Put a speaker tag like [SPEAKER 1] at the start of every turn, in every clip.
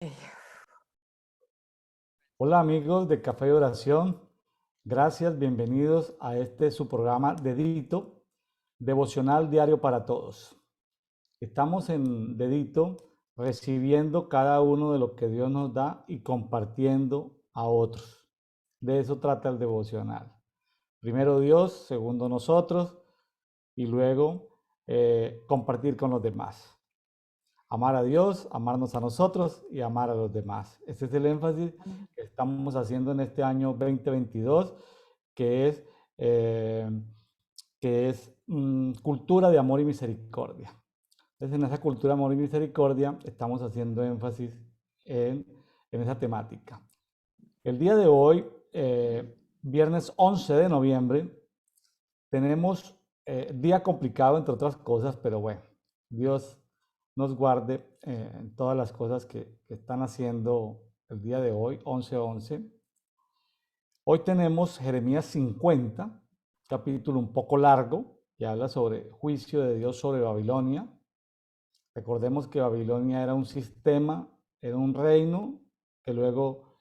[SPEAKER 1] Eh,
[SPEAKER 2] Hola amigos de Café y Oración, gracias, bienvenidos a este su programa Dedito, devocional diario para todos. Estamos en Dedito recibiendo cada uno de lo que Dios nos da y compartiendo a otros. De eso trata el devocional. Primero Dios, segundo nosotros y luego compartir con los demás. Amar a Dios, amarnos a nosotros y amar a los demás. Ese es el énfasis que estamos haciendo en este año 2022, que es, eh, cultura de amor y misericordia. Entonces, en esa cultura de amor y misericordia estamos haciendo énfasis en, en esa temática. El día de hoy, viernes 11 de noviembre, tenemos día complicado, entre otras cosas, pero bueno, Dios nos guarde en todas las cosas que están haciendo el día de hoy, 11:11. Hoy tenemos Jeremías 50, capítulo un poco largo, que habla sobre juicio de Dios sobre Babilonia. Recordemos que Babilonia era un sistema, era un reino, que luego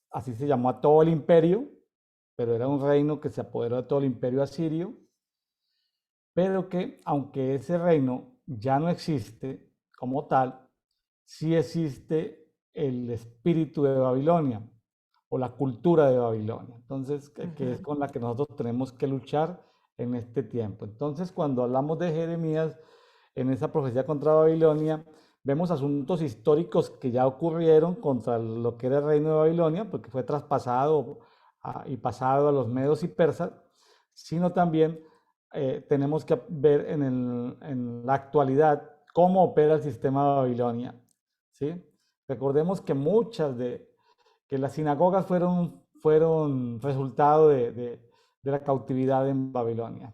[SPEAKER 2] así se llamó a todo el imperio, pero era un reino que se apoderó de todo el imperio asirio, pero que aunque ese reino ya no existe como tal, sí existe el espíritu de Babilonia o la cultura de Babilonia. Entonces, que es
[SPEAKER 1] ujú.
[SPEAKER 2] con la que nosotros tenemos que luchar en este tiempo. Entonces, cuando hablamos de Jeremías, en esa profecía contra Babilonia, vemos asuntos históricos que ya ocurrieron contra lo que era el reino de Babilonia, porque fue traspasado y pasado a los medos y persas, sino también tenemos que ver en la actualidad cómo opera el sistema de Babilonia. ¿Sí? Recordemos que que las sinagogas fueron resultado de la cautividad en Babilonia.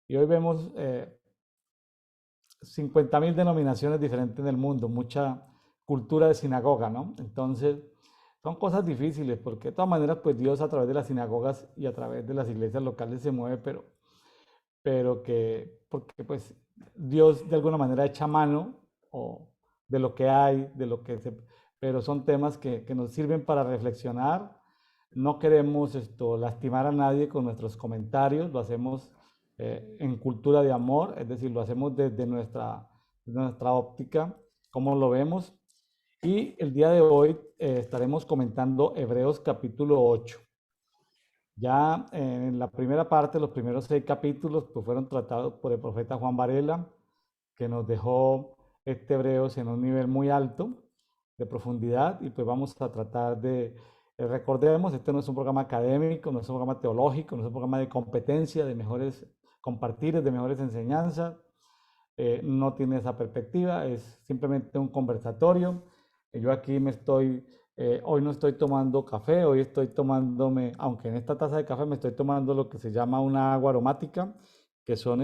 [SPEAKER 2] Y hoy vemos 50.000 denominaciones diferentes en el mundo, mucha cultura de sinagoga, ¿no? Entonces, son cosas difíciles porque de todas maneras, pues Dios a través de las sinagogas y a través de las iglesias locales se mueve, pero porque pues Dios de alguna manera echa mano o de lo que hay, pero son temas que nos sirven para reflexionar. No queremos lastimar a nadie con nuestros comentarios, lo hacemos en cultura de amor, es decir, lo hacemos desde nuestra óptica, cómo lo vemos. Y el día de hoy estaremos comentando Hebreos capítulo 8. Ya en la primera parte, los primeros 6 capítulos, pues fueron tratados por el profeta Juan Varela, que nos dejó Hebreos en un nivel muy alto de profundidad y pues vamos a tratar recordemos, este no es un programa académico, no es un programa teológico, no es un programa de competencia, de mejores compartires, de mejores enseñanzas, no tiene esa perspectiva, es simplemente un conversatorio. Yo aquí hoy no estoy tomando café, hoy estoy tomándome, aunque en esta taza de café me estoy tomando lo que se llama una agua aromática, que son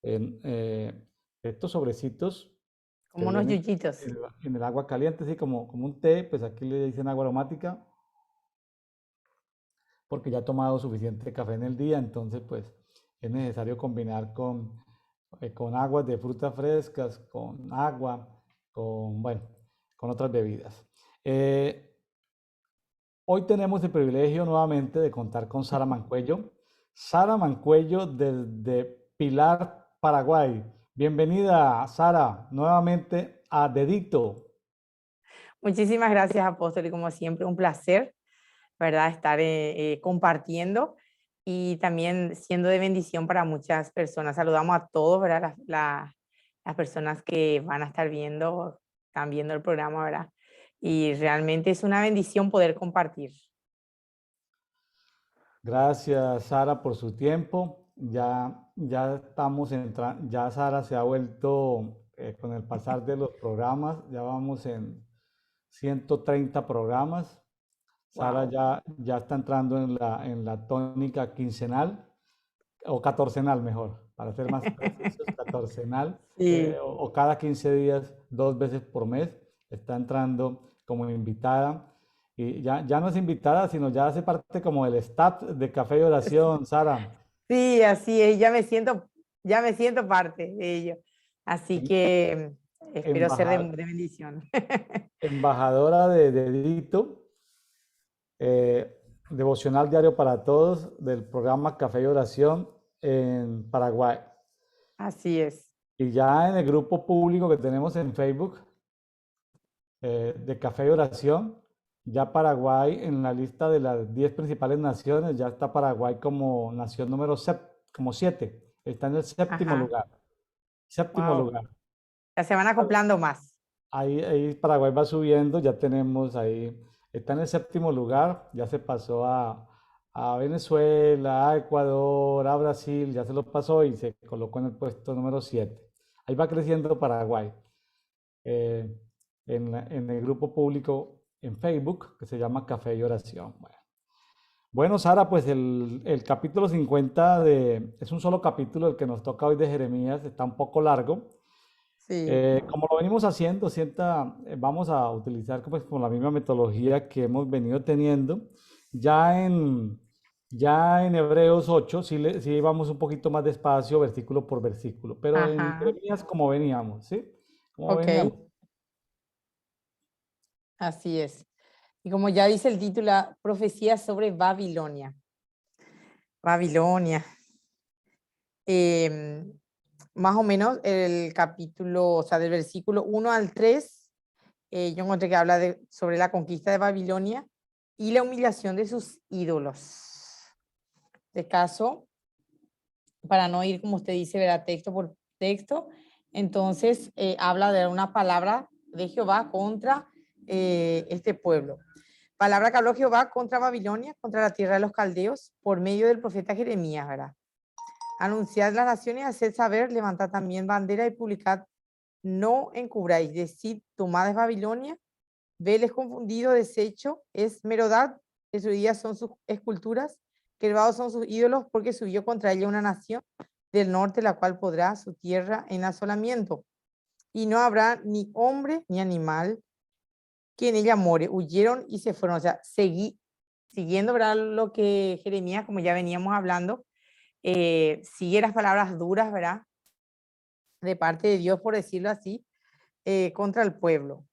[SPEAKER 2] en, eh, estos sobrecitos que
[SPEAKER 1] Como unos
[SPEAKER 2] vienen
[SPEAKER 1] yuyitos.
[SPEAKER 2] en el agua caliente, así como un té, pues aquí le dicen agua aromática, porque ya he tomado suficiente café en el día, entonces pues es necesario combinar con aguas de frutas frescas, con agua, bueno, con otras bebidas. Eh, Hoy tenemos el privilegio nuevamente de contar con Sara Mancuello. Sara Mancuello desde Pilar, Paraguay. Bienvenida, Sara, nuevamente a Dedito.
[SPEAKER 1] Muchísimas gracias, Apóstol, y como siempre, un placer, ¿verdad? Estar compartiendo y también siendo de bendición para muchas personas. Saludamos a todos, ¿verdad? Las personas que van a estar viendo, están viendo el programa, ¿verdad? Y realmente es una bendición poder compartir.
[SPEAKER 2] Gracias, Sara, por su tiempo. Ya estamos entrando, ya Sara se ha vuelto, con el pasar de los programas, ya vamos en 130 programas. Sara
[SPEAKER 1] Wow.
[SPEAKER 2] ya está entrando en la tónica quincenal o catorcenal mejor, para ser más precisos, catorcenal,
[SPEAKER 1] Sí.
[SPEAKER 2] o cada 15 días, 2 veces por mes, está entrando como invitada. Y ya no es invitada, sino ya hace parte como del staff de Café y Oración, Sara.
[SPEAKER 1] Sí, así es, ya me siento parte de ello. Así
[SPEAKER 2] En-
[SPEAKER 1] que Espero ser de bendición.
[SPEAKER 2] embajadora de Dedito, devocional diario para todos del programa Café y Oración en Paraguay.
[SPEAKER 1] Así es.
[SPEAKER 2] Y ya en el grupo público que tenemos en Facebook de Café y Oración, ya Paraguay en la lista de las 10 principales naciones, ya está Paraguay como nación número como 7, está en el séptimo
[SPEAKER 1] Ajá.
[SPEAKER 2] lugar. Séptimo
[SPEAKER 1] Wow.
[SPEAKER 2] lugar.
[SPEAKER 1] Ya se van acoplando más.
[SPEAKER 2] Ahí Paraguay va subiendo, ya tenemos ahí, está en el séptimo lugar, ya se pasó a Venezuela, a Ecuador, a Brasil, ya se lo pasó y se colocó en el puesto número 7. Ahí va creciendo Paraguay. eh, en el grupo público en Facebook que se llama Café y Oración. Bueno, Sara, pues el capítulo 50 es un solo capítulo el que nos toca hoy de Jeremías, está un poco largo.
[SPEAKER 1] Sí.
[SPEAKER 2] Como lo venimos haciendo, vamos a utilizar pues, con la misma metodología que hemos venido teniendo. Ya en, ya en Hebreos 8 sí vamos un poquito más despacio, versículo por versículo, pero en
[SPEAKER 1] Ajá.
[SPEAKER 2] Jeremías como veníamos, ¿sí? Como
[SPEAKER 1] Ok.
[SPEAKER 2] veníamos.
[SPEAKER 1] Así es. Y como ya dice el título, profecía sobre Babilonia. Babilonia. Em, Más o menos el capítulo, o sea, del versículo 1 al 3, yo encontré que habla sobre la conquista de Babilonia y la humillación de sus ídolos. De caso, para no ir, como usted dice, verá texto por texto, entonces habla de una palabra de Jehová contra este pueblo. Palabra que habló Jehová contra Babilonia, contra la tierra de los caldeos, por medio del profeta Jeremías, ¿verdad? Anunciad las naciones, haced saber, levantad también bandera y publicad, no encubráis, decid, tomad es Babilonia, veles confundido, deshecho, es Merodad, destruidas son sus esculturas, quebrados son sus ídolos, porque subió contra ella una nación del norte, la cual podrá su tierra en asolamiento. Y no habrá ni hombre ni animal que en ella more. Huyeron y se fueron. O sea, siguiendo, ¿verdad? Lo que Jeremías, como ya veníamos hablando, sigue las palabras duras, ¿verdad? De parte de Dios, por decirlo así, contra el pueblo.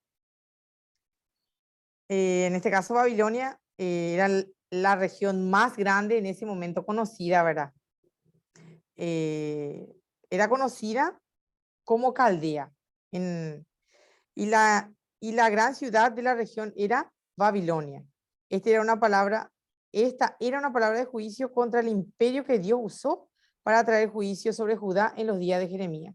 [SPEAKER 1] En este caso, Babilonia era la región más grande en ese momento conocida, ¿verdad? Era conocida como Caldea. En, y, y la gran ciudad de la región era Babilonia. Esta era una palabra de juicio contra el imperio que Dios usó para traer juicio sobre Judá en los días de Jeremías.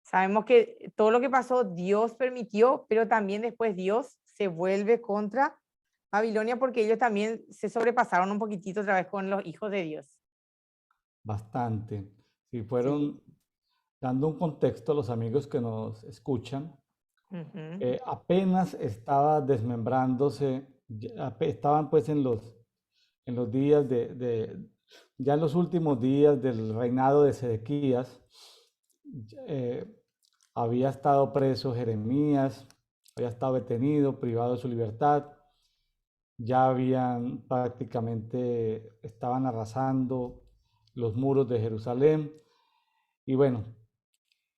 [SPEAKER 1] Sabemos que todo lo que pasó Dios permitió, pero también después Dios se vuelve contra Babilonia porque ellos también se sobrepasaron un poquitito otra vez con los hijos de Dios.
[SPEAKER 2] Bastante. Si
[SPEAKER 1] Sí.
[SPEAKER 2] fueron dando un contexto a los amigos que nos escuchan, apenas estaba desmembrándose, estaban pues en los días ya en los últimos días del reinado de Sedequías, eh, había estado preso Jeremías, había estado detenido, privado de su libertad, ya habían prácticamente, estaban arrasando los muros de Jerusalén. Y bueno,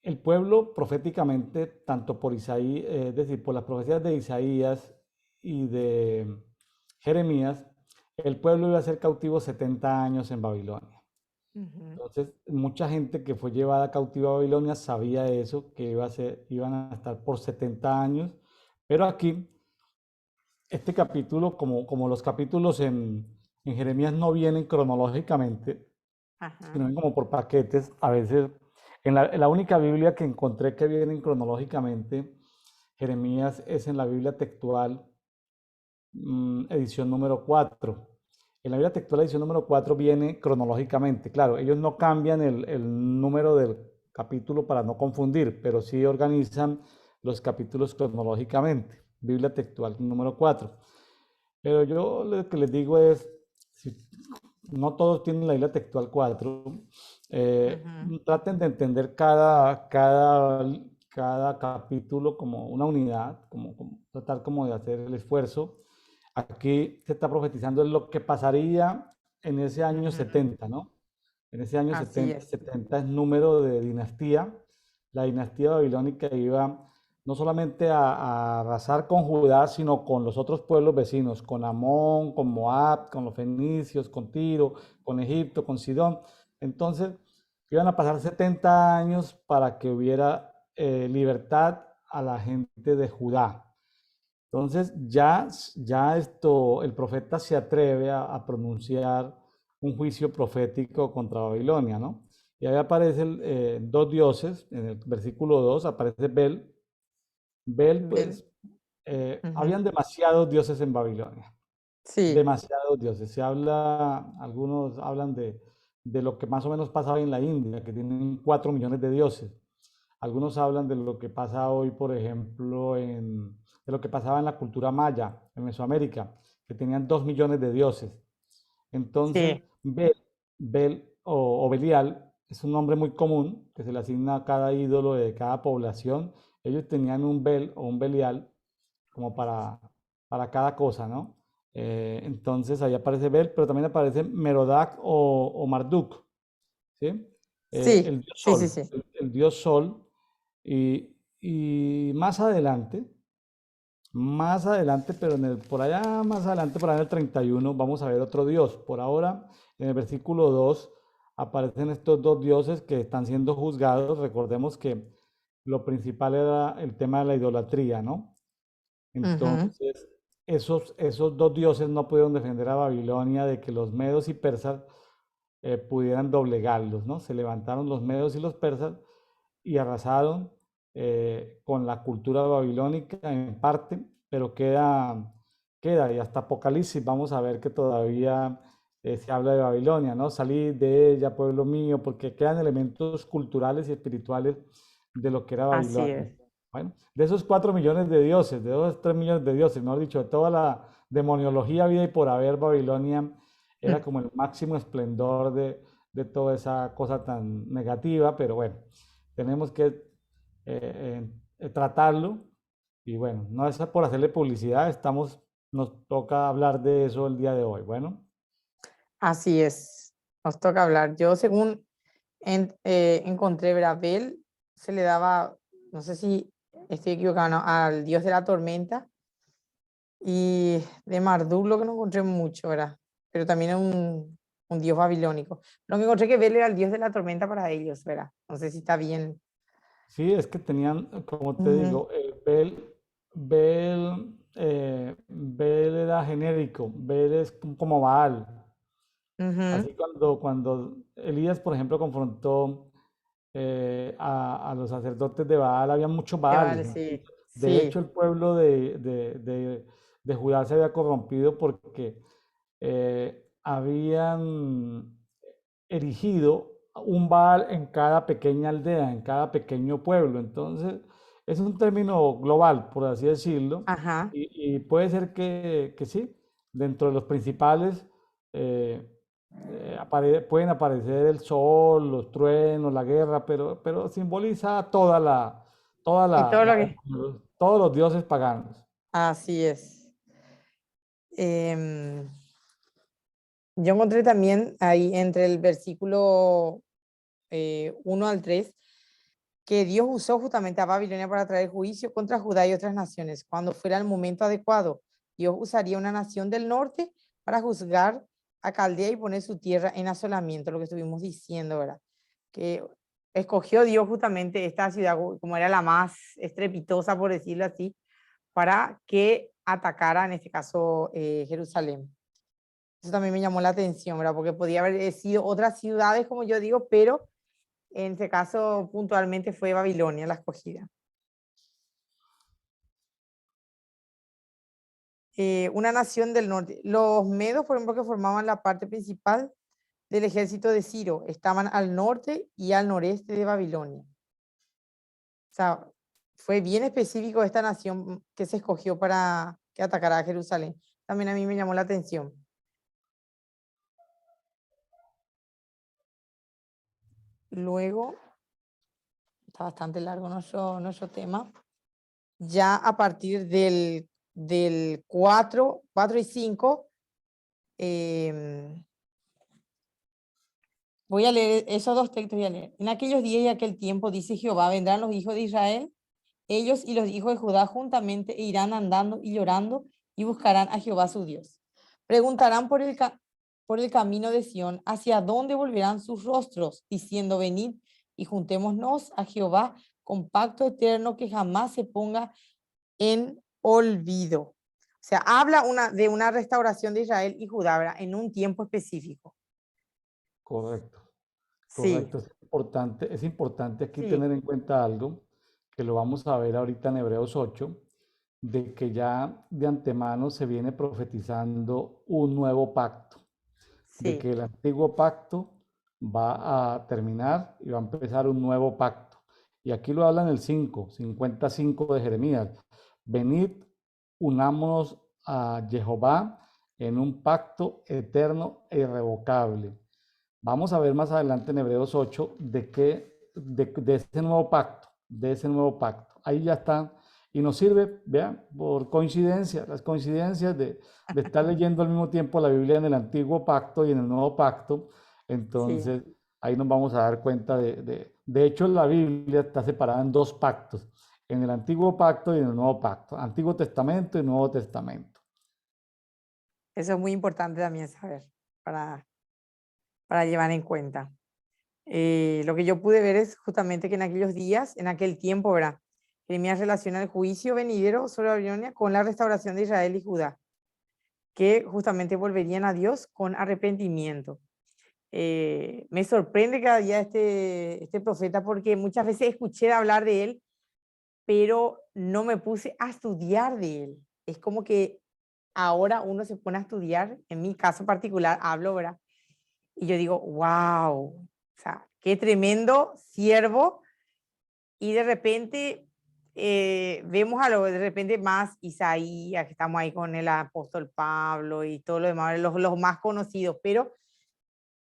[SPEAKER 2] el pueblo proféticamente, tanto por Isaías, es decir, por las profecías de Isaías y de Jeremías, el pueblo iba a ser cautivo 70 años en Babilonia. Entonces, mucha gente que fue llevada cautiva a Babilonia sabía eso, que iban a estar por 70 años, pero aquí, este capítulo, como los capítulos en Jeremías no vienen cronológicamente,
[SPEAKER 1] Ajá.
[SPEAKER 2] sino como por paquetes. A veces, en la única Biblia que encontré que vienen cronológicamente, Jeremías es en la Biblia textual, edición número 4. En la Biblia textual, edición número 4 viene cronológicamente. Claro, ellos no cambian el número del capítulo para no confundir, pero sí organizan los capítulos cronológicamente. Biblia textual número 4. Pero yo lo que les digo es, si no todos tienen la Biblia textual 4. Traten de entender cada capítulo como una unidad, tratar como de hacer el esfuerzo. Aquí se está profetizando lo que pasaría en ese año 70, ¿no? En ese año
[SPEAKER 1] Así
[SPEAKER 2] 70,
[SPEAKER 1] es.
[SPEAKER 2] 70 es número de dinastía, la dinastía babilónica iba no solamente a arrasar con Judá, sino con los otros pueblos vecinos, con Amón, con Moab, con los fenicios, con Tiro, con Egipto, con Sidón. Entonces, iban a pasar 70 años para que hubiera libertad a la gente de Judá. Entonces, ya el profeta se atreve a pronunciar un juicio profético contra Babilonia, ¿no? Y ahí aparecen dos dioses, en el versículo 2 aparece Bel. Bel,
[SPEAKER 1] Bel.
[SPEAKER 2] pues,
[SPEAKER 1] Ujú.
[SPEAKER 2] habían demasiados dioses en Babilonia,
[SPEAKER 1] Sí,
[SPEAKER 2] demasiados dioses. Algunos hablan de lo que más o menos pasa hoy en la India, que tienen 4 millones de dioses. Algunos hablan de lo que pasa hoy, por ejemplo, de lo que pasaba en la cultura maya, en Mesoamérica, que tenían 2 millones de dioses. Entonces,
[SPEAKER 1] sí,
[SPEAKER 2] Bel o Belial es un nombre muy común que se le asigna a cada ídolo de cada población. Ellos tenían un Bel o un Belial como para cada cosa, ¿no? Entonces ahí aparece Bel, pero también aparece Merodach o Marduk, ¿sí?
[SPEAKER 1] sí,
[SPEAKER 2] El dios
[SPEAKER 1] sí, sí,
[SPEAKER 2] Sol,
[SPEAKER 1] sí.
[SPEAKER 2] el dios Sol. Y más adelante, pero por allá más adelante, por allá en el 31, vamos a ver otro dios. Por ahora, en el versículo 2 aparecen estos dos dioses que están siendo juzgados. Recordemos que lo principal era el tema de la idolatría, ¿no?
[SPEAKER 1] Ujú.
[SPEAKER 2] Entonces, esos dos dioses no pudieron defender a Babilonia de que los medos y persas pudieran doblegarlos, ¿no? Se levantaron los medos y los persas y arrasaron con la cultura babilónica en parte, pero y hasta Apocalipsis vamos a ver que todavía se habla de Babilonia, ¿no? Salid de ella, pueblo mío, porque quedan elementos culturales y espirituales de lo que era
[SPEAKER 1] Así
[SPEAKER 2] Babilonia.
[SPEAKER 1] es.
[SPEAKER 2] Bueno, de esos 4 millones de dioses, de esos 3 millones de dioses, mejor dicho, de toda la demoniología vida y por haber, Babilonia era
[SPEAKER 1] Mm.
[SPEAKER 2] como el máximo esplendor de toda esa cosa tan negativa, pero bueno, tenemos que tratarlo y bueno, no es por hacerle publicidad, nos toca hablar de eso el día de hoy. Bueno,
[SPEAKER 1] Así es. Nos toca hablar. Yo, según encontré, ¿verdad? Bel se le daba, no sé si estoy equivocado, ¿no? Al dios de la tormenta, y de Marduk lo que no encontré mucho, ¿verdad? Pero también es un dios babilónico. Lo que encontré que Bel era el dios de la tormenta para ellos, ¿verdad? No sé si está bien.
[SPEAKER 2] sí, es que tenían, como te
[SPEAKER 1] Ujú,
[SPEAKER 2] digo, Bel era genérico, Bel es como Baal.
[SPEAKER 1] ujú.
[SPEAKER 2] Así cuando Elías, por ejemplo, confrontó a los sacerdotes de Baal, había muchos
[SPEAKER 1] Vale,
[SPEAKER 2] Baales.
[SPEAKER 1] sí,
[SPEAKER 2] De hecho,
[SPEAKER 1] sí,
[SPEAKER 2] el pueblo de Judá se había corrompido porque habían erigido un Baal en cada pequeña aldea, en cada pequeño pueblo. Entonces, es un término global, por así decirlo,
[SPEAKER 1] ajá.
[SPEAKER 2] y puede ser que sí, dentro de los principales eh, pueden aparecer el sol, los truenos, la guerra, pero simboliza
[SPEAKER 1] Y todo lo que,
[SPEAKER 2] todos los dioses paganos.
[SPEAKER 1] así es. Em, yo encontré también ahí entre el versículo 1 al 3 que Dios usó justamente a Babilonia para traer juicio contra Judá y otras naciones. Cuando fuera el momento adecuado, Dios usaría una nación del norte para juzgar a Caldea y poner su tierra en asolamiento, lo que estuvimos diciendo, ¿verdad? Que escogió Dios justamente esta ciudad como era la más estrepitosa, por decirlo así, para que atacara, en este caso, Jerusalén. Eso también me llamó la atención, ¿verdad? Porque podía haber sido otras ciudades, como yo digo, pero en este caso puntualmente fue Babilonia la escogida. Una nación del norte. Los medos, por ejemplo, que formaban la parte principal del ejército de Ciro, estaban al norte y al noreste de Babilonia. O sea, fue bien específico esta nación que se escogió para que atacara a Jerusalén. También a mí me llamó la atención. Luego, está bastante largo nuestro tema. Ya a partir del 4 y 5, Voy a leer esos dos textos, voy a leer. En aquellos días y aquel tiempo, dice Jehová, vendrán los hijos de Israel, ellos y los hijos de Judá juntamente, e irán andando y llorando y buscarán a Jehová su Dios. Preguntarán por el camino de Sión, hacia dónde volverán sus rostros, diciendo, venid y juntémonos a Jehová con pacto eterno que jamás se ponga en olvido. O sea, habla de una restauración de Israel y Judá, ¿verdad? En un tiempo específico.
[SPEAKER 2] Correcto,
[SPEAKER 1] Sí,
[SPEAKER 2] correcto. Es importante aquí
[SPEAKER 1] sí,
[SPEAKER 2] tener en cuenta algo, que lo vamos a ver ahorita en Hebreos 8, de que ya de antemano se viene profetizando un nuevo pacto, de
[SPEAKER 1] sí,
[SPEAKER 2] que el antiguo pacto va a terminar y va a empezar un nuevo pacto. Y aquí lo habla en el 55 de Jeremías. Venid, unámonos a Jehová en un pacto eterno e irrevocable. Vamos a ver más adelante en Hebreos 8 de ese nuevo pacto, de ese nuevo pacto. Ahí ya está. Y nos sirve, vean, por coincidencia, las coincidencias de estar leyendo al mismo tiempo la Biblia en el antiguo pacto y en el nuevo pacto.
[SPEAKER 1] sí.
[SPEAKER 2] Entonces, ahí nos vamos a dar cuenta de hecho, la Biblia está separada en dos pactos, en el antiguo pacto y en el nuevo pacto, Antiguo Testamento y Nuevo Testamento.
[SPEAKER 1] Eso es muy importante también saber para, para llevar en cuenta. Lo que yo pude ver es justamente que en aquellos días, en aquel tiempo, ¿verdad? Jeremías relaciona el juicio venidero sobre Babilonia con la restauración de Israel y Judá, que justamente volverían a Dios con arrepentimiento. Me sorprende cada día este profeta porque muchas veces escuché hablar de él, pero no me puse a estudiar de él. Es como que ahora uno se pone a estudiar, en mi caso particular hablo, ¿verdad? Y yo digo, wow, o sea, qué tremendo siervo. Y de repente vemos a lo de repente más Isaías, que estamos ahí con el apóstol Pablo y todo lo demás, los más conocidos, pero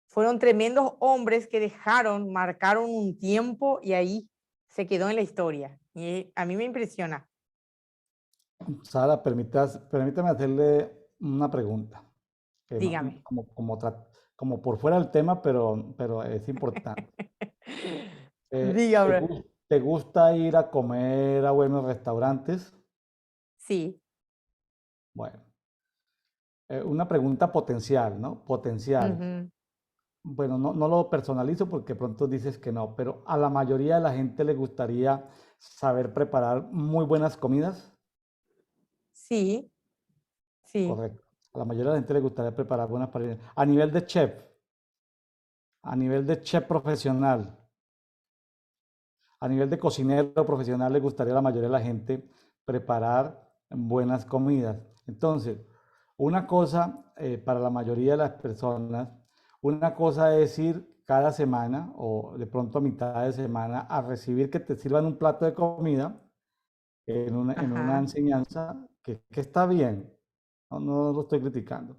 [SPEAKER 1] fueron tremendos hombres que dejaron, marcaron un tiempo y ahí se quedó en la historia. Y a mí me impresiona.
[SPEAKER 2] Sara, permítame hacerle una pregunta, que
[SPEAKER 1] Dígame.
[SPEAKER 2] como por fuera del tema, pero es importante.
[SPEAKER 1] Dígame.
[SPEAKER 2] ¿Te gusta ir a comer a buenos restaurantes?
[SPEAKER 1] Sí.
[SPEAKER 2] Bueno, una pregunta potencial, ¿no? Potencial.
[SPEAKER 1] Ujú.
[SPEAKER 2] Bueno, no lo personalizo porque pronto dices que no, pero a la mayoría de la gente le gustaría saber preparar muy buenas comidas.
[SPEAKER 1] Sí, sí.
[SPEAKER 2] Correcto. A la mayoría de la gente le gustaría preparar buenas comidas. A nivel de chef profesional, a nivel de cocinero profesional, le gustaría a la mayoría de la gente preparar buenas comidas. Entonces, una cosa para la mayoría de las personas, una cosa es ir cada semana o de pronto a mitad de semana a recibir que te sirvan un plato de comida en una
[SPEAKER 1] Ajá.
[SPEAKER 2] enseñanza que está bien, no lo estoy criticando,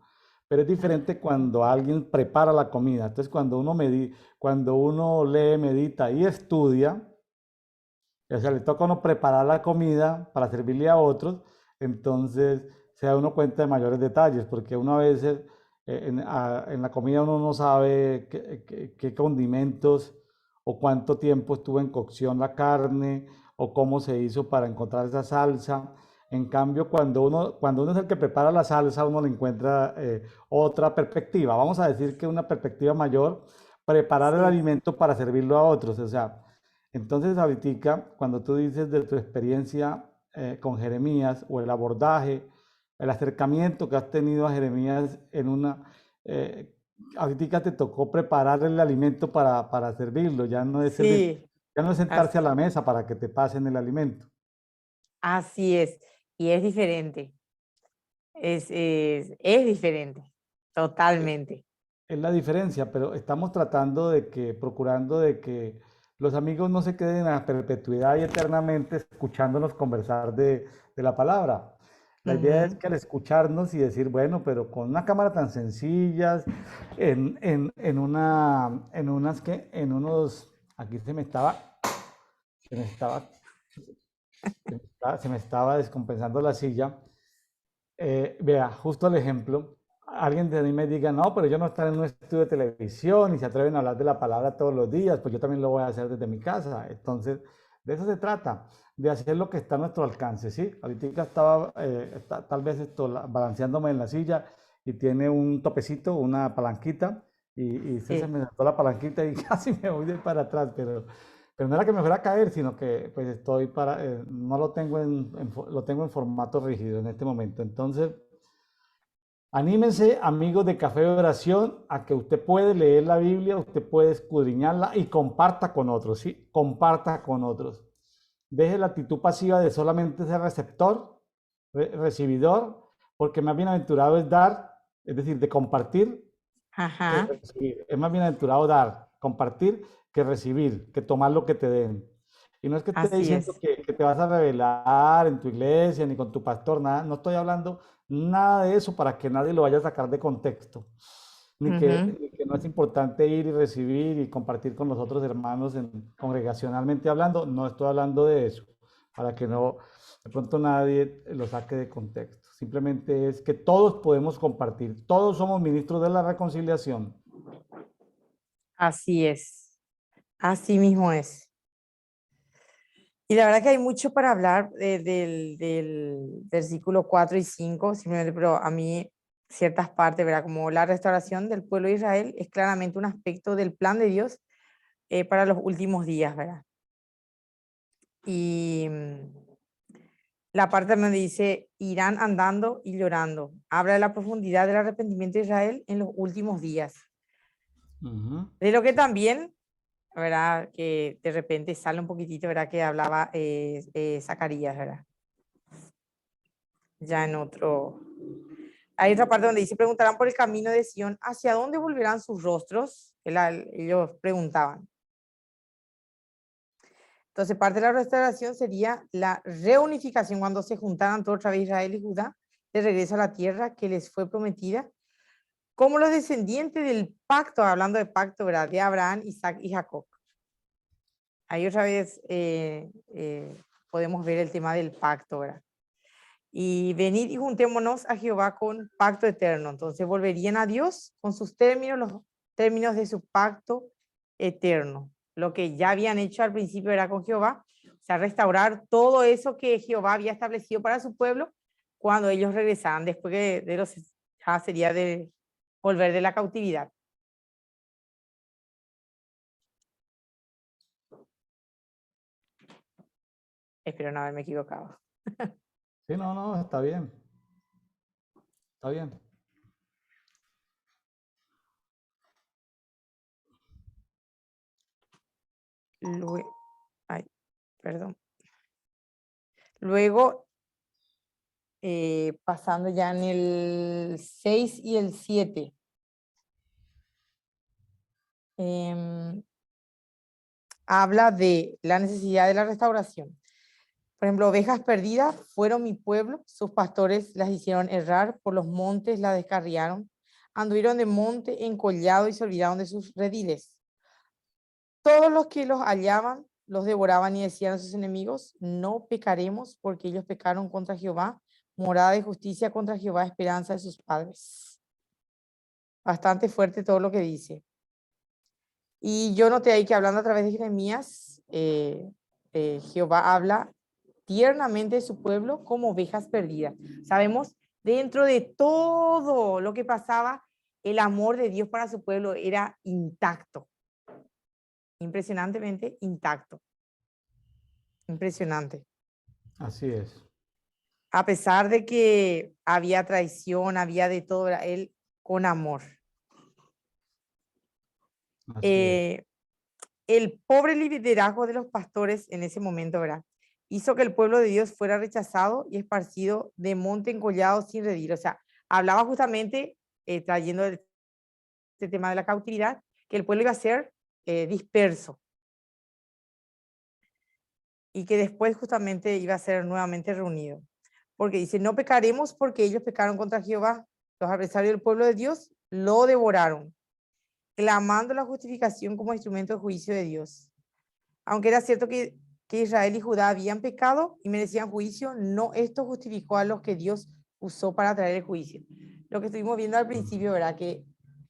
[SPEAKER 2] pero es diferente cuando alguien prepara la comida. Entonces, cuando uno lee, medita y estudia, o sea, le toca a uno preparar la comida para servirle a otros, entonces se da uno cuenta de mayores detalles, porque uno a veces en la comida uno no sabe qué condimentos o cuánto tiempo estuvo en cocción la carne o cómo se hizo para encontrar esa salsa. En cambio, cuando uno es el que prepara la salsa, uno le encuentra otra perspectiva. Vamos a decir que una perspectiva mayor, preparar el
[SPEAKER 1] Sí,
[SPEAKER 2] alimento para servirlo a otros. O sea, entonces, ahorita, cuando tú dices de tu experiencia con Jeremías o el abordaje, el acercamiento que has tenido a Jeremías eh, ahorita te tocó preparar el alimento para servirlo,
[SPEAKER 1] sí,
[SPEAKER 2] ya no es sentarse a
[SPEAKER 1] así,
[SPEAKER 2] la mesa para que te pasen el alimento.
[SPEAKER 1] así es. Y es diferente. Es diferente, totalmente.
[SPEAKER 2] Es la diferencia, pero estamos tratando procurando de que los amigos no se queden a perpetuidad y eternamente escuchándonos conversar de la palabra. La idea es
[SPEAKER 1] Ujú.
[SPEAKER 2] que al escucharnos y decir, bueno, pero con una cámara tan sencillas, en unas que, en unos, aquí se me estaba, se me estaba descompensando la silla. Vea, justo el ejemplo, alguien de mí me diga, no, pero yo no estar en un estudio de televisión y se atreven a hablar de la palabra todos los días, pues yo también lo voy a hacer desde mi casa. Entonces, de eso se trata, de hacer lo que está a nuestro alcance, ¿sí? Ahorita estaba tal vez balanceándome en la silla y tiene un topecito, una palanquita, y se
[SPEAKER 1] Sí.
[SPEAKER 2] me saltó la palanquita y casi me voy de para atrás, pero no era que me fuera a caer, sino que pues estoy no lo tengo lo tengo en formato rígido en este momento. Entonces, anímense, amigos de Café de Oración, a que usted puede leer la Biblia, usted puede escudriñarla y comparta con otros, ¿sí? Comparta con otros. Deje la actitud pasiva de solamente ser receptor, recibidor, porque más bienaventurado es dar, es decir, de compartir que
[SPEAKER 1] Ajá,
[SPEAKER 2] recibir. Es más bienaventurado dar, compartir que recibir, que tomar lo que te den. Y no es que esté
[SPEAKER 1] así
[SPEAKER 2] diciendo
[SPEAKER 1] es.
[SPEAKER 2] que te vas a revelar en tu iglesia ni con tu pastor, nada, no estoy hablando nada de eso para que nadie lo vaya a sacar de contexto,
[SPEAKER 1] Ujú.
[SPEAKER 2] ni que no es importante ir y recibir y compartir con los otros hermanos congregacionalmente hablando, no estoy hablando de eso, para que no, de pronto nadie lo saque de contexto. Simplemente es que todos podemos compartir, todos somos ministros de la reconciliación.
[SPEAKER 1] Así es. Así mismo es. Y la verdad que hay mucho para hablar del versículo 4 y 5 simplemente, pero a mí ciertas partes, ¿verdad? Como la restauración del pueblo de Israel es claramente un aspecto del plan de Dios para los últimos días, ¿verdad? Y la parte donde dice, irán andando y llorando, habla de la profundidad del arrepentimiento de Israel en los últimos días.
[SPEAKER 2] Ujú.
[SPEAKER 1] De lo que también, ¿verdad? Que de repente sale un poquitito, ¿verdad? Que hablaba Zacarías, ¿verdad? Ya en otro. Hay otra parte donde dice, preguntarán por el camino de Sion, ¿hacia dónde volverán sus rostros? Ellos preguntaban. Entonces, parte de la restauración sería la reunificación cuando se juntaran toda otra vez Israel y Judá de regreso a la tierra que les fue prometida, como los descendientes del pacto, hablando de pacto, ¿verdad? De Abraham, Isaac y Jacob. Ahí otra vez podemos ver el tema del pacto, ¿verdad? Y venid y juntémonos a Jehová con pacto eterno. Entonces volverían a Dios con sus términos, los términos de su pacto eterno. Lo que ya habían hecho al principio era con Jehová, o sea, restaurar todo eso que Jehová había establecido para su pueblo cuando ellos regresaban, después de los, ya sería de volver de la cautividad. Espero no haberme equivocado.
[SPEAKER 2] Sí, no, no, está bien, está bien.
[SPEAKER 1] Luego, ay, perdón. Luego, pasando ya en el 6 y el 7. Habla de la necesidad de la restauración. Por ejemplo, ovejas perdidas fueron mi pueblo, sus pastores las hicieron errar, por los montes la descarriaron, anduvieron de monte encollado y se olvidaron de sus rediles. Todos los que los hallaban los devoraban y decían a sus enemigos, no pecaremos porque ellos pecaron contra Jehová, morada de justicia contra Jehová, esperanza de sus padres. Bastante fuerte todo lo que dice. Y yo noté ahí que hablando a través de Jeremías, Jehová habla tiernamente de su pueblo como ovejas perdidas. Sabemos, dentro de todo lo que pasaba, el amor de Dios para su pueblo era intacto, impresionantemente intacto, impresionante.
[SPEAKER 2] Así es,
[SPEAKER 1] A pesar de que había traición, había de todo, era él con amor.
[SPEAKER 2] así es.
[SPEAKER 1] Eh, el pobre liderazgo de los pastores en ese momento, ¿verdad? Hizo que el pueblo de Dios fuera rechazado y esparcido de monte encollado sin redil. O sea, hablaba justamente, trayendo este tema de la cautividad, que el pueblo iba a ser disperso y que después justamente iba a ser nuevamente reunido. Porque dice, no pecaremos porque ellos pecaron contra Jehová. Los adversarios del pueblo de Dios lo devoraron, clamando la justificación como instrumento de juicio de Dios. Aunque era cierto que Israel y Judá habían pecado y merecían juicio, no esto justificó a los que Dios usó para traer el juicio. lo que estuvimos viendo al principio, ¿verdad? Que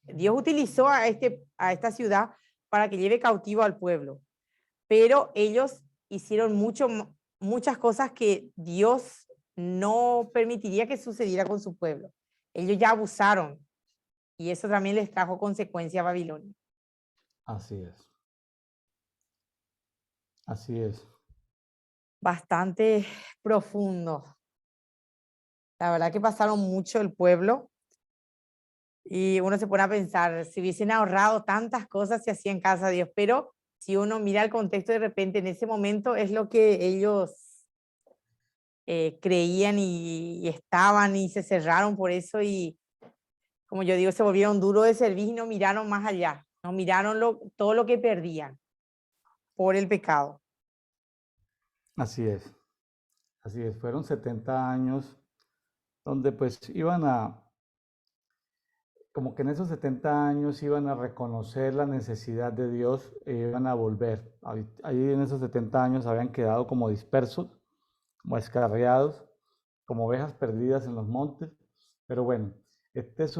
[SPEAKER 1] Dios utilizó a esta ciudad para que lleve cautivo al pueblo, pero ellos hicieron muchas cosas que Dios no permitiría que sucediera con su pueblo. Ellos ya abusaron y eso también les trajo consecuencia a Babilonia.
[SPEAKER 2] Así es. Así es.
[SPEAKER 1] Bastante profundo. La verdad que pasaron mucho el pueblo y uno se pone a pensar, si hubiesen ahorrado tantas cosas se hacía en casa de Dios, pero si uno mira el contexto de repente en ese momento es lo que ellos creían y estaban y se cerraron por eso y como yo digo, se volvieron duros de servir y no miraron más allá, no miraron todo lo que perdían por el pecado.
[SPEAKER 2] Así es. Así es. Fueron 70 años donde pues iban a, como que en esos 70 años iban a reconocer la necesidad de Dios e iban a volver. Ahí en esos 70 años habían quedado como dispersos, como descarriados, como ovejas perdidas en los montes. Pero bueno, este es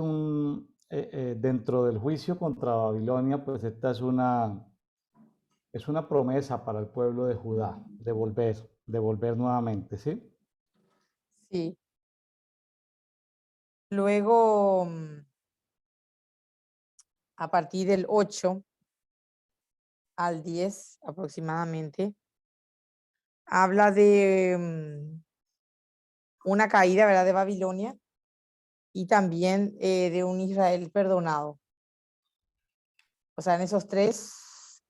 [SPEAKER 2] dentro del juicio contra Babilonia, pues esta es una promesa para el pueblo de Judá, de volver nuevamente, ¿sí?
[SPEAKER 1] Sí. Luego, a partir del 8 al 10 aproximadamente, habla de una caída, ¿verdad?, de Babilonia y también de un Israel perdonado. O sea, en esos tres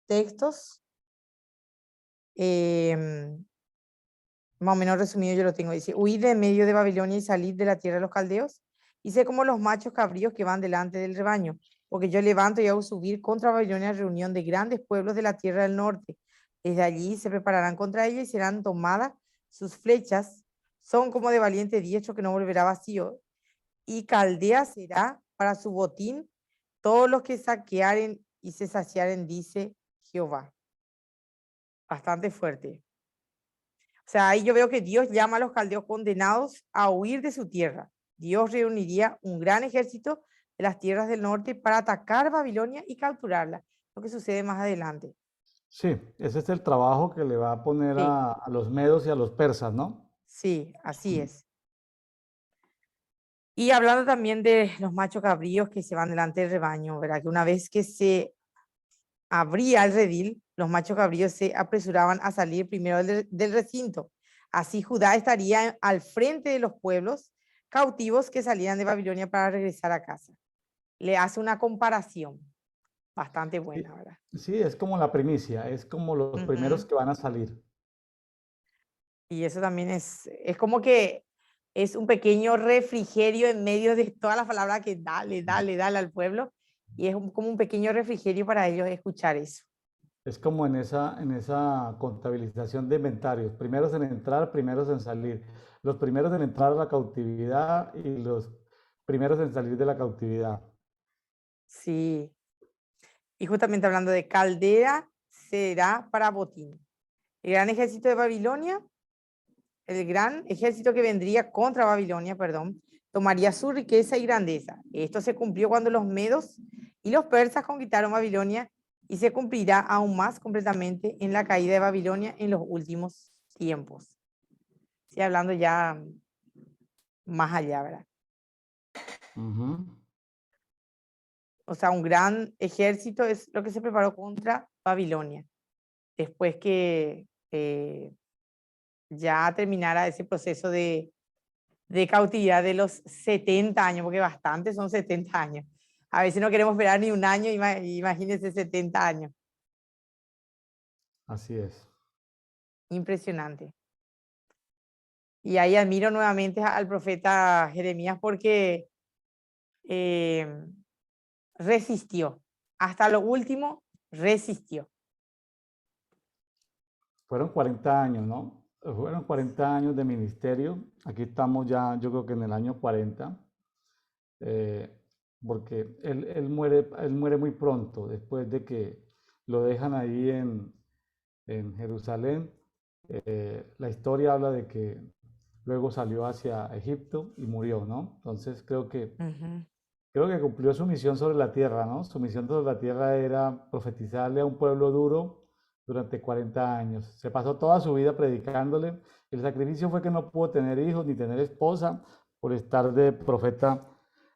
[SPEAKER 1] textos, más o menos resumido yo lo tengo, dice, huid de medio de Babilonia y salid de la tierra de los caldeos, y sé como los machos cabríos que van delante del rebaño, porque yo levanto y hago subir contra Babilonia reunión de grandes pueblos de la tierra del norte. Desde allí se prepararán contra ella y serán tomadas sus flechas, son como de valiente diestro que no volverá vacío, y Caldea será para su botín todos los que saquearen y se saciaren, dice Jehová. Bastante fuerte. O sea, ahí yo veo que Dios llama a los caldeos condenados a huir de su tierra. Dios reuniría un gran ejército de las tierras del norte para atacar Babilonia y capturarla, lo que sucede más adelante.
[SPEAKER 2] Sí, ese es el trabajo que le va a poner
[SPEAKER 1] Sí,
[SPEAKER 2] a los medos y a los persas, ¿no?
[SPEAKER 1] sí, así es. Y hablando también de los machos cabríos que se van delante del rebaño, ¿verdad? Que una vez que se abría el redil, los machos cabríos se apresuraban a salir primero del recinto. Así Judá estaría al frente de los pueblos cautivos que salían de Babilonia para regresar a casa. Le hace una comparación bastante
[SPEAKER 2] Sí,
[SPEAKER 1] buena, ¿verdad?
[SPEAKER 2] sí, es como la primicia, es como los primeros
[SPEAKER 1] Ujú.
[SPEAKER 2] que van a salir.
[SPEAKER 1] Y eso también es como que es un pequeño refrigerio en medio de todas las palabras que dale, dale, dale al pueblo. Y es como un pequeño refrigerio para ellos escuchar eso.
[SPEAKER 2] Es como en esa contabilización de inventarios, primeros en entrar, primeros en salir, los primeros en entrar a la cautividad y los primeros en salir de la cautividad.
[SPEAKER 1] Sí. Y justamente hablando de Caldera, será para botín. El gran ejército de Babilonia, el gran ejército que vendría contra Babilonia, perdón, tomaría su riqueza y grandeza. Esto se cumplió cuando los medos y los persas conquistaron Babilonia y se cumplirá aún más completamente en la caída de Babilonia en los últimos tiempos. Sí, hablando ya más allá, ¿verdad?
[SPEAKER 2] Ujú.
[SPEAKER 1] O sea, un gran ejército es lo que se preparó contra Babilonia. Después que ya terminara ese proceso de cautividad de los 70 años, porque bastante son 70 años. A veces no queremos esperar ni un año, imagínense 70 años.
[SPEAKER 2] Así es.
[SPEAKER 1] Impresionante. Y ahí admiro nuevamente al profeta Jeremías porque eh, resistió. Hasta lo último, resistió.
[SPEAKER 2] Fueron 40 años, ¿no? Fueron 40 años de ministerio. Aquí estamos ya, yo creo que en el año 40, eh, porque él muere muy pronto, después de que lo dejan ahí en Jerusalén. La historia habla de que luego salió hacia Egipto y murió, ¿no? Entonces
[SPEAKER 1] Ujú.
[SPEAKER 2] creo que cumplió su misión sobre la tierra, ¿no? Su misión sobre la tierra era profetizarle a un pueblo duro durante 40 años. Se pasó toda su vida predicándole. El sacrificio fue que no pudo tener hijos ni tener esposa por estar de profeta.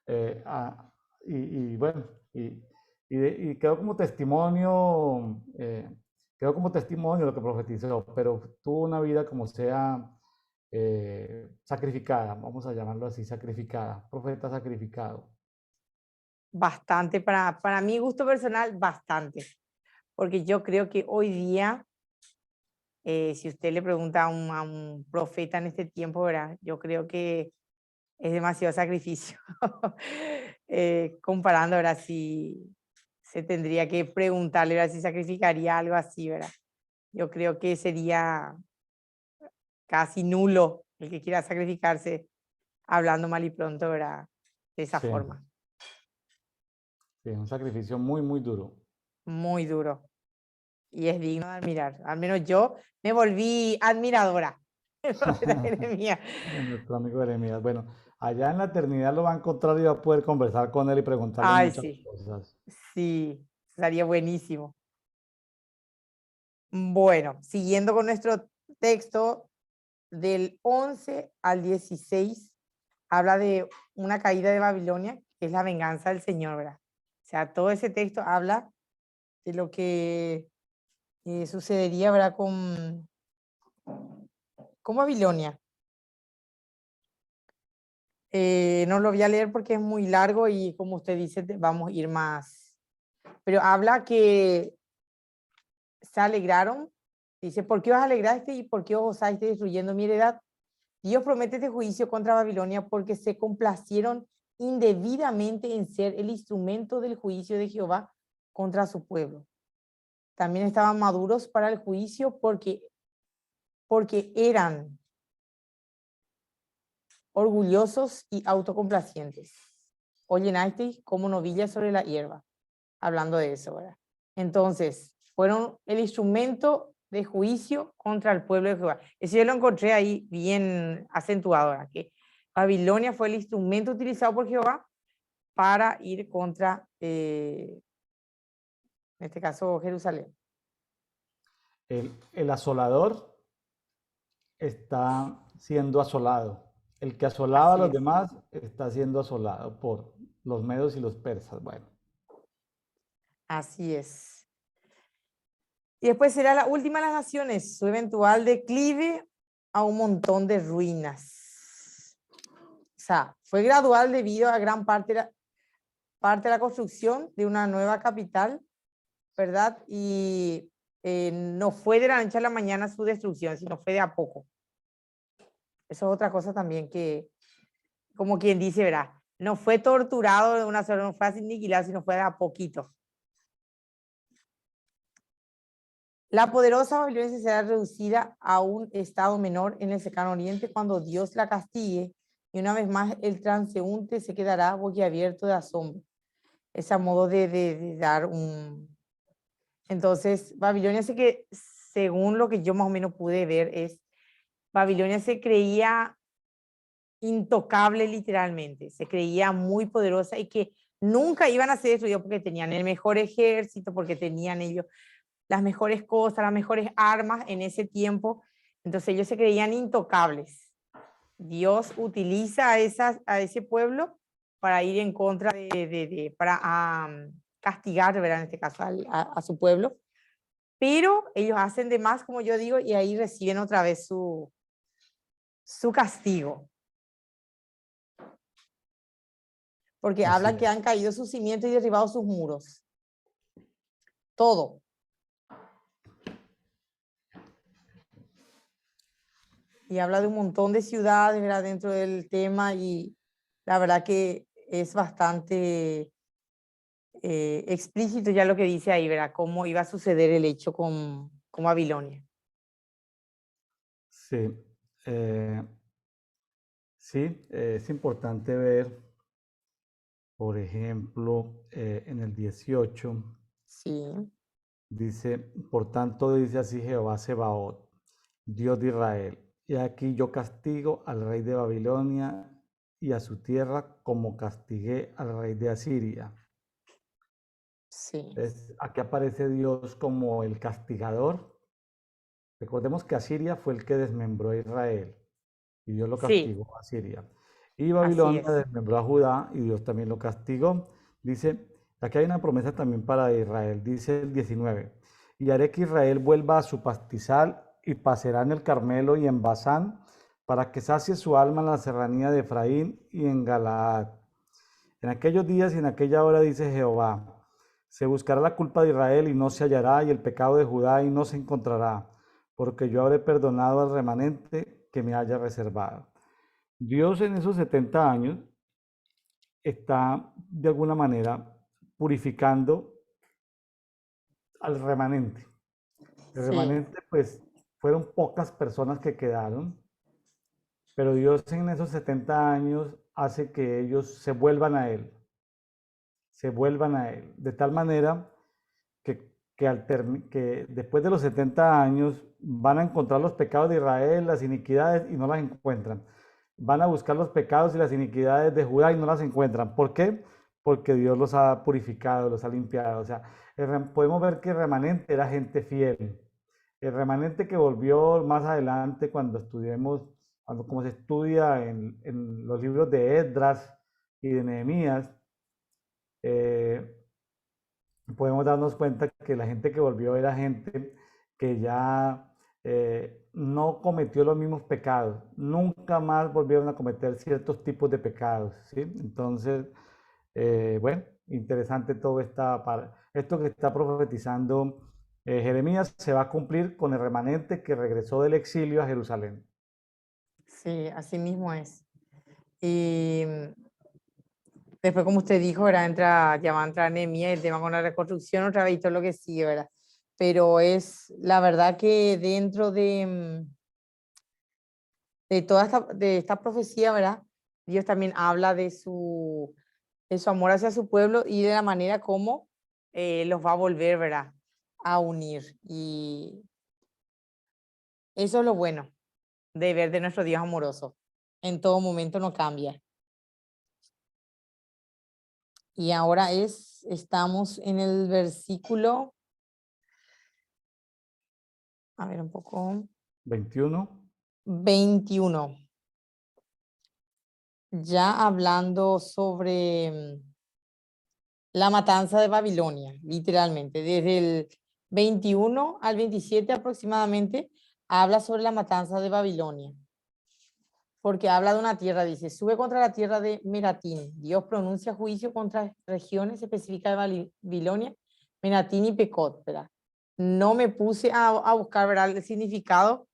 [SPEAKER 2] eh, a- y bueno, y quedó como testimonio lo que profetizó, pero tuvo una vida como sea sacrificada, vamos a llamarlo así, sacrificada, profeta sacrificado.
[SPEAKER 1] Bastante, para mi gusto personal, bastante. Porque yo creo que hoy día, si usted le pregunta a un profeta en este tiempo, ¿verdad? Yo creo que es demasiado sacrificio. Comparando, ¿verdad? Si se tendría que preguntarle, ¿verdad? Si sacrificaría algo así, ¿verdad? Yo creo que sería casi nulo el que quiera sacrificarse hablando mal y pronto, ¿verdad? De esa
[SPEAKER 2] Sí,
[SPEAKER 1] forma.
[SPEAKER 2] sí, un sacrificio muy, muy duro.
[SPEAKER 1] Muy duro. Y es digno de admirar. Al menos yo me volví admiradora del profeta Jeremías.
[SPEAKER 2] De nuestro amigo Jeremías. Bueno, allá en la eternidad lo va a encontrar y va a poder conversar con él y preguntarle
[SPEAKER 1] Ay,
[SPEAKER 2] muchas
[SPEAKER 1] sí,
[SPEAKER 2] cosas.
[SPEAKER 1] sí, estaría buenísimo. Bueno, siguiendo con nuestro texto, del 11 al 16, habla de una caída de Babilonia, que es la venganza del Señor, ¿verdad? O sea, todo ese texto habla de lo que sucedería, ¿verdad? Con Babilonia. No lo voy a leer porque es muy largo y como usted dice, vamos a ir más. Pero habla que se alegraron. Dice, ¿por qué os alegraste y por qué os gozaste destruyendo mi heredad? Dios promete este juicio contra Babilonia porque se complacieron indebidamente en ser el instrumento del juicio de Jehová contra su pueblo. También estaban maduros para el juicio porque eran orgullosos y autocomplacientes. Os llenasteis como novillas sobre la hierba. Hablando de eso, ¿verdad? Entonces, fueron el instrumento de juicio contra el pueblo de Jehová. Eso yo lo encontré ahí bien acentuado, ¿verdad? Que Babilonia fue el instrumento utilizado por Jehová para ir contra, en este caso, Jerusalén.
[SPEAKER 2] El asolador está siendo asolado. El que asolaba a
[SPEAKER 1] Así
[SPEAKER 2] los
[SPEAKER 1] es,
[SPEAKER 2] demás está siendo asolado por los medos y los persas. Bueno,
[SPEAKER 1] así es. Y después será la última de las naciones, su eventual declive a un montón de ruinas. O sea, fue gradual debido a gran parte de la construcción de una nueva capital, ¿verdad? Y no fue de la noche a la mañana su destrucción, sino fue de a poco. Eso es otra cosa también que, como quien dice, ¿verdad? No fue torturado de una sola, no fue aniquilado, sino fue de a poquito. La poderosa Babilonia será reducida a un estado menor en el cercano oriente cuando Dios la castigue y una vez más el transeúnte se quedará boquiabierto de asombro. Ese modo de dar un... Entonces, Babilonia sé que, según lo que yo más o menos pude ver, Babilonia se creía intocable literalmente, se creía muy poderosa y que nunca iban a ser destruidos porque tenían el mejor ejército, porque tenían ellos las mejores cosas, las mejores armas en ese tiempo. Entonces ellos se creían intocables. Dios utiliza a ese pueblo para ir en contra para castigar, ¿verdad? En este caso a su pueblo. Pero ellos hacen de más, como yo digo, y ahí reciben otra vez su castigo. Porque
[SPEAKER 2] así
[SPEAKER 1] hablan que
[SPEAKER 2] es.
[SPEAKER 1] han caído sus cimientos y derribado sus muros. Todo. Y habla de un montón de ciudades, ¿verdad? Dentro del tema y la verdad que es bastante explícito ya lo que dice ahí, ¿verdad? Cómo iba a suceder el hecho con Babilonia.
[SPEAKER 2] Sí, eh, sí, es importante ver, por ejemplo, en el 18.
[SPEAKER 1] Sí,
[SPEAKER 2] Dice, por tanto dice así Jehová Sebaot, Dios de Israel, y aquí yo castigo al rey de Babilonia y a su tierra como castigué al rey de Asiria.
[SPEAKER 1] Sí,
[SPEAKER 2] Entonces, aquí aparece Dios como el castigador. Recordemos que Asiria fue el que desmembró a Israel y Dios lo
[SPEAKER 1] sí,
[SPEAKER 2] castigó a Siria. Y
[SPEAKER 1] así
[SPEAKER 2] Babilonia
[SPEAKER 1] es.
[SPEAKER 2] desmembró a Judá y Dios también lo castigó. Dice, aquí hay una promesa también para Israel, dice el 19. Y haré que Israel vuelva a su pastizal y pasará en el Carmelo y en Basán para que sacie su alma en la serranía de Efraín y en Galaad. En aquellos días y en aquella hora, dice Jehová, se buscará la culpa de Israel y no se hallará, y el pecado de Judá y no se encontrará, porque yo habré perdonado al remanente que me haya reservado. Dios en esos 70 años está de alguna manera purificando al remanente. El
[SPEAKER 1] Sí,
[SPEAKER 2] remanente, pues, fueron pocas personas que quedaron, pero Dios en esos 70 años hace que ellos se vuelvan a Él, de tal manera que después de los 70 años van a encontrar los pecados de Israel, las iniquidades, y no las encuentran. Van a buscar los pecados y las iniquidades de Judá y no las encuentran. ¿Por qué? Porque Dios los ha purificado, los ha limpiado. O sea, podemos ver que el remanente era gente fiel. El remanente que volvió más adelante cuando estudiemos, cuando, como se estudia en los libros de Esdras y de Nehemías, eh, podemos darnos cuenta que la gente que volvió era gente que ya no cometió los mismos pecados, nunca más volvieron a cometer ciertos tipos de pecados, ¿sí? Entonces, bueno, interesante todo esto que está profetizando Jeremías se va a cumplir con el remanente que regresó del exilio a Jerusalén.
[SPEAKER 1] sí, así mismo es. Y después, como usted dijo, ¿verdad? Ya va a entrar Nehemías, el tema con la reconstrucción, otra vez y todo lo que sigue, ¿verdad? Pero es la verdad que dentro de toda de esta profecía, ¿verdad? Dios también habla de su amor hacia su pueblo y de la manera como los va a volver, ¿verdad? A unir. Y eso es lo bueno de ver de nuestro Dios amoroso. En todo momento no cambia. Y ahora estamos en el versículo, a ver un poco,
[SPEAKER 2] 21.
[SPEAKER 1] 21, ya hablando sobre la matanza de Babilonia, literalmente, desde el 21 al 27 aproximadamente, habla sobre la matanza de Babilonia, porque habla de una tierra, dice, sube contra la tierra de Meratín, Dios pronuncia juicio contra regiones específicas de Babilonia, Meratín y Pecot, ¿verdad? No me puse a buscar, ¿verdad?, el significado,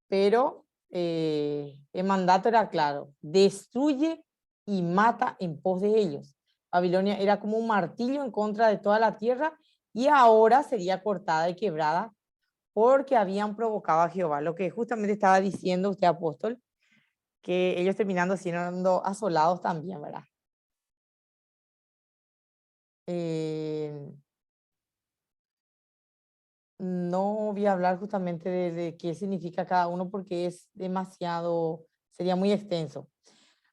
[SPEAKER 1] pero el mandato era claro, destruye y mata en pos de ellos. Babilonia era como un martillo en contra de toda la tierra y ahora sería cortada y quebrada porque habían provocado a Jehová, lo que justamente estaba diciendo usted, apóstol, que ellos terminando siendo asolados también, ¿verdad? Eh, no voy a hablar justamente de qué significa cada uno porque es demasiado, sería muy extenso.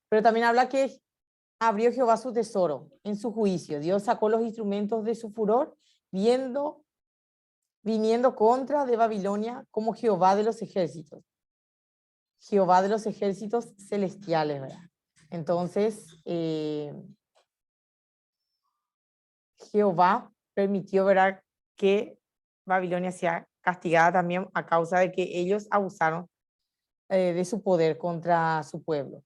[SPEAKER 1] Pero también habla que abrió Jehová su tesoro en su juicio. Dios sacó los instrumentos de su furor, viniendo contra de Babilonia como Jehová de los ejércitos. Jehová de los ejércitos celestiales, ¿verdad? Entonces, Jehová permitió, ¿verdad?, que Babilonia sea castigada también a causa de que ellos abusaron de su poder contra su pueblo.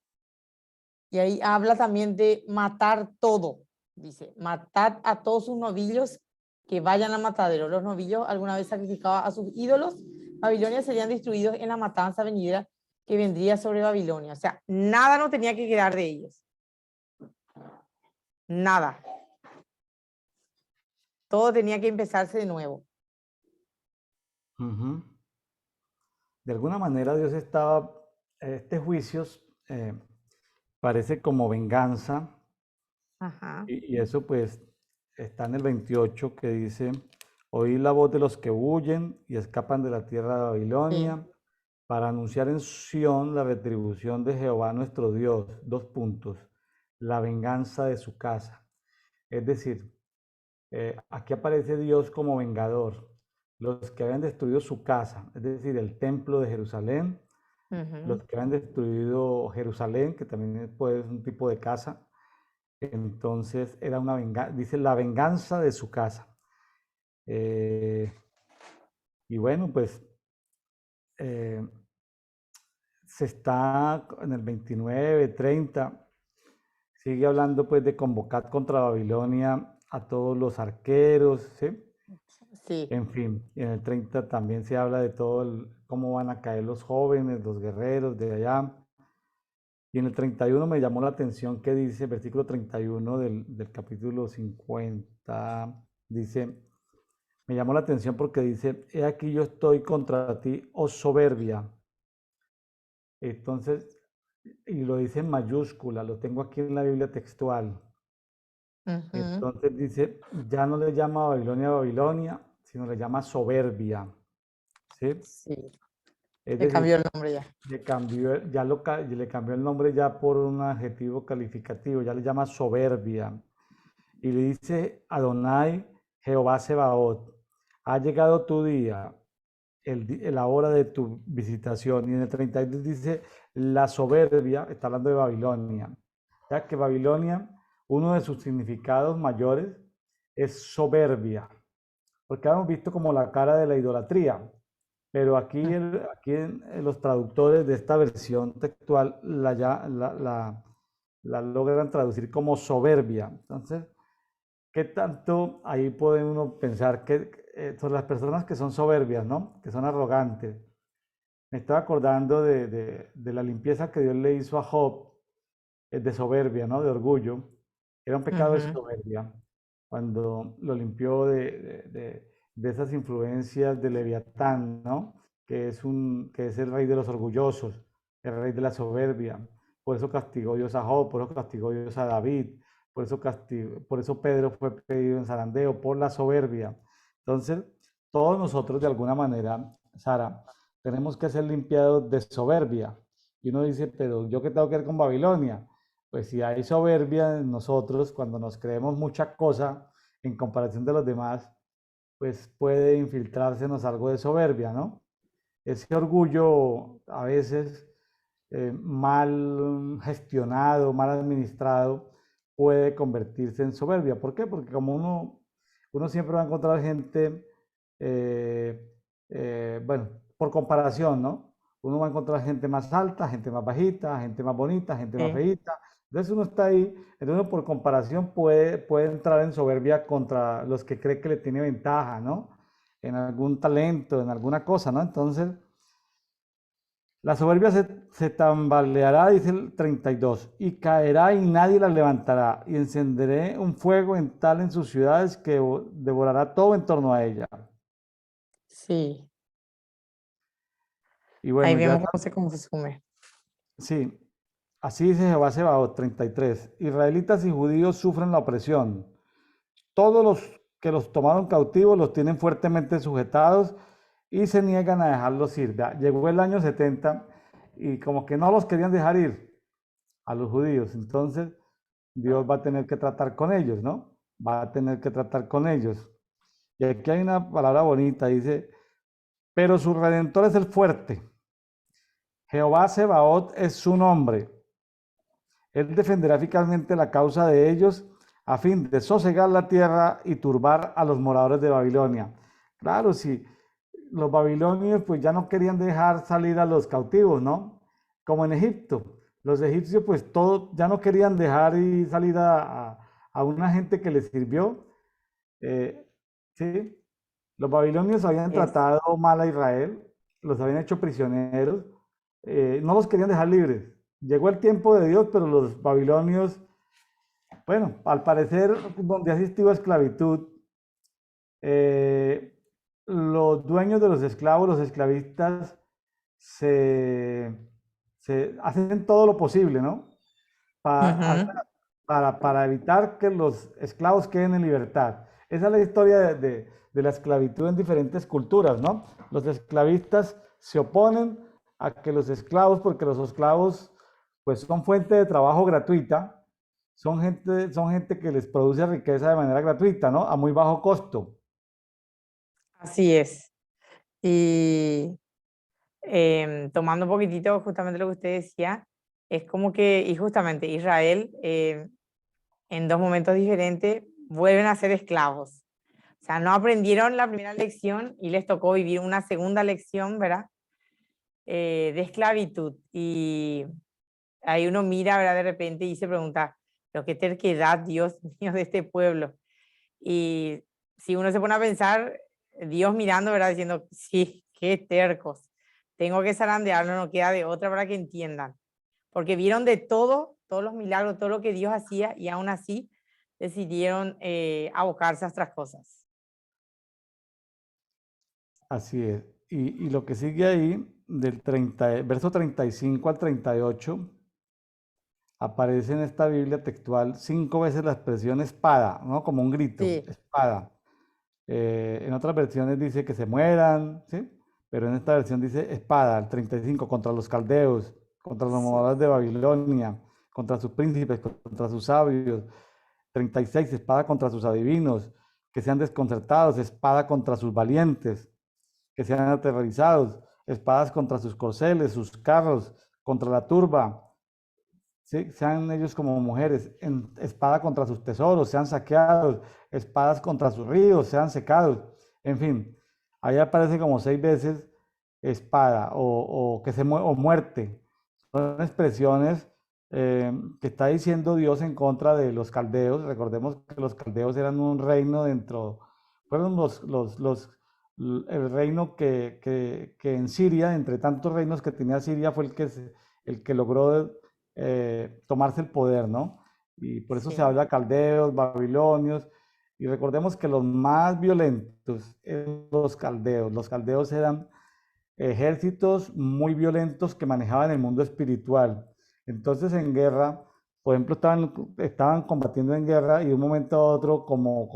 [SPEAKER 1] Y ahí habla también de matar todo. Dice, matad a todos sus novillos que vayan al matadero. Los novillos alguna vez sacrificaban a sus ídolos. Babilonia serían destruidos en la matanza venidera que vendría sobre Babilonia. O sea, nada no tenía que quedar de ellos. Nada. Todo tenía que empezarse de nuevo.
[SPEAKER 2] Uh-huh. De alguna manera Dios estaba, este juicio eh, parece como venganza,
[SPEAKER 1] Ajá.
[SPEAKER 2] y eso pues está en el 28 que dice, oí la voz de los que huyen y escapan de la tierra de
[SPEAKER 1] Sí.
[SPEAKER 2] Babilonia, para anunciar en Sión la retribución de Jehová nuestro Dios. Dos puntos. La venganza de su casa. Es decir, aquí aparece Dios como vengador. Los que habían destruido su casa, es decir, el templo de Jerusalén,
[SPEAKER 1] Ujú.
[SPEAKER 2] los que habían destruido Jerusalén, que también puede ser un tipo de casa, entonces era una venganza, dice la venganza de su casa. Eh, y bueno, pues eh, se está en el 29, 30, sigue hablando pues de convocar contra Babilonia a todos los arqueros, ¿sí?
[SPEAKER 1] Sí,
[SPEAKER 2] En fin, en el 30 también se habla de todo cómo van a caer los jóvenes, los guerreros de allá. Y en el 31 me llamó la atención que dice, versículo 31 del capítulo 50, dice, me llamó la atención porque dice, he aquí yo estoy contra ti, oh soberbia. Entonces, y lo dice en mayúscula, lo tengo aquí en la Biblia textual.
[SPEAKER 1] ujú,
[SPEAKER 2] Entonces dice, ya no le llama Babilonia Babilonia, sino le llama soberbia, ¿sí?
[SPEAKER 1] sí,
[SPEAKER 2] Es
[SPEAKER 1] le cambió
[SPEAKER 2] decir,
[SPEAKER 1] el nombre ya.
[SPEAKER 2] le cambió, le cambió el nombre ya por un adjetivo calificativo, ya le llama soberbia. Y le dice Adonai, Jehová Sebaot, ha llegado tu día, la hora de tu visitación. Y en el 32 dice, la soberbia, está hablando de Babilonia. Ya que Babilonia, uno de sus significados mayores es soberbia, porque hemos visto como la cara de la idolatría. Pero aquí,
[SPEAKER 1] Mm.
[SPEAKER 2] en los traductores de esta versión textual la logran traducir como soberbia. Entonces, ¿qué tanto ahí puede uno pensar que son las personas que son soberbias, ¿no? Que son arrogantes? Me estaba acordando de la limpieza que Dios le hizo a Job, de soberbia, ¿no? De orgullo. Era un pecado de
[SPEAKER 1] Ujú.
[SPEAKER 2] soberbia cuando lo limpió de esas influencias de Leviatán, ¿no? Que es el rey de los orgullosos, el rey de la soberbia. Por eso castigó Dios a Job, por eso castigó Dios a David, por eso Pedro fue pedido en zarandeo, por la soberbia. Entonces, todos nosotros de alguna manera, Sara, tenemos que ser limpiados de soberbia. Y uno dice, pero ¿yo qué tengo que ver con Babilonia? Pues si hay soberbia en nosotros, cuando nos creemos mucha cosa en comparación de los demás, pues puede infiltrársenos algo de soberbia, ¿no? Ese orgullo a veces mal gestionado, mal administrado, puede convertirse en soberbia. ¿Por qué? Porque como uno siempre va a encontrar gente, eh, bueno, por comparación, ¿no? Uno va a encontrar gente más alta, gente más bajita, gente más bonita, gente más
[SPEAKER 1] Sí,
[SPEAKER 2] feita. Entonces uno está ahí, entonces uno por comparación puede entrar en soberbia contra los que cree que le tiene ventaja, ¿no? En algún talento, en alguna cosa, ¿no? Entonces, la soberbia se tambaleará, dice el 32, y caerá y nadie la levantará, y encenderé un fuego en tal en sus ciudades que devorará todo en torno a ella.
[SPEAKER 1] sí.
[SPEAKER 2] Y
[SPEAKER 1] Ahí
[SPEAKER 2] bueno, ya
[SPEAKER 1] vemos cómo se sume.
[SPEAKER 2] sí, así dice Jehová Sebaot 33. Israelitas y judíos sufren la opresión. Todos los que los tomaron cautivos los tienen fuertemente sujetados y se niegan a dejarlos ir. Llegó el año 70 y como que no los querían dejar ir a los judíos. Entonces, Dios va a tener que tratar con ellos, ¿no? Va a tener que tratar con ellos. Y aquí hay una palabra bonita, dice, pero su redentor es el fuerte. Jehová Sebaot es su nombre. Él defenderá eficazmente la causa de ellos a fin de sosegar la tierra y turbar a los moradores de Babilonia. Claro, si los babilonios pues ya no querían dejar salir a los cautivos, ¿no? Como en Egipto. Los egipcios pues todos ya no querían dejar y salir a una gente que les sirvió. Eh, ¿Sí? Los babilonios habían
[SPEAKER 1] Es,
[SPEAKER 2] tratado mal a Israel, los habían hecho prisioneros, no los querían dejar libres. Llegó el tiempo de Dios, pero los babilonios, bueno, al parecer, donde ha existido esclavitud, eh, los dueños de los esclavos, los esclavistas, se, se hacen todo lo posible, ¿no? Para,
[SPEAKER 1] ujú,
[SPEAKER 2] para evitar que los esclavos queden en libertad. Esa es la historia de la esclavitud en diferentes culturas, ¿no? Los esclavistas se oponen a que los esclavos, porque los esclavos pues son fuente de trabajo gratuita, son gente que les produce riqueza de manera gratuita, ¿no? A muy bajo costo.
[SPEAKER 1] Así es. Y tomando un poquitito justamente lo que usted decía, es como que, y justamente Israel, en dos momentos diferentes, vuelven a ser esclavos. O sea, no aprendieron la primera lección y les tocó vivir una segunda lección, ¿verdad? De esclavitud. Y ahí uno mira, ¿verdad? De repente y se pregunta, pero qué terquedad, Dios mío, de este pueblo. Y si uno se pone a pensar, Dios mirando, ¿verdad? Diciendo, sí, qué tercos. Tengo que zarandearlo, no queda de otra para que entiendan. Porque vieron de todo, todos los milagros, todo lo que Dios hacía y aún así decidieron abocarse a otras cosas.
[SPEAKER 2] Así es. Y lo que sigue ahí, del 30, verso 35 al 38, aparece en esta Biblia textual 5 veces la expresión espada, ¿no? Como un grito,
[SPEAKER 1] Sí,
[SPEAKER 2] espada. En otras versiones dice que se mueran, ¿sí? Pero en esta versión dice espada, el 35, contra los caldeos, contra los
[SPEAKER 1] sí,
[SPEAKER 2] moradores de Babilonia, contra sus príncipes, contra sus sabios. 36, espada contra sus adivinos, que sean desconcertados, espada contra sus valientes, que sean aterrorizados, espadas contra sus corceles, sus carros, contra la turba, ¿sí? Sean ellos como mujeres, espada contra sus tesoros, sean saqueados, espadas contra sus ríos, sean secados, en fin, ahí aparece como 6 veces espada o muerte. Son expresiones que está diciendo Dios en contra de los caldeos. Recordemos que los caldeos eran un reino dentro, fueron el reino que en Siria, entre tantos reinos que tenía Siria, fue el que logró tomarse el poder, ¿no? Y por eso se
[SPEAKER 1] sí,
[SPEAKER 2] habla caldeos, babilonios, y recordemos que los más violentos eran los caldeos. Los caldeos eran ejércitos muy violentos que manejaban el mundo espiritual. Entonces en guerra, por ejemplo, estaban combatiendo en guerra y de un momento a otro, como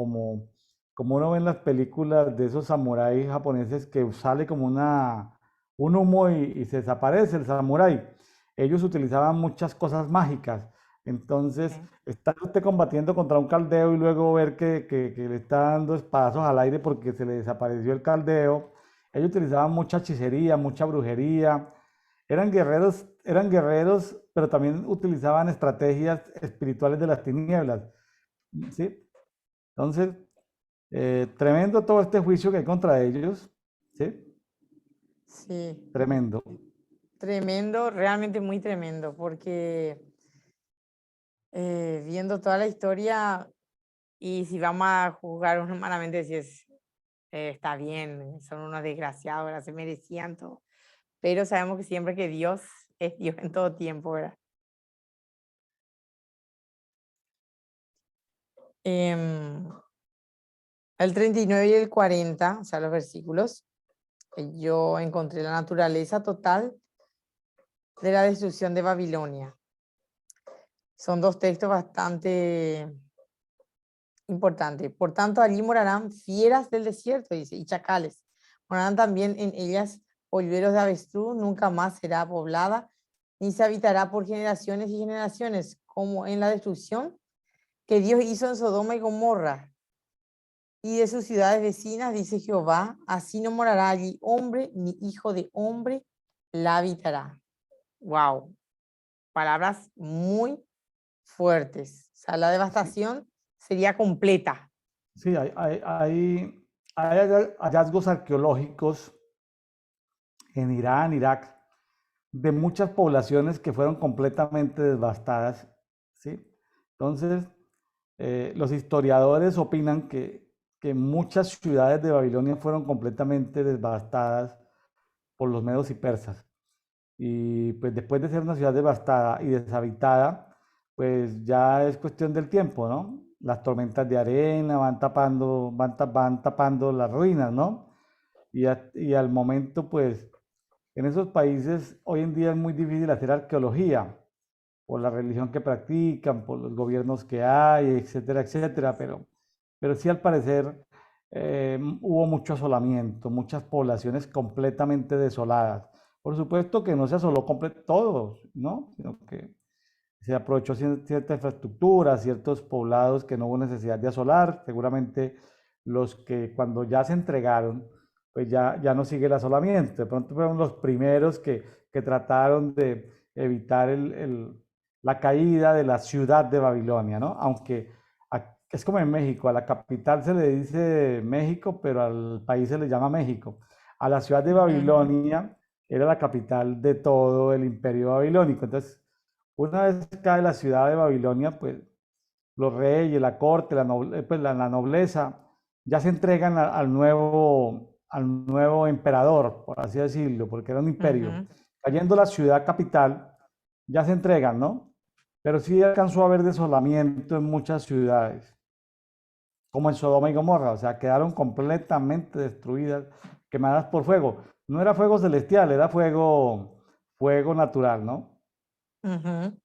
[SPEAKER 2] uno ve en las películas de esos samuráis japoneses que sale como un humo y se desaparece el samurái. Ellos utilizaban muchas cosas mágicas. Entonces,
[SPEAKER 1] sí,
[SPEAKER 2] estar usted combatiendo contra un caldeo y luego ver que le está dando espadazos al aire porque se le desapareció el caldeo. Ellos utilizaban mucha hechicería, mucha brujería. Eran guerreros, pero también utilizaban estrategias espirituales de las tinieblas, ¿sí? Entonces, tremendo todo este juicio que hay contra ellos, ¿sí?
[SPEAKER 1] sí.
[SPEAKER 2] Tremendo.
[SPEAKER 1] Tremendo, realmente muy tremendo, porque viendo toda la historia y si vamos a juzgar humanamente, si es, está bien, son unos desgraciados, ¿verdad? Se merecían todo. Pero sabemos que siempre que Dios es Dios en todo tiempo, ¿verdad? Em, el 39 y el 40, o sea, los versículos, yo encontré la naturaleza total de la destrucción de Babilonia. Son dos textos bastante importantes. Por tanto, allí morarán fieras del desierto, dice, y chacales. Morarán también en ellas polluelos de avestruz, nunca más será poblada, ni se habitará por generaciones y generaciones, como en la destrucción que Dios hizo en Sodoma y Gomorra y de sus ciudades vecinas, dice Jehová, así no morará allí hombre ni hijo de hombre la habitará. Wow, palabras muy fuertes. O sea, la
[SPEAKER 2] Sí,
[SPEAKER 1] devastación sería completa.
[SPEAKER 2] sí, hay hallazgos arqueológicos en Irán, Irak, de muchas poblaciones que fueron completamente devastadas, ¿sí? Entonces, los historiadores opinan que muchas ciudades de Babilonia fueron completamente devastadas por los medos y persas. Y pues después de ser una ciudad devastada y deshabitada, pues ya es cuestión del tiempo, ¿no? Las tormentas de arena van tapando las ruinas, ¿no? Y al momento, pues, en esos países hoy en día es muy difícil hacer arqueología por la religión que practican, por los gobiernos que hay, etcétera, etcétera, pero sí al parecer hubo mucho asolamiento, muchas poblaciones completamente desoladas, Por supuesto que no se asoló todo, ¿no? Sino que se aprovechó cierta infraestructura, ciertos poblados que no hubo necesidad de asolar. Seguramente los que cuando ya se entregaron, pues ya no sigue el asolamiento. De pronto fueron los primeros que trataron de evitar la caída de la ciudad de Babilonia, ¿no? Aunque es como en México, a la capital se le dice México, pero al país se le llama México. A la ciudad de
[SPEAKER 1] Ujú,
[SPEAKER 2] Babilonia era la capital de todo el imperio babilónico. Entonces, una vez cae la ciudad de Babilonia, pues los reyes, la corte, la nobleza, ya se entregan al nuevo emperador, por así decirlo, porque era un imperio.
[SPEAKER 1] ujú.
[SPEAKER 2] Cayendo la ciudad capital, ya se entregan, ¿no? Pero sí alcanzó a haber desolamiento en muchas ciudades, como en Sodoma y Gomorra, o sea, quedaron completamente destruidas, quemadas por fuego. No era fuego celestial, era fuego natural, ¿no?
[SPEAKER 1] Ujú.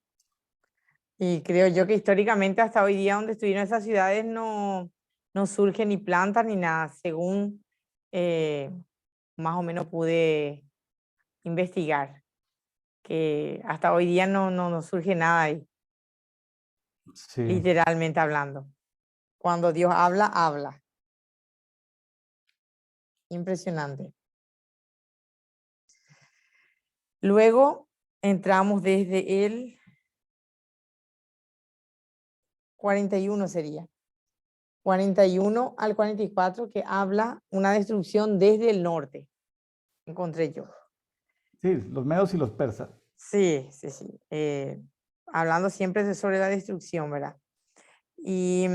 [SPEAKER 1] Y creo yo que históricamente hasta hoy día donde estuvieron esas ciudades no surge ni plantas ni nada, según eh, más o menos pude investigar, que hasta hoy día no surge nada ahí,
[SPEAKER 2] Sí.
[SPEAKER 1] literalmente hablando. Cuando Dios habla, habla. Impresionante. Luego entramos desde el 41 sería. 41 al 44 que habla una destrucción desde el norte, encontré yo.
[SPEAKER 2] Sí, los medos y los persas.
[SPEAKER 1] Sí, sí, sí. Hablando siempre sobre la destrucción, ¿verdad? Y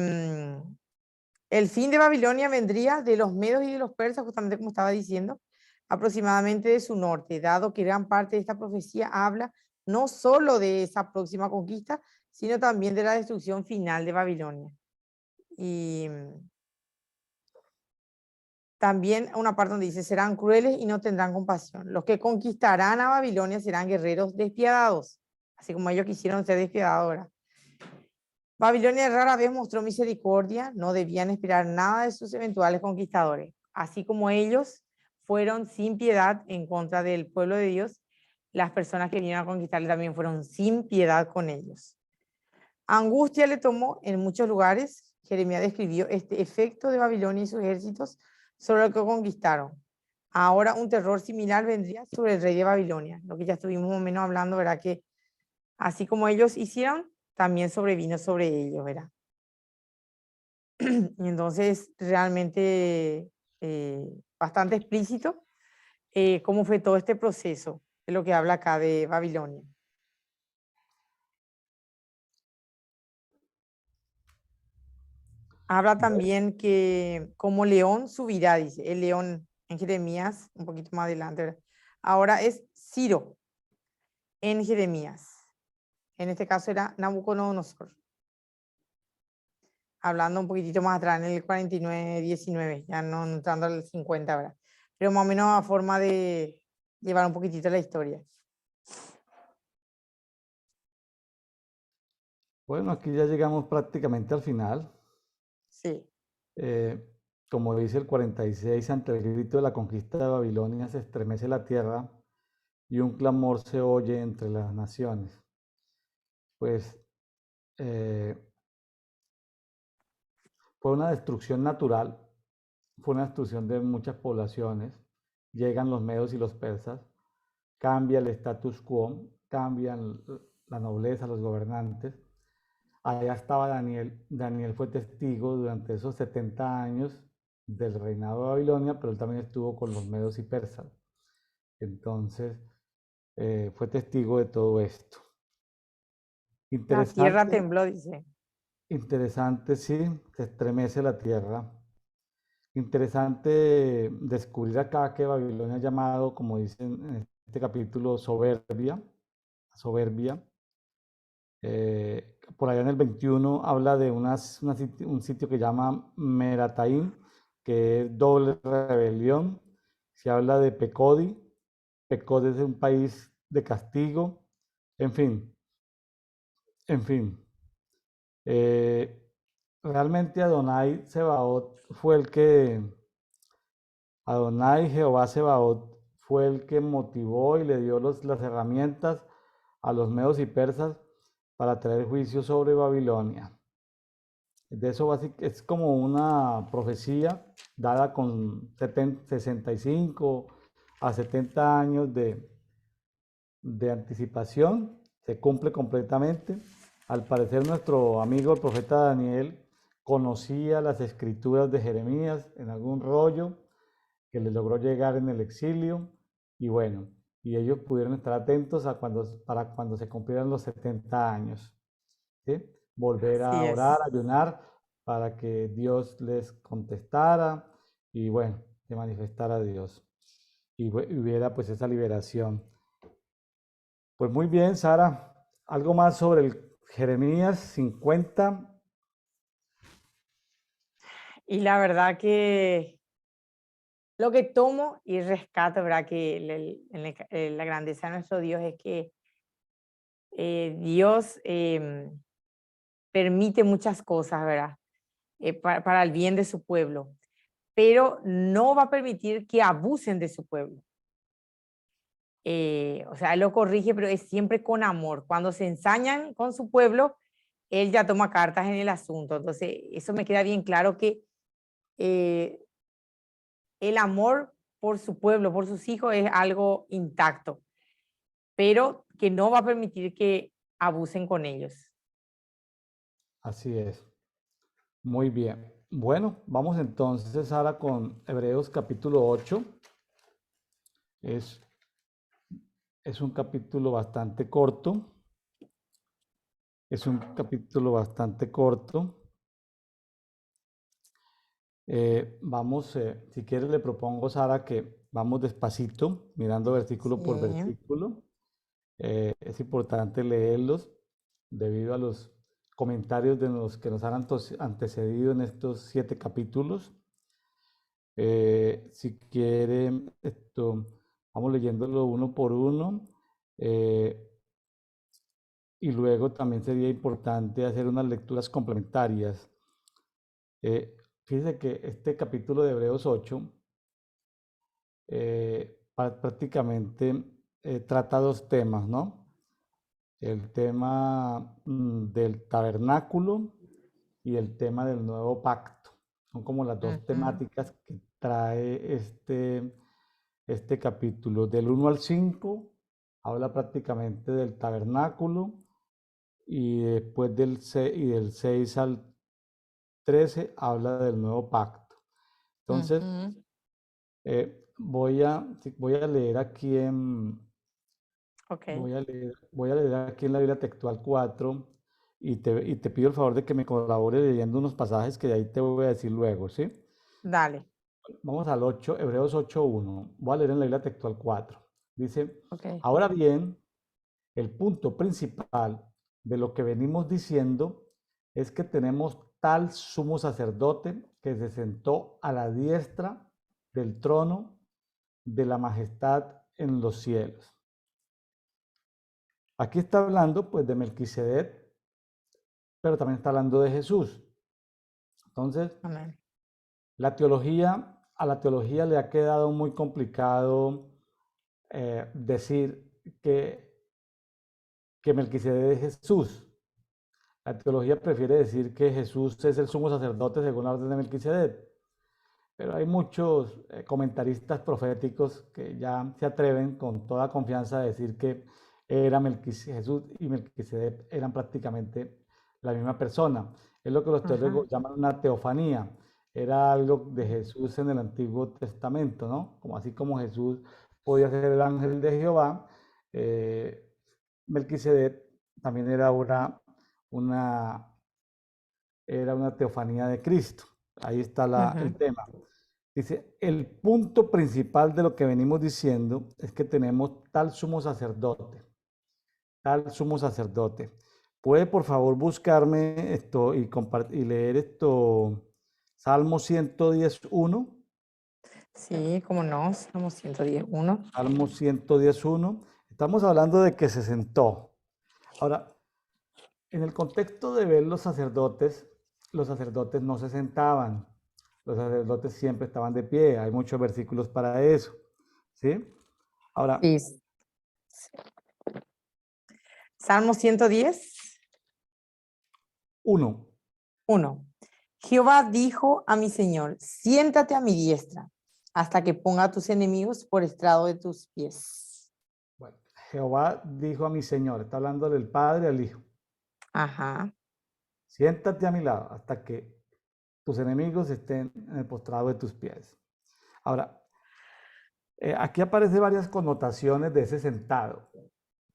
[SPEAKER 1] el fin de Babilonia vendría de los medos y de los persas, justamente como estaba diciendo, aproximadamente de su norte, dado que gran parte de esta profecía habla no solo de esa próxima conquista, sino también de la destrucción final de Babilonia. Y también una parte donde dice, serán crueles y no tendrán compasión. Los que conquistarán a Babilonia serán guerreros despiadados, así como ellos quisieron ser despiadados ahora. Babilonia rara vez mostró misericordia, no debían esperar nada de sus eventuales conquistadores. Así como ellos fueron sin piedad en contra del pueblo de Dios, las personas que vinieron a conquistarle también fueron sin piedad con ellos. Angustia le tomó en muchos lugares. Jeremías describió este efecto de Babilonia y sus ejércitos sobre lo que conquistaron. Ahora un terror similar vendría sobre el rey de Babilonia, lo que ya estuvimos más o menos hablando, ¿verdad? Que así como ellos hicieron, también sobrevino sobre ellos, ¿verdad? Y entonces, realmente bastante explícito cómo fue todo este proceso de lo que habla acá de Babilonia. Habla
[SPEAKER 2] Bueno,
[SPEAKER 1] también que como león subirá, dice, el león en Jeremías, un poquito más adelante, ¿verdad? Ahora es Ciro en Jeremías. En este caso era Nabucodonosor, hablando un poquitito más atrás, en el 49, 19, ya no entrando al 50, ¿verdad? Pero más o menos a forma de llevar un poquitito la historia.
[SPEAKER 2] bueno, aquí ya llegamos prácticamente al final.
[SPEAKER 1] Sí.
[SPEAKER 2] Eh, Como dice el 46, ante el grito de la conquista de Babilonia se estremece la tierra y un clamor se oye entre las naciones. Pues eh, fue una destrucción natural, fue una destrucción de muchas poblaciones. Llegan los medos y los persas, cambia el status quo, cambian la nobleza, los gobernantes. Allá estaba Daniel. Daniel fue testigo durante esos 70 años del reinado de Babilonia, pero él también estuvo con los medos y persas. Entonces, fue testigo de todo esto.
[SPEAKER 1] La tierra
[SPEAKER 2] Interesante,
[SPEAKER 1] tembló, dice.
[SPEAKER 2] interesante, sí, se estremece la tierra. Interesante descubrir acá que Babilonia es llamado, como dicen en este capítulo, soberbia, soberbia. Por allá en el 21 habla de un sitio que llama Merataim, que es doble rebelión. Se habla de Pecodi. Pecodi es un país de castigo. En fin, en fin. Eh, Realmente Adonai Sebaot fue el que, Adonai Jehová Sebaot fue el que motivó y le dio las herramientas a los medos y persas para traer juicio sobre Babilonia. De eso es como una profecía dada con 65 a 70 años de anticipación, se cumple completamente. Al parecer nuestro amigo el profeta Daniel conocía las escrituras de Jeremías en algún rollo que le logró llegar en el exilio y bueno, y ellos pudieron estar atentos para cuando se cumplieran los 70 años, ¿sí? Volver
[SPEAKER 1] Así
[SPEAKER 2] a orar,
[SPEAKER 1] es.
[SPEAKER 2] ayunar para que Dios les contestara y bueno, se manifestara Dios y hubiera pues esa liberación. Pues muy bien, Sara, algo más sobre el Jeremías 50.
[SPEAKER 1] Y la verdad que lo que tomo y rescato, ¿verdad? Que la grandeza de nuestro Dios es que Dios permite muchas cosas, ¿verdad? Para el bien de su pueblo, pero no va a permitir que abusen de su pueblo. O sea, él lo corrige, pero es siempre con amor. Cuando se ensañan con su pueblo, él ya toma cartas en el asunto. Entonces, eso me queda bien claro que eh, el amor por su pueblo, por sus hijos, es algo intacto, pero que no va a permitir que abusen con ellos.
[SPEAKER 2] Así es. Muy bien. Bueno, vamos entonces ahora con Hebreos capítulo 8. Es, es un capítulo bastante corto. Es un capítulo bastante corto. Si quieres, le propongo, Sara, que vamos despacito, mirando versículo por
[SPEAKER 1] Sí,
[SPEAKER 2] versículo. Es importante leerlos debido a los comentarios de los que nos han antecedido en estos 7 capítulos. Si quieren, vamos leyéndolo uno por uno. eh, y luego también sería importante hacer unas lecturas complementarias. Fíjense que este capítulo de Hebreos 8 prácticamente trata dos temas, ¿no? El tema del tabernáculo y el tema del nuevo pacto. Son como las dos
[SPEAKER 1] ujú,
[SPEAKER 2] temáticas que trae este capítulo. Del 1 al 5 habla prácticamente del tabernáculo y después del 6 al 13 habla del nuevo pacto. Entonces,
[SPEAKER 1] ujú.
[SPEAKER 2] voy a leer aquí
[SPEAKER 1] Ok,
[SPEAKER 2] voy a leer aquí en la Biblia Textual 4 y te pido el favor de que me colabore leyendo unos pasajes que de ahí te voy a decir luego, ¿sí?
[SPEAKER 1] dale.
[SPEAKER 2] Vamos al 8, Hebreos 8:1. Voy a leer en la Biblia Textual 4. Dice,
[SPEAKER 1] Ok.
[SPEAKER 2] ahora bien, el punto principal de lo que venimos diciendo es que tenemos tal sumo sacerdote que se sentó a la diestra del trono de la majestad en los cielos. Aquí está hablando pues de Melquisedec, pero también está hablando de Jesús. Entonces,
[SPEAKER 1] Amén.
[SPEAKER 2] a la teología le ha quedado muy complicado decir que Melquisedec es Jesús. La teología prefiere decir que Jesús es el sumo sacerdote según la orden de Melquisedec, pero hay muchos comentaristas proféticos que ya se atreven con toda confianza a decir que Jesús y Melquisedec eran prácticamente la misma persona. Es lo que los
[SPEAKER 1] Ajá.
[SPEAKER 2] teólogos llaman una teofanía. Era algo de Jesús en el Antiguo Testamento, ¿no? Como así como Jesús podía ser el ángel de Jehová, eh, Melquisedec también una, era una teofanía de Cristo. Ahí está el
[SPEAKER 1] Ujú.
[SPEAKER 2] tema. Dice, el punto principal de lo que venimos diciendo es que tenemos tal sumo sacerdote, tal sumo sacerdote. ¿Puede por favor buscarme esto y leer esto, Salmo 110.1?
[SPEAKER 1] Sí, cómo no, somos 111.
[SPEAKER 2] Salmo 110.1. Estamos hablando de que se sentó. Ahora, en el contexto de ver los sacerdotes no se sentaban, los sacerdotes siempre estaban de pie, hay muchos versículos para eso, ¿sí? Ahora,
[SPEAKER 1] Sí. Salmo 110,
[SPEAKER 2] 1.
[SPEAKER 1] 1. Jehová dijo a mi Señor, siéntate a mi diestra hasta que ponga a tus enemigos por estrado de tus pies.
[SPEAKER 2] Bueno, Jehová dijo a mi Señor, está hablando del Padre al Hijo,
[SPEAKER 1] Ajá.
[SPEAKER 2] siéntate a mi lado hasta que tus enemigos estén en el postrado de tus pies. Ahora, aquí aparecen varias connotaciones de ese sentado,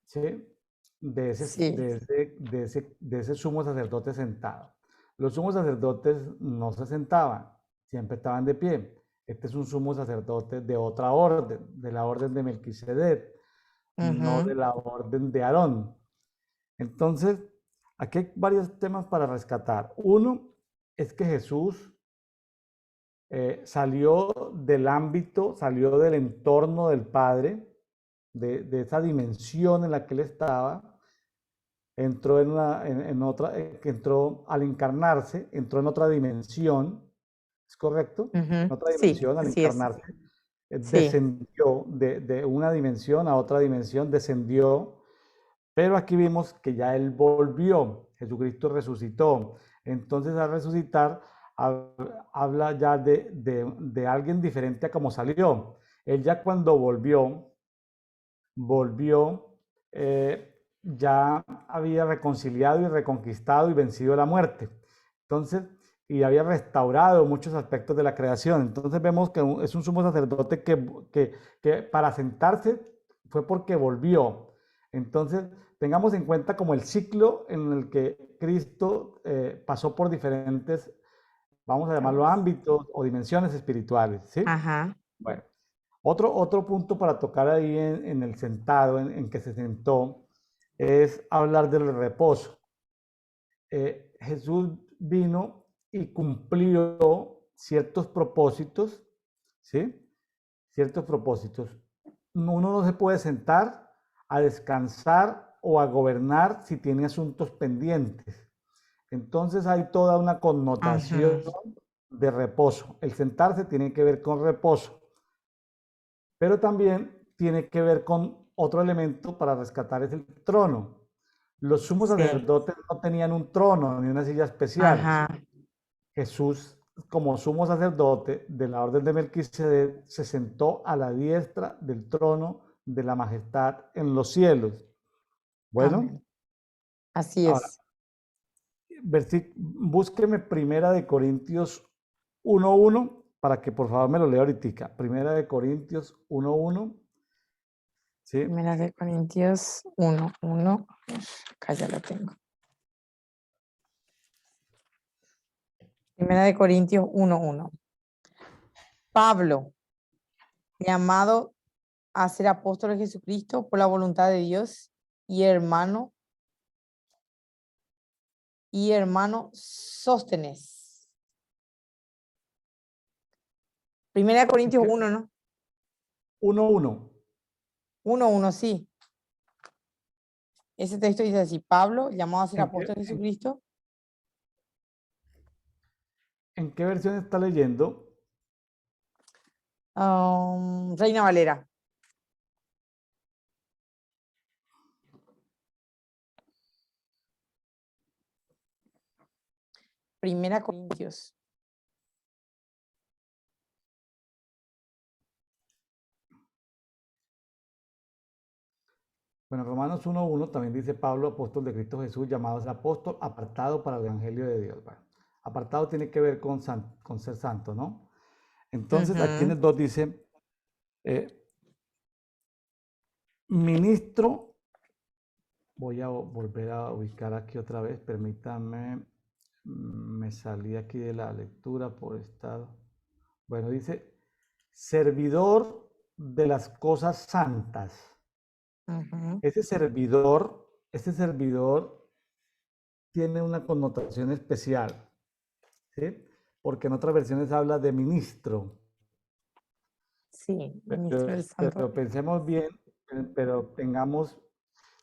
[SPEAKER 2] ¿sí?
[SPEAKER 1] Sí.
[SPEAKER 2] De ese sumo sacerdote sentado. Los sumos sacerdotes no se sentaban, siempre estaban de pie. Este es un sumo sacerdote de otra orden, de la orden de Melquisedec, no de
[SPEAKER 1] Ujú.
[SPEAKER 2] la orden de Aarón. Entonces, aquí hay varios temas para rescatar. Uno es que Jesús salió del ámbito, salió del entorno del Padre, de esa dimensión en la que él estaba, entró en otra, entró al encarnarse, entró en otra dimensión, ¿es correcto?
[SPEAKER 1] Ujú.
[SPEAKER 2] En otra
[SPEAKER 1] Sí,
[SPEAKER 2] dimensión al
[SPEAKER 1] así es.
[SPEAKER 2] encarnarse,
[SPEAKER 1] Sí.
[SPEAKER 2] descendió de una dimensión a otra dimensión, descendió, pero aquí vimos que ya él volvió, Jesucristo resucitó. Entonces al resucitar habla ya de alguien diferente a como salió. Él ya cuando volvió, ya había reconciliado y reconquistado y vencido la muerte. Entonces, y había restaurado muchos aspectos de la creación. Entonces vemos que es un sumo sacerdote que para sentarse fue porque volvió. Entonces, tengamos en cuenta como el ciclo en el que Cristo pasó por diferentes, vamos a llamarlo ámbitos o dimensiones espirituales, ¿sí?
[SPEAKER 1] Ajá.
[SPEAKER 2] Bueno, otro punto para tocar ahí en el sentado, en que se sentó, es hablar del reposo. Jesús vino y cumplió ciertos propósitos, ¿sí? Ciertos propósitos. Uno no se puede sentar a descansar o a gobernar si tiene asuntos pendientes. Entonces hay toda una connotación
[SPEAKER 1] Ajá.
[SPEAKER 2] de reposo. El sentarse tiene que ver con reposo, pero también tiene que ver con otro elemento para rescatar, es el trono. Los sumos
[SPEAKER 1] Sí.
[SPEAKER 2] sacerdotes no tenían un trono ni una silla especial.
[SPEAKER 1] Ajá.
[SPEAKER 2] Jesús, como sumo sacerdote de la orden de Melquisedec, se sentó a la diestra del trono de la majestad en los cielos. Bueno,
[SPEAKER 1] Amén. Así
[SPEAKER 2] ahora,
[SPEAKER 1] es.
[SPEAKER 2] búsqueme Primera de Corintios 1:1 para que por favor me lo lea ahorita. Primera de Corintios 1:1, ¿sí?
[SPEAKER 1] Primera de Corintios 1:1. Acá ya lo tengo. Primera de Corintios 1:1. Pablo, llamado a ser apóstol de Jesucristo por la voluntad de Dios y hermano Sóstenes. Primera de
[SPEAKER 2] Es
[SPEAKER 1] Corintios
[SPEAKER 2] que
[SPEAKER 1] 1, ¿no?
[SPEAKER 2] 1:1.
[SPEAKER 1] 1:1, sí. Ese texto dice así, Pablo, llamado a ser
[SPEAKER 2] ¿En qué,
[SPEAKER 1] apóstol de
[SPEAKER 2] en,
[SPEAKER 1] Jesucristo.
[SPEAKER 2] en qué versión está leyendo?
[SPEAKER 1] Reina Valera. Primera Corintios.
[SPEAKER 2] Bueno, Romanos 1:1 también dice Pablo, apóstol de Cristo Jesús, llamado a ser apóstol, apartado para el Evangelio de Dios. Bueno, apartado tiene que ver con ser santo, ¿no? Entonces, aquí en
[SPEAKER 1] Ujú.
[SPEAKER 2] el 2 dice, eh, ministro, voy a volver a ubicar aquí otra vez, permítanme, me salí aquí de la lectura por estar, bueno, dice, servidor de las cosas santas.
[SPEAKER 1] Ujú.
[SPEAKER 2] Ese servidor tiene una connotación especial, ¿sí? Porque en otras versiones habla de ministro,
[SPEAKER 1] Sí, ministro del Santo.
[SPEAKER 2] pero pensemos bien, pero tengamos,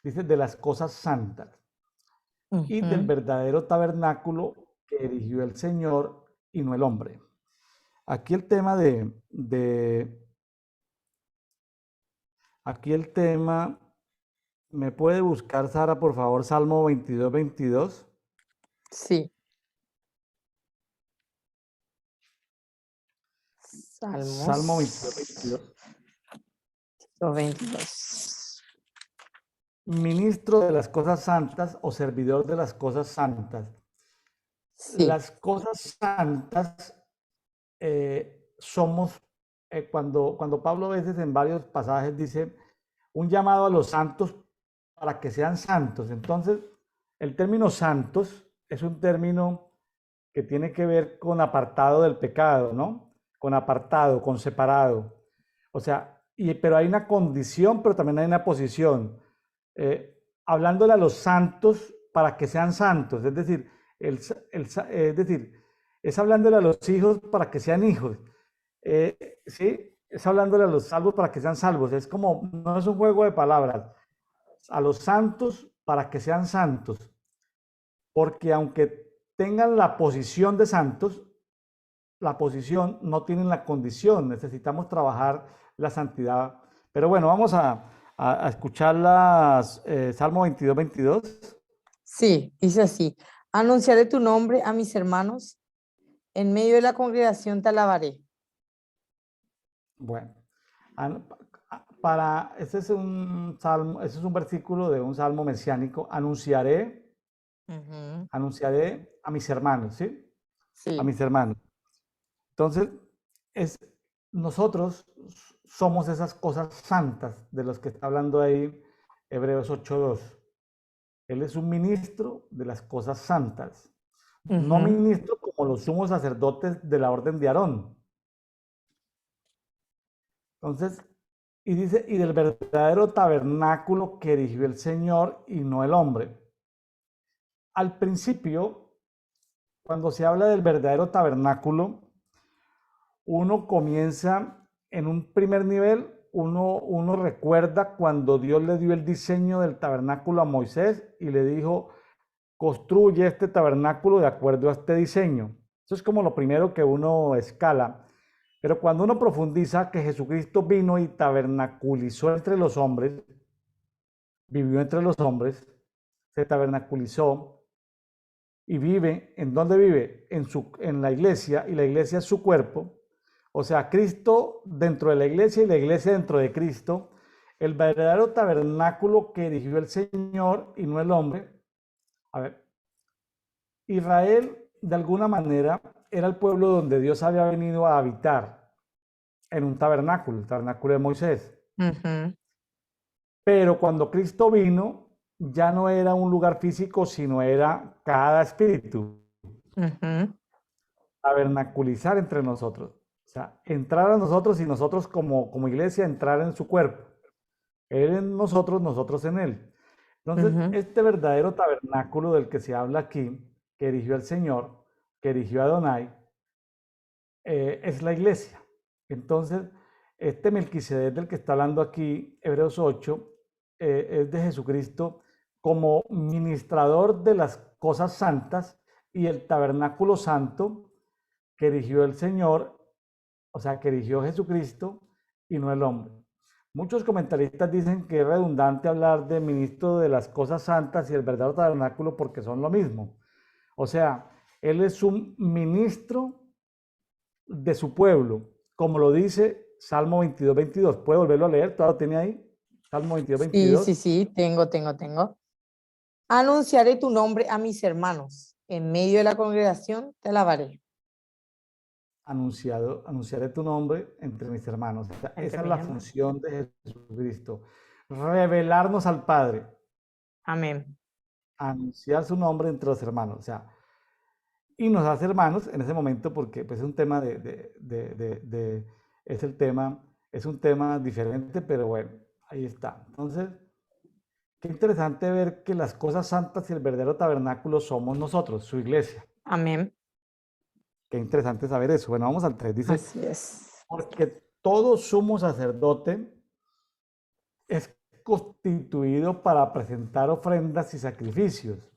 [SPEAKER 2] dice, de las cosas santas y del
[SPEAKER 1] Ujú.
[SPEAKER 2] verdadero tabernáculo que erigió el Señor y no el hombre. Aquí el tema Aquí el tema, ¿me puede buscar, Sara, por favor, Salmo 22, 22?
[SPEAKER 1] Sí,
[SPEAKER 2] Salmo 22,
[SPEAKER 1] Salmos
[SPEAKER 2] 22.
[SPEAKER 1] 22.
[SPEAKER 2] Ministro de las cosas santas o servidor de las cosas santas.
[SPEAKER 1] Sí,
[SPEAKER 2] Las cosas santas somos, cuando Pablo a veces en varios pasajes dice un llamado a los santos para que sean santos. Entonces, el término santos es un término que tiene que ver con apartado del pecado, ¿no? Con apartado, con separado. O sea, pero hay una condición, pero también hay una posición. Hablándole a los santos para que sean santos, es decir, es decir, es hablándole a los hijos para que sean hijos, ¿sí? Es hablándole a los salvos para que sean salvos, es como, no es un juego de palabras, a los santos para que sean santos, porque aunque tengan la posición de santos, la posición no tienen la condición, necesitamos trabajar la santidad. Pero bueno, vamos a escuchar las Salmo 22, 22.
[SPEAKER 1] sí, dice así. Anunciaré tu nombre a mis hermanos, en medio de la congregación te alabaré.
[SPEAKER 2] Bueno, ese es un salmo, ese es un versículo de un salmo mesiánico.
[SPEAKER 1] Ujú,
[SPEAKER 2] Anunciaré a mis hermanos, ¿sí? A
[SPEAKER 1] sí,
[SPEAKER 2] mis hermanos. Entonces, es, nosotros somos esas cosas santas de los que está hablando ahí Hebreos 8:2. Él es un ministro de las cosas santas. No
[SPEAKER 1] ujú,
[SPEAKER 2] ministro como los sumos sacerdotes de la orden de Aarón. Entonces, y dice, y del verdadero tabernáculo que erigió el Señor y no el hombre. Al principio, cuando se habla del verdadero tabernáculo, uno comienza en un primer nivel, uno recuerda cuando Dios le dio el diseño del tabernáculo a Moisés y le dijo, construye este tabernáculo de acuerdo a este diseño. Eso es como lo primero que uno escala. Pero cuando uno profundiza que Jesucristo vino y tabernaculizó entre los hombres, vivió entre los hombres, se tabernaculizó y vive, ¿en dónde vive? En la iglesia, y la iglesia es su cuerpo. O sea, Cristo dentro de la iglesia y la iglesia dentro de Cristo, el verdadero tabernáculo que erigió el Señor y no el hombre. A ver, Israel de alguna manera era el pueblo donde Dios había venido a habitar en un tabernáculo, el tabernáculo de Moisés.
[SPEAKER 1] ujú,
[SPEAKER 2] Pero cuando Cristo vino, ya no era un lugar físico, sino era cada espíritu,
[SPEAKER 1] ujú,
[SPEAKER 2] tabernaculizar entre nosotros. O sea, entrar a nosotros y nosotros como iglesia entrar en su cuerpo. Él en nosotros, nosotros en él. Entonces,
[SPEAKER 1] ujú,
[SPEAKER 2] este verdadero tabernáculo del que se habla aquí, que erigió el Señor, que erigió Adonai, es la iglesia. Entonces, este Melquisedec del que está hablando aquí, Hebreos 8, es de Jesucristo como ministrador de las cosas santas y el tabernáculo santo que erigió el Señor, o sea, que erigió Jesucristo y no el hombre. Muchos comentaristas dicen que es redundante hablar de ministro de las cosas santas y el verdadero tabernáculo porque son lo mismo. O sea, él es un ministro de su pueblo, como lo dice Salmo 22, 22. ¿Puede volverlo a leer? ¿Todo lo tiene ahí? Salmo 22,
[SPEAKER 1] sí, sí,
[SPEAKER 2] 22.
[SPEAKER 1] sí, tengo. Anunciaré tu nombre a mis hermanos, en medio de la congregación te alabaré.
[SPEAKER 2] Anunciaré tu nombre entre mis hermanos. O sea,
[SPEAKER 1] Entre
[SPEAKER 2] esa es
[SPEAKER 1] mis
[SPEAKER 2] la
[SPEAKER 1] hermanos.
[SPEAKER 2] función de Jesucristo. Revelarnos al Padre,
[SPEAKER 1] Amén.
[SPEAKER 2] anunciar su nombre entre los hermanos. O sea, y nos hace hermanos en ese momento porque pues, es un tema es el tema, es un tema diferente, pero bueno, ahí está. Entonces, qué interesante ver que las cosas santas y el verdadero tabernáculo somos nosotros, su iglesia.
[SPEAKER 1] Amén.
[SPEAKER 2] Qué interesante saber eso. Bueno, vamos al 3. Dice,
[SPEAKER 1] Así es.
[SPEAKER 2] porque todo sumo sacerdote es constituido para presentar ofrendas y sacrificios,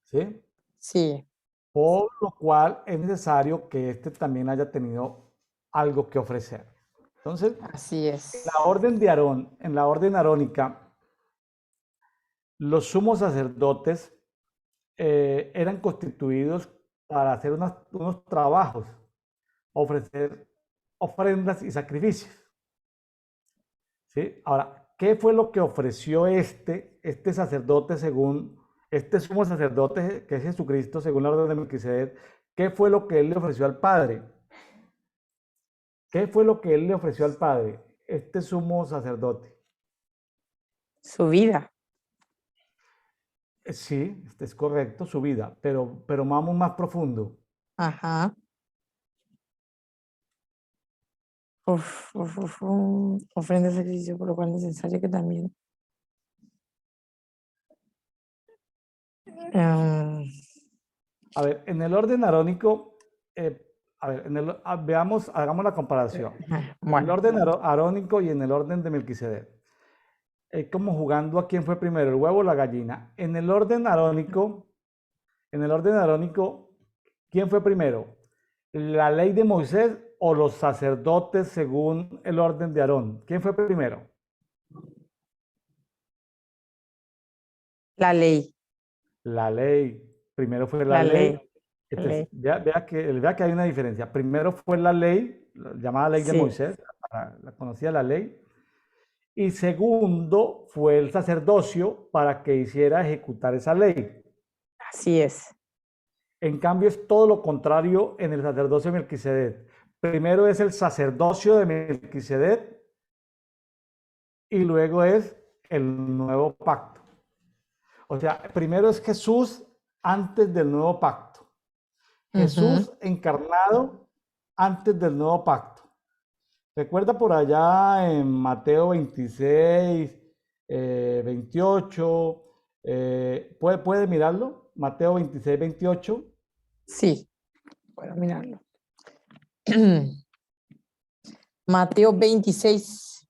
[SPEAKER 2] ¿sí?
[SPEAKER 1] Sí,
[SPEAKER 2] Por lo cual es necesario que éste también haya tenido algo que ofrecer. Entonces,
[SPEAKER 1] Así
[SPEAKER 2] en
[SPEAKER 1] es.
[SPEAKER 2] la orden de Aarón, en la orden arónica, los sumos sacerdotes eran constituidos para hacer unos trabajos, ofrecer ofrendas y sacrificios. ¿Sí? Ahora, ¿qué fue lo que ofreció este sacerdote según, este sumo sacerdote que es Jesucristo, según la orden de Melquisedec? ¿Qué fue lo que él le ofreció al Padre? ¿Qué fue lo que él le ofreció al Padre? Este sumo sacerdote.
[SPEAKER 1] Su vida.
[SPEAKER 2] Sí, es correcto, su vida, pero vamos más profundo.
[SPEAKER 1] Ajá. Ofrenda de sacrificio, por lo cual es necesario que también. em,
[SPEAKER 2] A ver, en el orden arónico, a ver, veamos, hagamos la comparación. En el
[SPEAKER 1] bueno,
[SPEAKER 2] orden arónico y en el orden de Melquisedec. Como jugando a quién fue primero, el huevo o la gallina. En el orden arónico, ¿quién fue primero? ¿La ley de Moisés o los sacerdotes según el orden de Aarón? ¿Quién fue primero?
[SPEAKER 1] la ley,
[SPEAKER 2] La ley. Primero fue la
[SPEAKER 1] la ley,
[SPEAKER 2] ley.
[SPEAKER 1] la
[SPEAKER 2] Entonces,
[SPEAKER 1] ley.
[SPEAKER 2] vea que hay una diferencia. Primero fue la ley, la llamada ley de
[SPEAKER 1] Sí,
[SPEAKER 2] Moisés, la conocía la ley. Y segundo fue el sacerdocio para que hiciera ejecutar esa ley.
[SPEAKER 1] así es.
[SPEAKER 2] En cambio, es todo lo contrario en el sacerdocio de Melquisedec. Primero es el sacerdocio de Melquisedec y luego es el nuevo pacto. O sea, primero es Jesús antes del nuevo pacto.
[SPEAKER 1] Ujú.
[SPEAKER 2] Jesús encarnado antes del nuevo pacto. Recuerda por allá en Mateo 26, 28, ¿puede mirarlo? Mateo 26, 28.
[SPEAKER 1] Sí, bueno, mirarlo. Mateo 26,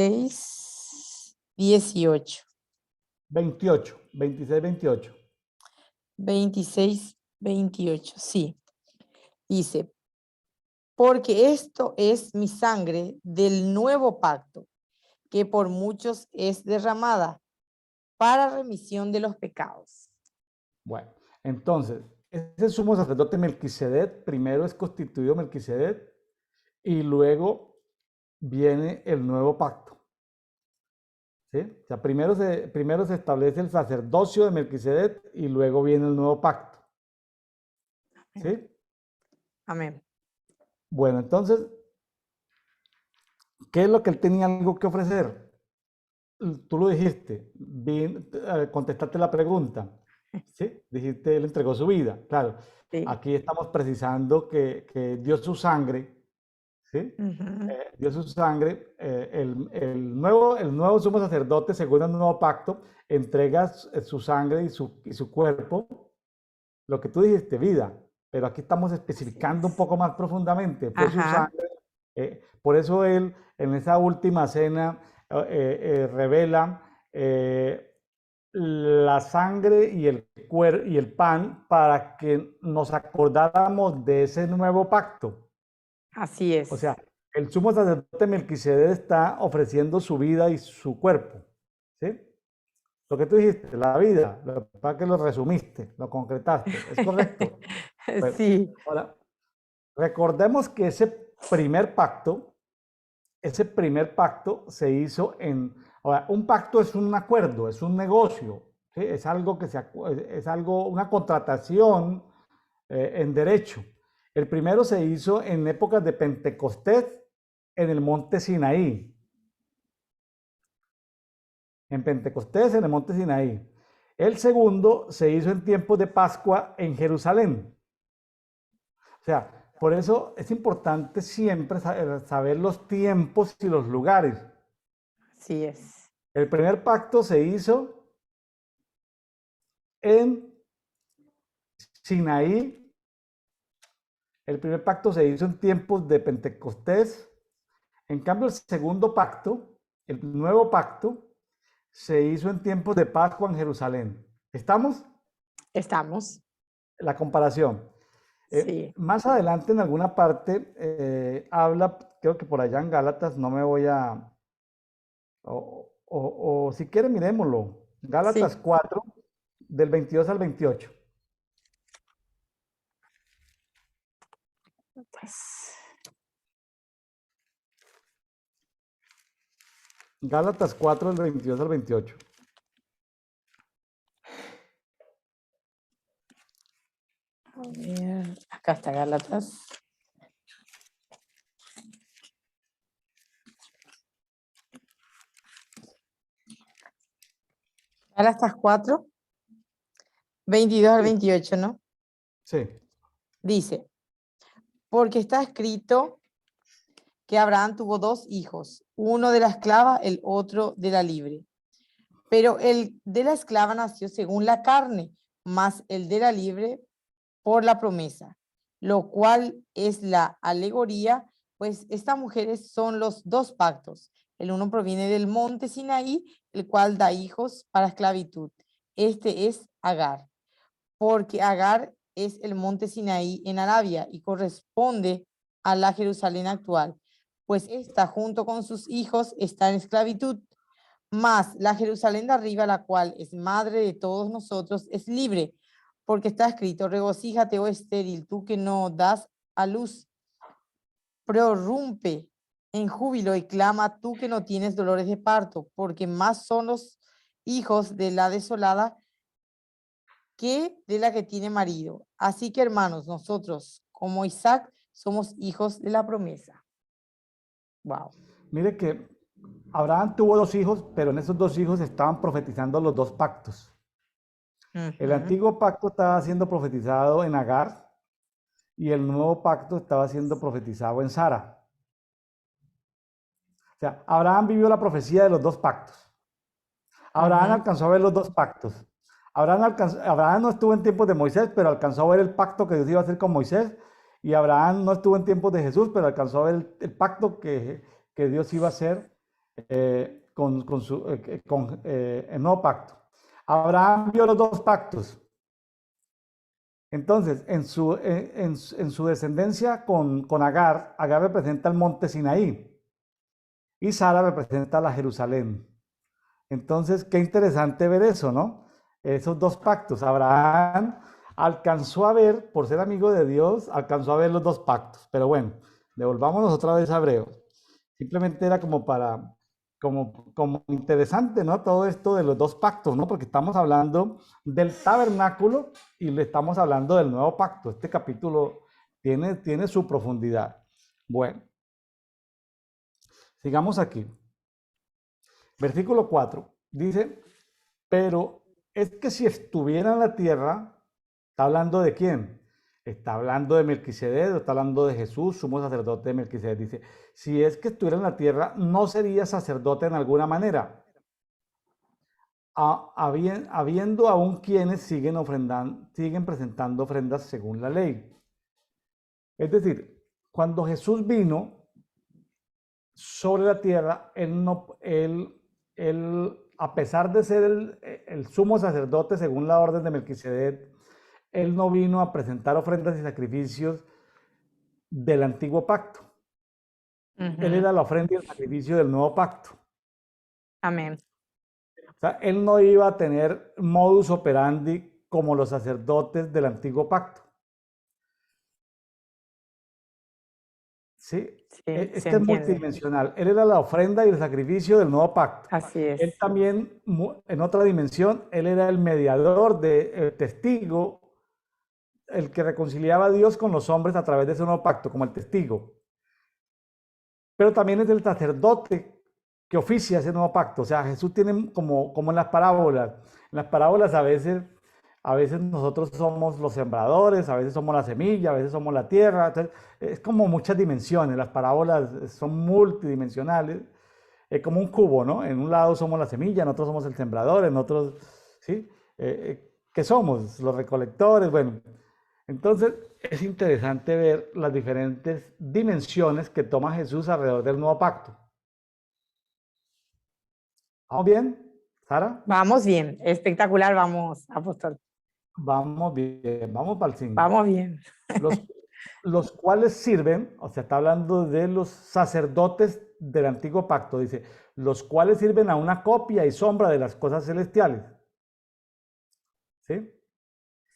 [SPEAKER 1] 26, 18.
[SPEAKER 2] 28, 26, 28.
[SPEAKER 1] 26, 28, sí. Dice, porque esto es mi sangre del nuevo pacto, que por muchos es derramada para remisión de los pecados.
[SPEAKER 2] Bueno, entonces, ese sumo sacerdote Melquisedec, primero es constituido Melquisedec y luego viene el nuevo pacto. ¿Sí? O sea, primero se establece el sacerdocio de Melquisedec y luego viene el nuevo pacto. ¿Sí?
[SPEAKER 1] Amén.
[SPEAKER 2] Bueno, entonces, ¿qué es lo que él tenía algo que ofrecer? Tú lo dijiste, contestaste la pregunta, ¿sí? Dijiste, él entregó su vida, claro.
[SPEAKER 1] Sí.
[SPEAKER 2] Aquí estamos precisando que dio su sangre, ¿sí?
[SPEAKER 1] Ujú.
[SPEAKER 2] Dio su sangre, el nuevo sumo sacerdote, según el nuevo pacto, entrega su sangre y su cuerpo, lo que tú dijiste, vida, pero aquí estamos
[SPEAKER 1] Así
[SPEAKER 2] especificando un
[SPEAKER 1] es.
[SPEAKER 2] poco más profundamente, fue su
[SPEAKER 1] Ajá.
[SPEAKER 2] sangre, por eso él en esa última cena revela la sangre y el pan para que nos acordáramos de ese nuevo pacto.
[SPEAKER 1] Así
[SPEAKER 2] O
[SPEAKER 1] es.
[SPEAKER 2] sea, el sumo sacerdote Melquisedec está ofreciendo su vida y su cuerpo. ¿Sí? Lo que tú dijiste, la vida, para que lo resumiste, lo concretaste, es correcto. Bueno,
[SPEAKER 1] Sí,
[SPEAKER 2] ahora, recordemos que ese primer pacto se hizo ahora, un pacto es un acuerdo, es un negocio, ¿sí? Es algo es algo, una contratación en derecho. El primero se hizo en épocas de Pentecostés en el monte Sinaí. En Pentecostés en el monte Sinaí. El segundo se hizo en tiempos de Pascua en Jerusalén. O sea, por eso es importante siempre saber los tiempos y los lugares.
[SPEAKER 1] así es.
[SPEAKER 2] El primer pacto se hizo en Sinaí. El primer pacto se hizo en tiempos de Pentecostés. En cambio, el segundo pacto, el nuevo pacto, se hizo en tiempos de Pascua en Jerusalén. ¿Estamos?
[SPEAKER 1] Estamos.
[SPEAKER 2] La comparación.
[SPEAKER 1] Sí,
[SPEAKER 2] Más adelante en alguna parte habla, creo que por allá en Gálatas, no me voy a, o si quiere miremoslo, Gálatas
[SPEAKER 1] sí.
[SPEAKER 2] 4 del 22 al 28.
[SPEAKER 1] Pues,
[SPEAKER 2] Gálatas 4 del 22 al 28.
[SPEAKER 1] a ver, acá está Gálatas. Gálatas 4, 22 al
[SPEAKER 2] Sí,
[SPEAKER 1] 28, ¿no?
[SPEAKER 2] sí.
[SPEAKER 1] Dice, porque está escrito que Abraham tuvo dos hijos, uno de la esclava, el otro de la libre. Pero el de la esclava nació según la carne, más el de la libre por la promesa, lo cual es la alegoría, pues estas mujeres son los dos pactos. El uno proviene del monte Sinaí, el cual da hijos para esclavitud. Este es Agar, porque Agar es el monte Sinaí en Arabia y corresponde a la Jerusalén actual, pues esta junto con sus hijos está en esclavitud. Mas la Jerusalén de arriba, la cual es madre de todos nosotros, es libre, porque está escrito, regocíjate, oh estéril, tú que no das a luz, prorrumpe en júbilo y clama, tú que no tienes dolores de parto, porque más son los hijos de la desolada que de la que tiene marido. Así que, hermanos, nosotros, como Isaac, somos hijos de la promesa. Wow.
[SPEAKER 2] Mire que Abraham tuvo dos hijos, pero en esos dos hijos estaban profetizando los dos pactos. El
[SPEAKER 1] Ujú.
[SPEAKER 2] antiguo pacto estaba siendo profetizado en Agar y el nuevo pacto estaba siendo profetizado en Sara. O sea, Abraham vivió la profecía de los dos pactos. Abraham
[SPEAKER 1] Ujú.
[SPEAKER 2] alcanzó a ver los dos pactos. Abraham no estuvo en tiempos de Moisés, pero alcanzó a ver el pacto que Dios iba a hacer con Moisés. Y Abraham no estuvo en tiempos de Jesús, pero alcanzó a ver el pacto que Dios iba a hacer con el nuevo pacto. Abraham vio los dos pactos. Entonces, en su descendencia con Agar, Agar representa el monte Sinaí y Sara representa la Jerusalén. Entonces, qué interesante ver eso, ¿no? Esos dos pactos. Abraham alcanzó a ver, por ser amigo de Dios, alcanzó a ver los dos pactos. Pero bueno, devolvámonos otra vez a Hebreos. Simplemente era como interesante, ¿no? Todo esto de los dos pactos, ¿no? Porque estamos hablando del tabernáculo y le estamos hablando del nuevo pacto. Este capítulo tiene su profundidad. Bueno, sigamos aquí. Versículo 4 dice, pero es que si estuviera en la tierra, ¿está hablando de quién? Está hablando de Melquisedec, está hablando de Jesús, sumo sacerdote de Melquisedec. Dice, si es que estuviera en la tierra, no sería sacerdote en alguna manera, habiendo aún quienes siguen presentando ofrendas según la ley. Es decir, cuando Jesús vino sobre la tierra, él, a pesar de ser el sumo sacerdote según la orden de Melquisedec, él no vino a presentar ofrendas y sacrificios del antiguo pacto. Él
[SPEAKER 1] Ujú.
[SPEAKER 2] era la ofrenda y el sacrificio del nuevo pacto.
[SPEAKER 1] Amén.
[SPEAKER 2] O sea, él no iba a tener modus operandi como los sacerdotes del antiguo pacto. ¿Sí?
[SPEAKER 1] Sí,
[SPEAKER 2] Es
[SPEAKER 1] se
[SPEAKER 2] que es
[SPEAKER 1] entiende.
[SPEAKER 2] multidimensional. Él era la ofrenda y el sacrificio del nuevo pacto.
[SPEAKER 1] Así
[SPEAKER 2] Él
[SPEAKER 1] es.
[SPEAKER 2] también, en otra dimensión, él era el mediador, el testigo, el que reconciliaba a Dios con los hombres a través de ese nuevo pacto, como el testigo. Pero también es el sacerdote que oficia ese nuevo pacto. O sea, Jesús tiene como en las parábolas. En las parábolas a veces nosotros somos los sembradores, a veces somos la semilla, a veces somos la tierra. Entonces, es como muchas dimensiones. Las parábolas son multidimensionales. Es como un cubo, ¿no? En un lado somos la semilla, en otro somos el sembrador, en otros, ¿sí? ¿Qué somos? Los recolectores. Bueno, entonces es interesante ver las diferentes dimensiones que toma Jesús alrededor del nuevo pacto. ¿Vamos bien, Sara?
[SPEAKER 1] Vamos bien, espectacular, vamos, apóstol.
[SPEAKER 2] Vamos bien, vamos para el 5.
[SPEAKER 1] Vamos bien.
[SPEAKER 2] Los, los cuales sirven, o sea, está hablando de los sacerdotes del antiguo pacto, dice, los cuales sirven a una copia y sombra de las cosas celestiales. ¿Sí?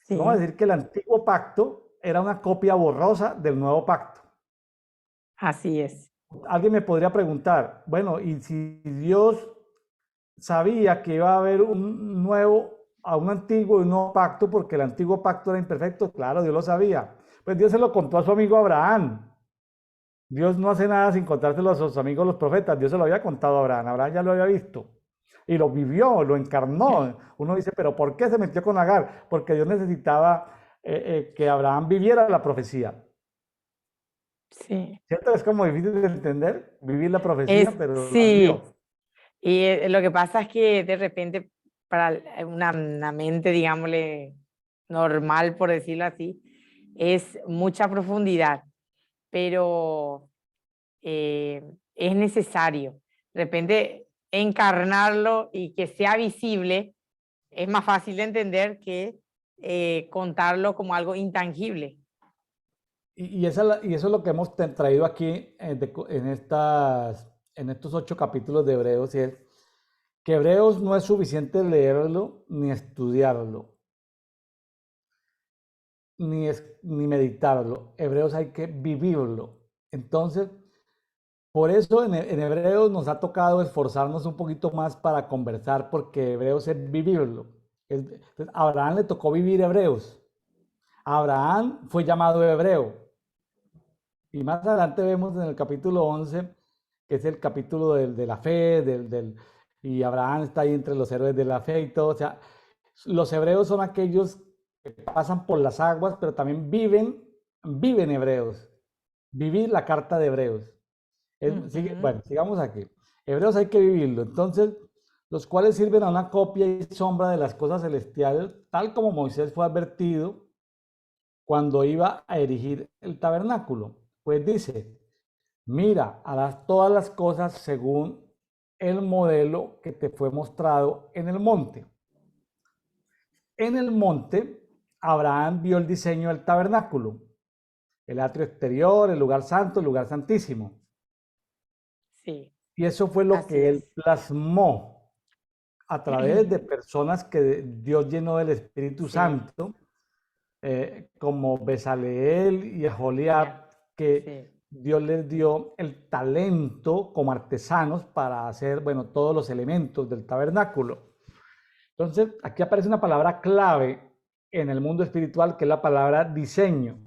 [SPEAKER 2] Vamos a
[SPEAKER 1] Sí,
[SPEAKER 2] decir que el antiguo pacto era una copia borrosa del nuevo pacto.
[SPEAKER 1] así es.
[SPEAKER 2] Alguien me podría preguntar, bueno, ¿y si Dios sabía que iba a haber un nuevo, a un antiguo y un nuevo pacto, porque el antiguo pacto era imperfecto? Claro, Dios lo sabía. Pues Dios se lo contó a su amigo Abraham. Dios no hace nada sin contárselo a sus amigos los profetas. Dios se lo había contado a Abraham. Abraham ya lo había visto. Y lo vivió, lo encarnó. Uno dice, pero ¿por qué se metió con Agar? Porque Dios necesitaba que Abraham viviera la profecía.
[SPEAKER 1] Sí.
[SPEAKER 2] ¿Cierto? Es como difícil de entender, vivir la profecía, pero la
[SPEAKER 1] Sí.
[SPEAKER 2] vivió.
[SPEAKER 1] Y lo que pasa es que de repente para una mente, digámosle, normal, por decirlo así, es mucha profundidad, pero es necesario. De repente encarnarlo y que sea visible es más fácil de entender que contarlo como algo intangible.
[SPEAKER 2] Y eso es lo que hemos traído aquí en estos 8 capítulos de Hebreos, y es que Hebreos no es suficiente leerlo ni estudiarlo, ni meditarlo. Hebreos hay que vivirlo. Entonces, por eso en Hebreos nos ha tocado esforzarnos un poquito más para conversar, porque Hebreos es vivirlo. Entonces, a Abraham le tocó vivir Hebreos. Abraham fue llamado hebreo. Y más adelante vemos en el capítulo 11, que es el capítulo de la fe, y Abraham está ahí entre los héroes de la fe y todo. O sea, los hebreos son aquellos que pasan por las aguas, pero también viven hebreos. Vivir la carta de Hebreos.
[SPEAKER 1] Ujú.
[SPEAKER 2] Bueno, sigamos aquí. Hebreos hay que vivirlo. Entonces, los cuales sirven a una copia y sombra de las cosas celestiales, tal como Moisés fue advertido cuando iba a erigir el tabernáculo. Pues dice, mira, harás todas las cosas según el modelo que te fue mostrado en el monte. En el monte, Abraham vio el diseño del tabernáculo, el atrio exterior, el lugar santo, el lugar santísimo.
[SPEAKER 1] Sí,
[SPEAKER 2] Y eso fue lo
[SPEAKER 1] así
[SPEAKER 2] que él
[SPEAKER 1] es.
[SPEAKER 2] plasmó a través de personas que Dios llenó del Espíritu
[SPEAKER 1] Sí,
[SPEAKER 2] Santo, como Besaleel y
[SPEAKER 1] ya,
[SPEAKER 2] Aholiab, que
[SPEAKER 1] sí.
[SPEAKER 2] Dios les dio el talento como artesanos para hacer, bueno, todos los elementos del tabernáculo. Entonces, aquí aparece una palabra clave en el mundo espiritual, que es la palabra diseño.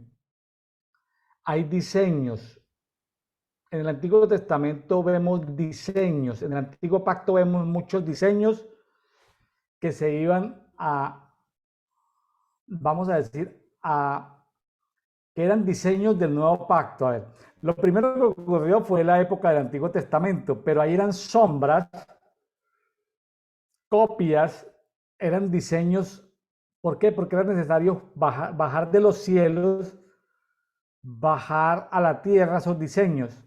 [SPEAKER 2] Hay diseños. En el Antiguo Testamento vemos diseños. En el Antiguo Pacto vemos muchos diseños que se iban a, vamos a decir, que eran diseños del nuevo pacto. A ver, lo primero que ocurrió fue la época del Antiguo Testamento, pero ahí eran sombras, copias, eran diseños. ¿Por qué? Porque era necesario bajar de los cielos, bajar a la tierra esos diseños.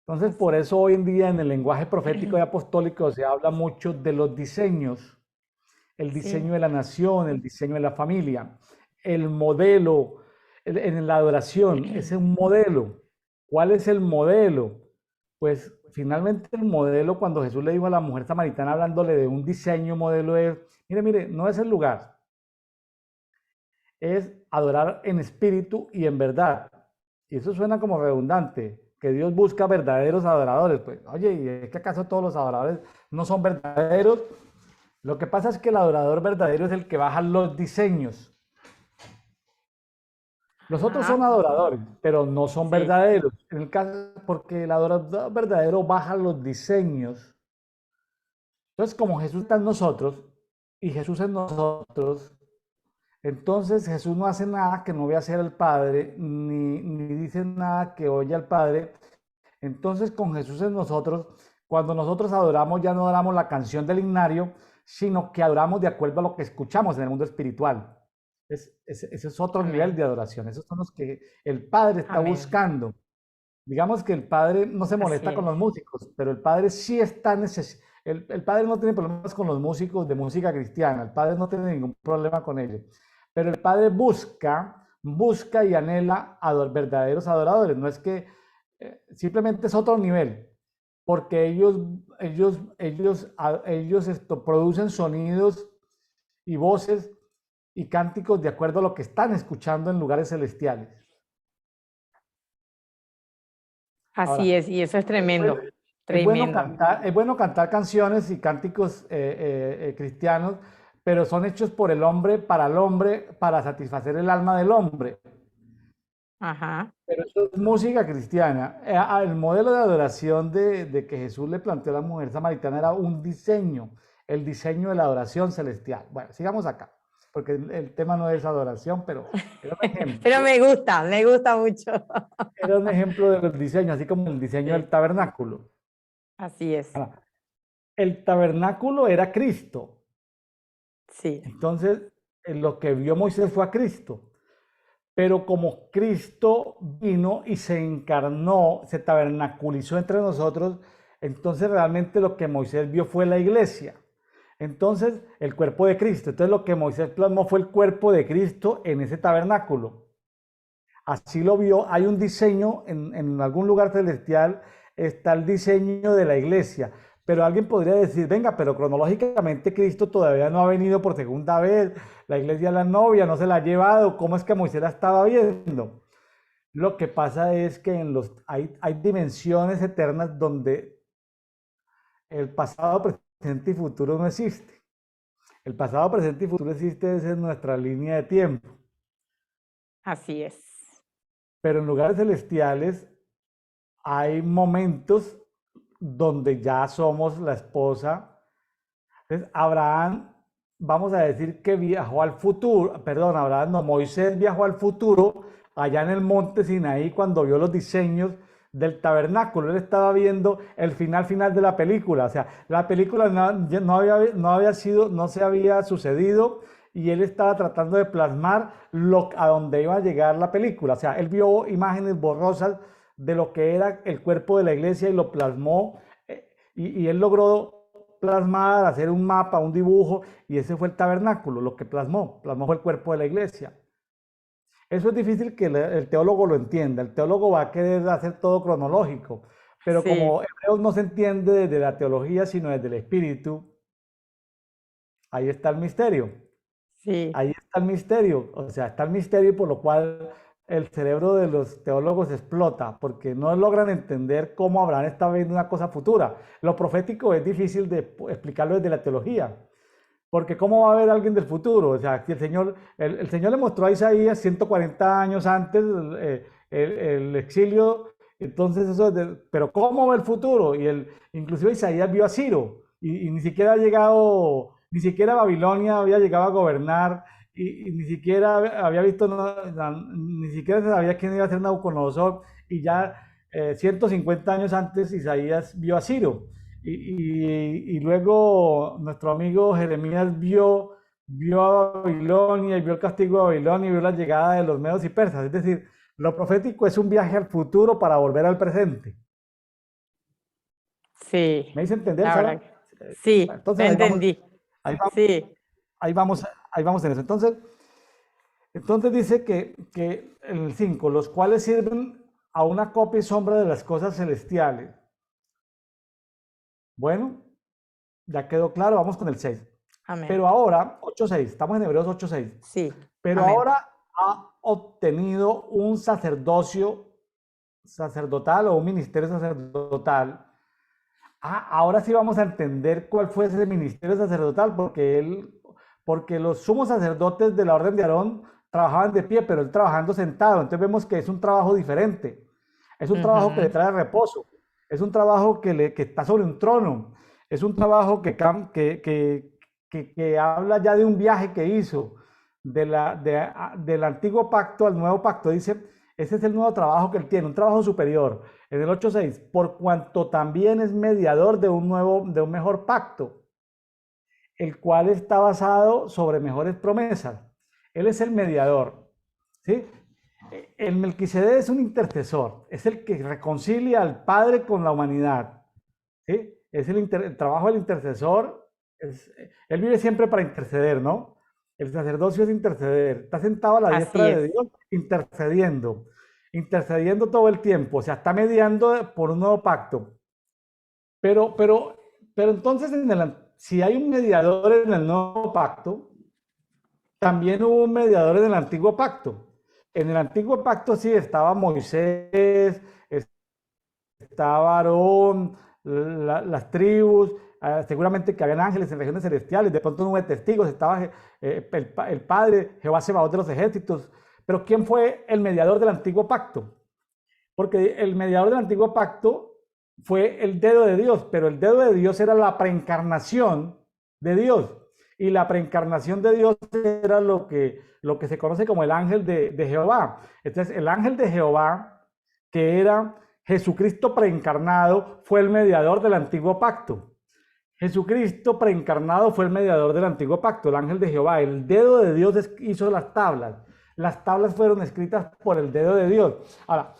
[SPEAKER 2] Entonces, por
[SPEAKER 1] Así
[SPEAKER 2] eso hoy en día en el lenguaje profético y apostólico se habla mucho de los diseños, el
[SPEAKER 1] sí,
[SPEAKER 2] diseño de la nación, el diseño de la familia, el modelo en la adoración, es un modelo. ¿Cuál es el modelo? Pues finalmente el modelo, cuando Jesús le dijo a la mujer samaritana hablándole de un diseño modelo, es, mire, no es el lugar, es adorar en espíritu y en verdad. Y eso suena como redundante, que Dios busca verdaderos adoradores. Pues, oye, ¿y es que acaso todos los adoradores no son verdaderos? Lo que pasa es que el adorador verdadero es el que baja los diseños. Los otros son
[SPEAKER 1] ajá,
[SPEAKER 2] adoradores, pero no son
[SPEAKER 1] sí,
[SPEAKER 2] verdaderos. En el caso, porque el adorador verdadero baja los diseños. Entonces, como Jesús está en nosotros y Jesús en nosotros, entonces Jesús no hace nada que no vea hacer el Padre, ni dice nada que oye al Padre. Entonces, con Jesús en nosotros, cuando nosotros adoramos, ya no adoramos la canción del himnario, sino que adoramos de acuerdo a lo que escuchamos en el mundo espiritual. Ese es otro nivel
[SPEAKER 1] amén,
[SPEAKER 2] de adoración. Esos son los que el Padre está
[SPEAKER 1] amén,
[SPEAKER 2] buscando. Digamos que el Padre no se
[SPEAKER 1] así
[SPEAKER 2] molesta con
[SPEAKER 1] es.
[SPEAKER 2] los músicos, pero el Padre sí está necesitado. El Padre no tiene problemas con los músicos de música cristiana. El Padre no tiene ningún problema con ellos. pero el Padre busca y anhela verdaderos adoradores. No es que simplemente es otro nivel, porque ellos producen sonidos y voces y cánticos de acuerdo a lo que están escuchando en lugares celestiales.
[SPEAKER 1] Así
[SPEAKER 2] Ahora,
[SPEAKER 1] es, y eso es
[SPEAKER 2] es bueno,
[SPEAKER 1] tremendo, tremendo.
[SPEAKER 2] es bueno cantar canciones y cánticos cristianos, pero son hechos por el hombre, para satisfacer el alma del hombre.
[SPEAKER 1] Ajá,
[SPEAKER 2] Pero eso es música cristiana. El modelo de adoración de que Jesús le planteó a la mujer samaritana era un diseño, el diseño de la adoración celestial. Bueno, sigamos acá, porque el tema no es adoración, pero era un
[SPEAKER 1] pero
[SPEAKER 2] ejemplo.
[SPEAKER 1] me gusta mucho.
[SPEAKER 2] Era un ejemplo de los diseños, así como el diseño del
[SPEAKER 1] Sí,
[SPEAKER 2] tabernáculo.
[SPEAKER 1] así es,
[SPEAKER 2] Ahora, el tabernáculo era Cristo.
[SPEAKER 1] sí,
[SPEAKER 2] Entonces, lo que vio Moisés fue a Cristo. Pero como Cristo vino y se encarnó, se tabernaculizó entre nosotros, entonces realmente lo que Moisés vio fue la iglesia. Entonces, el cuerpo de Cristo. Entonces, lo que Moisés plasmó fue el cuerpo de Cristo en ese tabernáculo. Así lo vio. Hay un diseño en algún lugar celestial, está el diseño de la iglesia. Pero alguien podría decir, venga, pero cronológicamente Cristo todavía no ha venido por segunda vez, la iglesia es la novia, no se la ha llevado, ¿cómo es que Moisés la estaba viendo? Lo que pasa es que hay dimensiones eternas donde el pasado, presente y futuro no existe. El pasado, presente y futuro existe es en nuestra línea de tiempo.
[SPEAKER 1] así es.
[SPEAKER 2] Pero en lugares celestiales hay momentos donde ya somos la esposa. Entonces, Abraham, vamos a decir que viajó al futuro, perdón, Abraham no, Moisés viajó al futuro allá en el monte Sinaí cuando vio los diseños del tabernáculo. Él estaba viendo el final de la película. O sea, la película no se había sucedido y él estaba tratando de plasmar a donde iba a llegar la película. O sea, él vio imágenes borrosas de lo que era el cuerpo de la iglesia y lo plasmó. Y él logró plasmar, hacer un mapa, un dibujo, y ese fue el tabernáculo, lo que plasmó fue el cuerpo de la iglesia. Eso es difícil que el teólogo lo entienda, el teólogo va a querer hacer todo cronológico, pero
[SPEAKER 1] Sí,
[SPEAKER 2] como Hebreos no se entiende desde la teología, sino desde el espíritu, ahí está el misterio.
[SPEAKER 1] sí,
[SPEAKER 2] Ahí está el misterio, o sea, está el misterio por lo cual el cerebro de los teólogos explota, porque no logran entender cómo Abraham está viendo una cosa futura. Lo profético es difícil de explicarlo desde la teología, porque ¿cómo va a haber alguien del futuro? O sea, si el Señor le mostró a Isaías 140 años antes el exilio, entonces pero ¿cómo va el futuro? Inclusive Isaías vio a Ciro y ni siquiera ha llegado, ni siquiera Babilonia había llegado a gobernar y ni siquiera había visto, ni siquiera se sabía quién iba a ser Nabucodonosor y ya 150 años antes Isaías vio a Ciro. Y luego nuestro amigo Jeremías vio a Babilonia y vio el castigo de Babilonia y vio la llegada de los medos y persas. Es decir, lo profético es un viaje al futuro para volver al presente.
[SPEAKER 1] sí,
[SPEAKER 2] ¿Me hice entender,
[SPEAKER 1] la verdad.
[SPEAKER 2] Sara?
[SPEAKER 1] Sí,
[SPEAKER 2] Entonces
[SPEAKER 1] te entendí.
[SPEAKER 2] ahí vamos,
[SPEAKER 1] Sí,
[SPEAKER 2] ahí vamos, ahí vamos en eso. Entonces dice que en el 5, los cuales sirven a una copia y sombra de las cosas celestiales. Bueno, ya quedó claro, vamos con el 6.
[SPEAKER 1] amén.
[SPEAKER 2] Pero ahora, 8:6, estamos en Hebreos 8:6.
[SPEAKER 1] Sí,
[SPEAKER 2] Pero
[SPEAKER 1] amén.
[SPEAKER 2] ahora ha obtenido un sacerdocio sacerdotal o un ministerio sacerdotal. Ahora sí vamos a entender cuál fue ese ministerio sacerdotal, porque los sumos sacerdotes de la orden de Aarón trabajaban de pie, pero él trabajando sentado. Entonces vemos que es un trabajo diferente. Es un trabajo que le
[SPEAKER 1] Ujú,
[SPEAKER 2] trae reposo. Es un trabajo que está sobre un trono. Es un trabajo que habla ya de un viaje que hizo del antiguo pacto al nuevo pacto. Dice, ese es el nuevo trabajo que él tiene, un trabajo superior. En el 8:6, por cuanto también es mediador de un mejor pacto, el cual está basado sobre mejores promesas. Él es el mediador, ¿sí? El Melquisedec es un intercesor, es el que reconcilia al Padre con la humanidad, ¿sí? Es el trabajo del intercesor, él vive siempre para interceder, ¿no? El sacerdocio es interceder. Está sentado a la diestra
[SPEAKER 1] Así
[SPEAKER 2] de
[SPEAKER 1] es.
[SPEAKER 2] Dios, intercediendo, intercediendo todo el tiempo. O sea, está mediando por un nuevo pacto. Pero, pero, pero entonces, si hay un mediador en el nuevo pacto, también hubo un mediador en el antiguo pacto. En el antiguo pacto sí estaba Moisés, estaba Aarón, las tribus, seguramente que habían ángeles en regiones celestiales, de pronto no hubo testigos, estaba el Padre, Jehová Sebaot de los ejércitos. Pero ¿quién fue el mediador del antiguo pacto? Porque el mediador del antiguo pacto fue el dedo de Dios, pero el dedo de Dios era la preencarnación de Dios. Y la preencarnación de Dios era lo que se conoce como el ángel de Jehová. Entonces, el ángel de Jehová, que era Jesucristo preencarnado, fue el mediador del antiguo pacto. Jesucristo preencarnado fue el mediador del antiguo pacto, el ángel de Jehová. El dedo de Dios hizo las tablas. Las tablas fueron escritas por el dedo de Dios. Ahora,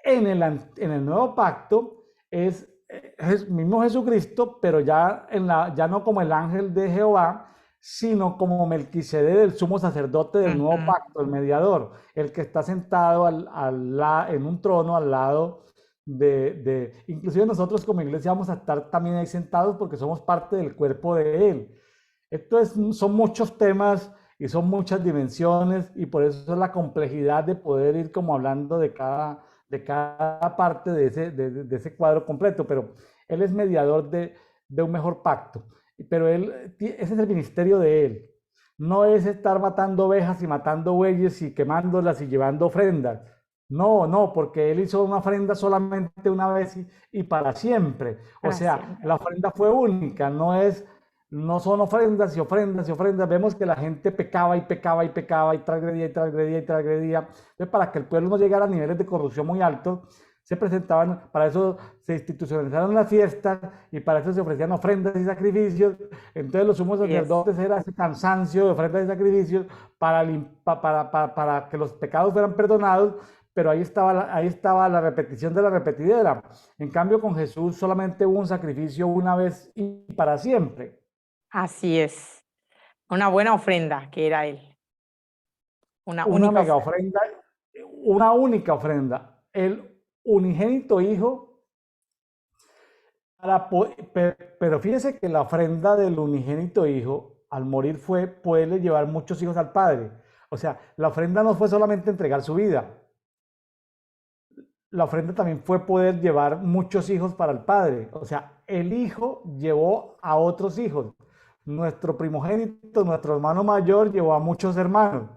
[SPEAKER 2] en el nuevo pacto es mismo Jesucristo, pero ya no como el ángel de Jehová, sino como Melquisedec, el sumo sacerdote del nuevo
[SPEAKER 1] Ujú.
[SPEAKER 2] pacto, el mediador, el que está sentado en un trono al lado inclusive nosotros como iglesia vamos a estar también ahí sentados porque somos parte del cuerpo de Él. Son muchos temas y son muchas dimensiones y por eso es la complejidad de poder ir como hablando de cada parte de ese cuadro completo, pero Él es mediador de un mejor pacto, pero ese es el ministerio de Él. No es estar matando ovejas y matando bueyes y quemándolas y llevando ofrendas. No, no, porque Él hizo una ofrenda solamente una vez y para siempre. O
[SPEAKER 1] Para
[SPEAKER 2] sea,
[SPEAKER 1] siempre.
[SPEAKER 2] la ofrenda fue única, no son ofrendas y ofrendas y ofrendas. Vemos que la gente pecaba y pecaba y pecaba y transgredía y transgredía y transgredía. Entonces, para que el pueblo no llegara a niveles de corrupción muy altos, se presentaban, para eso se institucionalizaron las fiestas y para eso se ofrecían ofrendas y sacrificios. Entonces los sumos
[SPEAKER 1] Así es.
[SPEAKER 2] sacerdotes era ese cansancio de ofrendas y sacrificios para que los pecados fueran perdonados, pero ahí estaba la repetición de la repetidera. En cambio, con Jesús solamente hubo un sacrificio una vez y para siempre.
[SPEAKER 1] Así es. Una buena ofrenda que era él. Una
[SPEAKER 2] Una
[SPEAKER 1] única
[SPEAKER 2] mega
[SPEAKER 1] ofrenda.
[SPEAKER 2] ofrenda, una única ofrenda. El unigénito Hijo, pero fíjese que la ofrenda del unigénito Hijo, al morir fue poderle llevar muchos hijos al Padre. O sea, la ofrenda no fue solamente entregar su vida, la ofrenda también fue poder llevar muchos hijos para el Padre. O sea, el Hijo llevó a otros hijos. Nuestro primogénito, nuestro hermano mayor, llevó a muchos hermanos.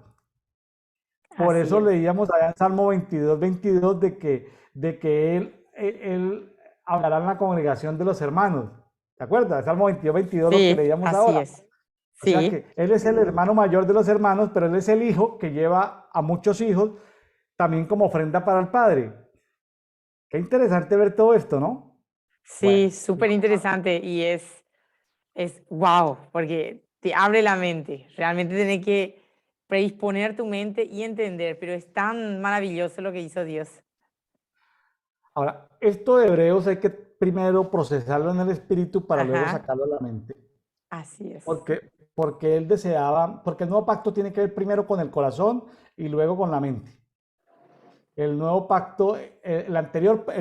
[SPEAKER 2] Por
[SPEAKER 1] Así
[SPEAKER 2] eso
[SPEAKER 1] es.
[SPEAKER 2] leíamos allá en Salmo 22 de que él hablará en la congregación de los hermanos. ¿Te acuerdas? Salmo 22 lo que
[SPEAKER 1] Sí,
[SPEAKER 2] leíamos
[SPEAKER 1] así
[SPEAKER 2] ahora.
[SPEAKER 1] es.
[SPEAKER 2] O sea
[SPEAKER 1] Sí,
[SPEAKER 2] que él es el hermano mayor de los hermanos, pero él es el hijo que lleva a muchos hijos también como ofrenda para el Padre. Qué interesante ver todo esto, ¿no? Bueno,
[SPEAKER 1] sí, súper interesante y es wow, porque te abre la mente. Realmente tenés que predisponer tu mente y entender, pero es tan maravilloso lo que hizo Dios.
[SPEAKER 2] ahora, esto de Hebreos hay que primero procesarlo en el espíritu para luego
[SPEAKER 1] Ajá,
[SPEAKER 2] sacarlo a la mente.
[SPEAKER 1] así es.
[SPEAKER 2] Porque él deseaba, porque el nuevo pacto tiene que ver primero con el corazón y luego con la mente. El nuevo pacto, el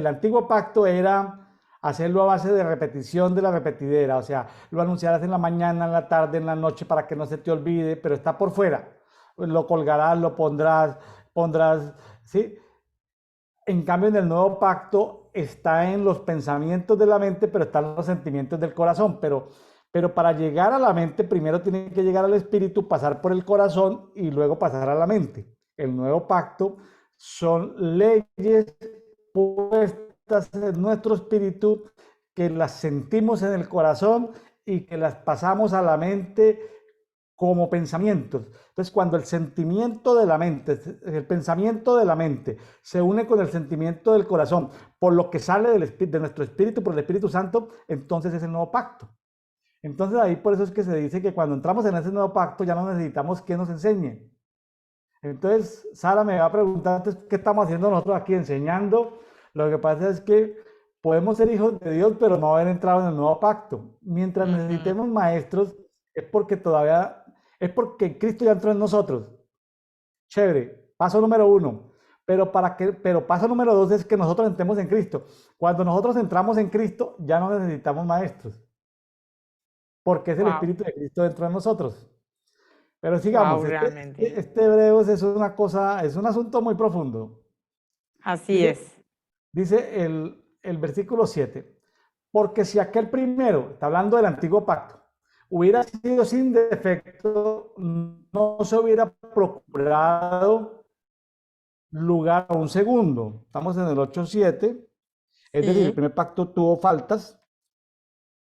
[SPEAKER 2] antiguo pacto era hacerlo a base de repetición de la repetidera, o sea, lo anunciarás en la mañana, en la tarde, en la noche para que no se te olvide, pero está por fuera. Lo colgarás, lo pondrás, ¿sí? En cambio, en el nuevo pacto está en los pensamientos de la mente, pero están los sentimientos del corazón. Pero para llegar a la mente, primero tiene que llegar al espíritu, pasar por el corazón y luego pasar a la mente. El nuevo pacto son leyes puestas en nuestro espíritu que las sentimos en el corazón y que las pasamos a la mente como pensamientos. Entonces, cuando el sentimiento de la mente, el pensamiento de la mente se une con el sentimiento del corazón, por lo que sale de nuestro espíritu, por el Espíritu Santo, entonces es el nuevo pacto. Entonces ahí por eso es que se dice que cuando entramos en ese nuevo pacto ya no necesitamos que nos enseñe. Entonces, Sara me va a preguntar qué estamos haciendo nosotros aquí enseñando. Lo que pasa es que podemos ser hijos de Dios, pero no haber entrado en el nuevo pacto. Mientras
[SPEAKER 1] Ujú.
[SPEAKER 2] necesitemos maestros, es porque todavía Es porque Cristo ya entró en nosotros. Chévere, paso número uno. Pero paso número dos es que nosotros entremos en Cristo. Cuando nosotros entramos en Cristo, ya no necesitamos maestros, porque es el
[SPEAKER 1] Wow,
[SPEAKER 2] Espíritu de Cristo dentro de nosotros. Pero
[SPEAKER 1] wow,
[SPEAKER 2] sigamos,
[SPEAKER 1] realmente.
[SPEAKER 2] este Hebreos es una cosa, es un asunto muy profundo.
[SPEAKER 1] Así
[SPEAKER 2] Dice,
[SPEAKER 1] es.
[SPEAKER 2] dice el versículo 7, porque si aquel primero, está hablando del antiguo pacto, hubiera sido sin defecto, no se hubiera procurado lugar a un segundo. Estamos en el 8:7, es decir, el
[SPEAKER 1] Sí,
[SPEAKER 2] primer pacto tuvo faltas.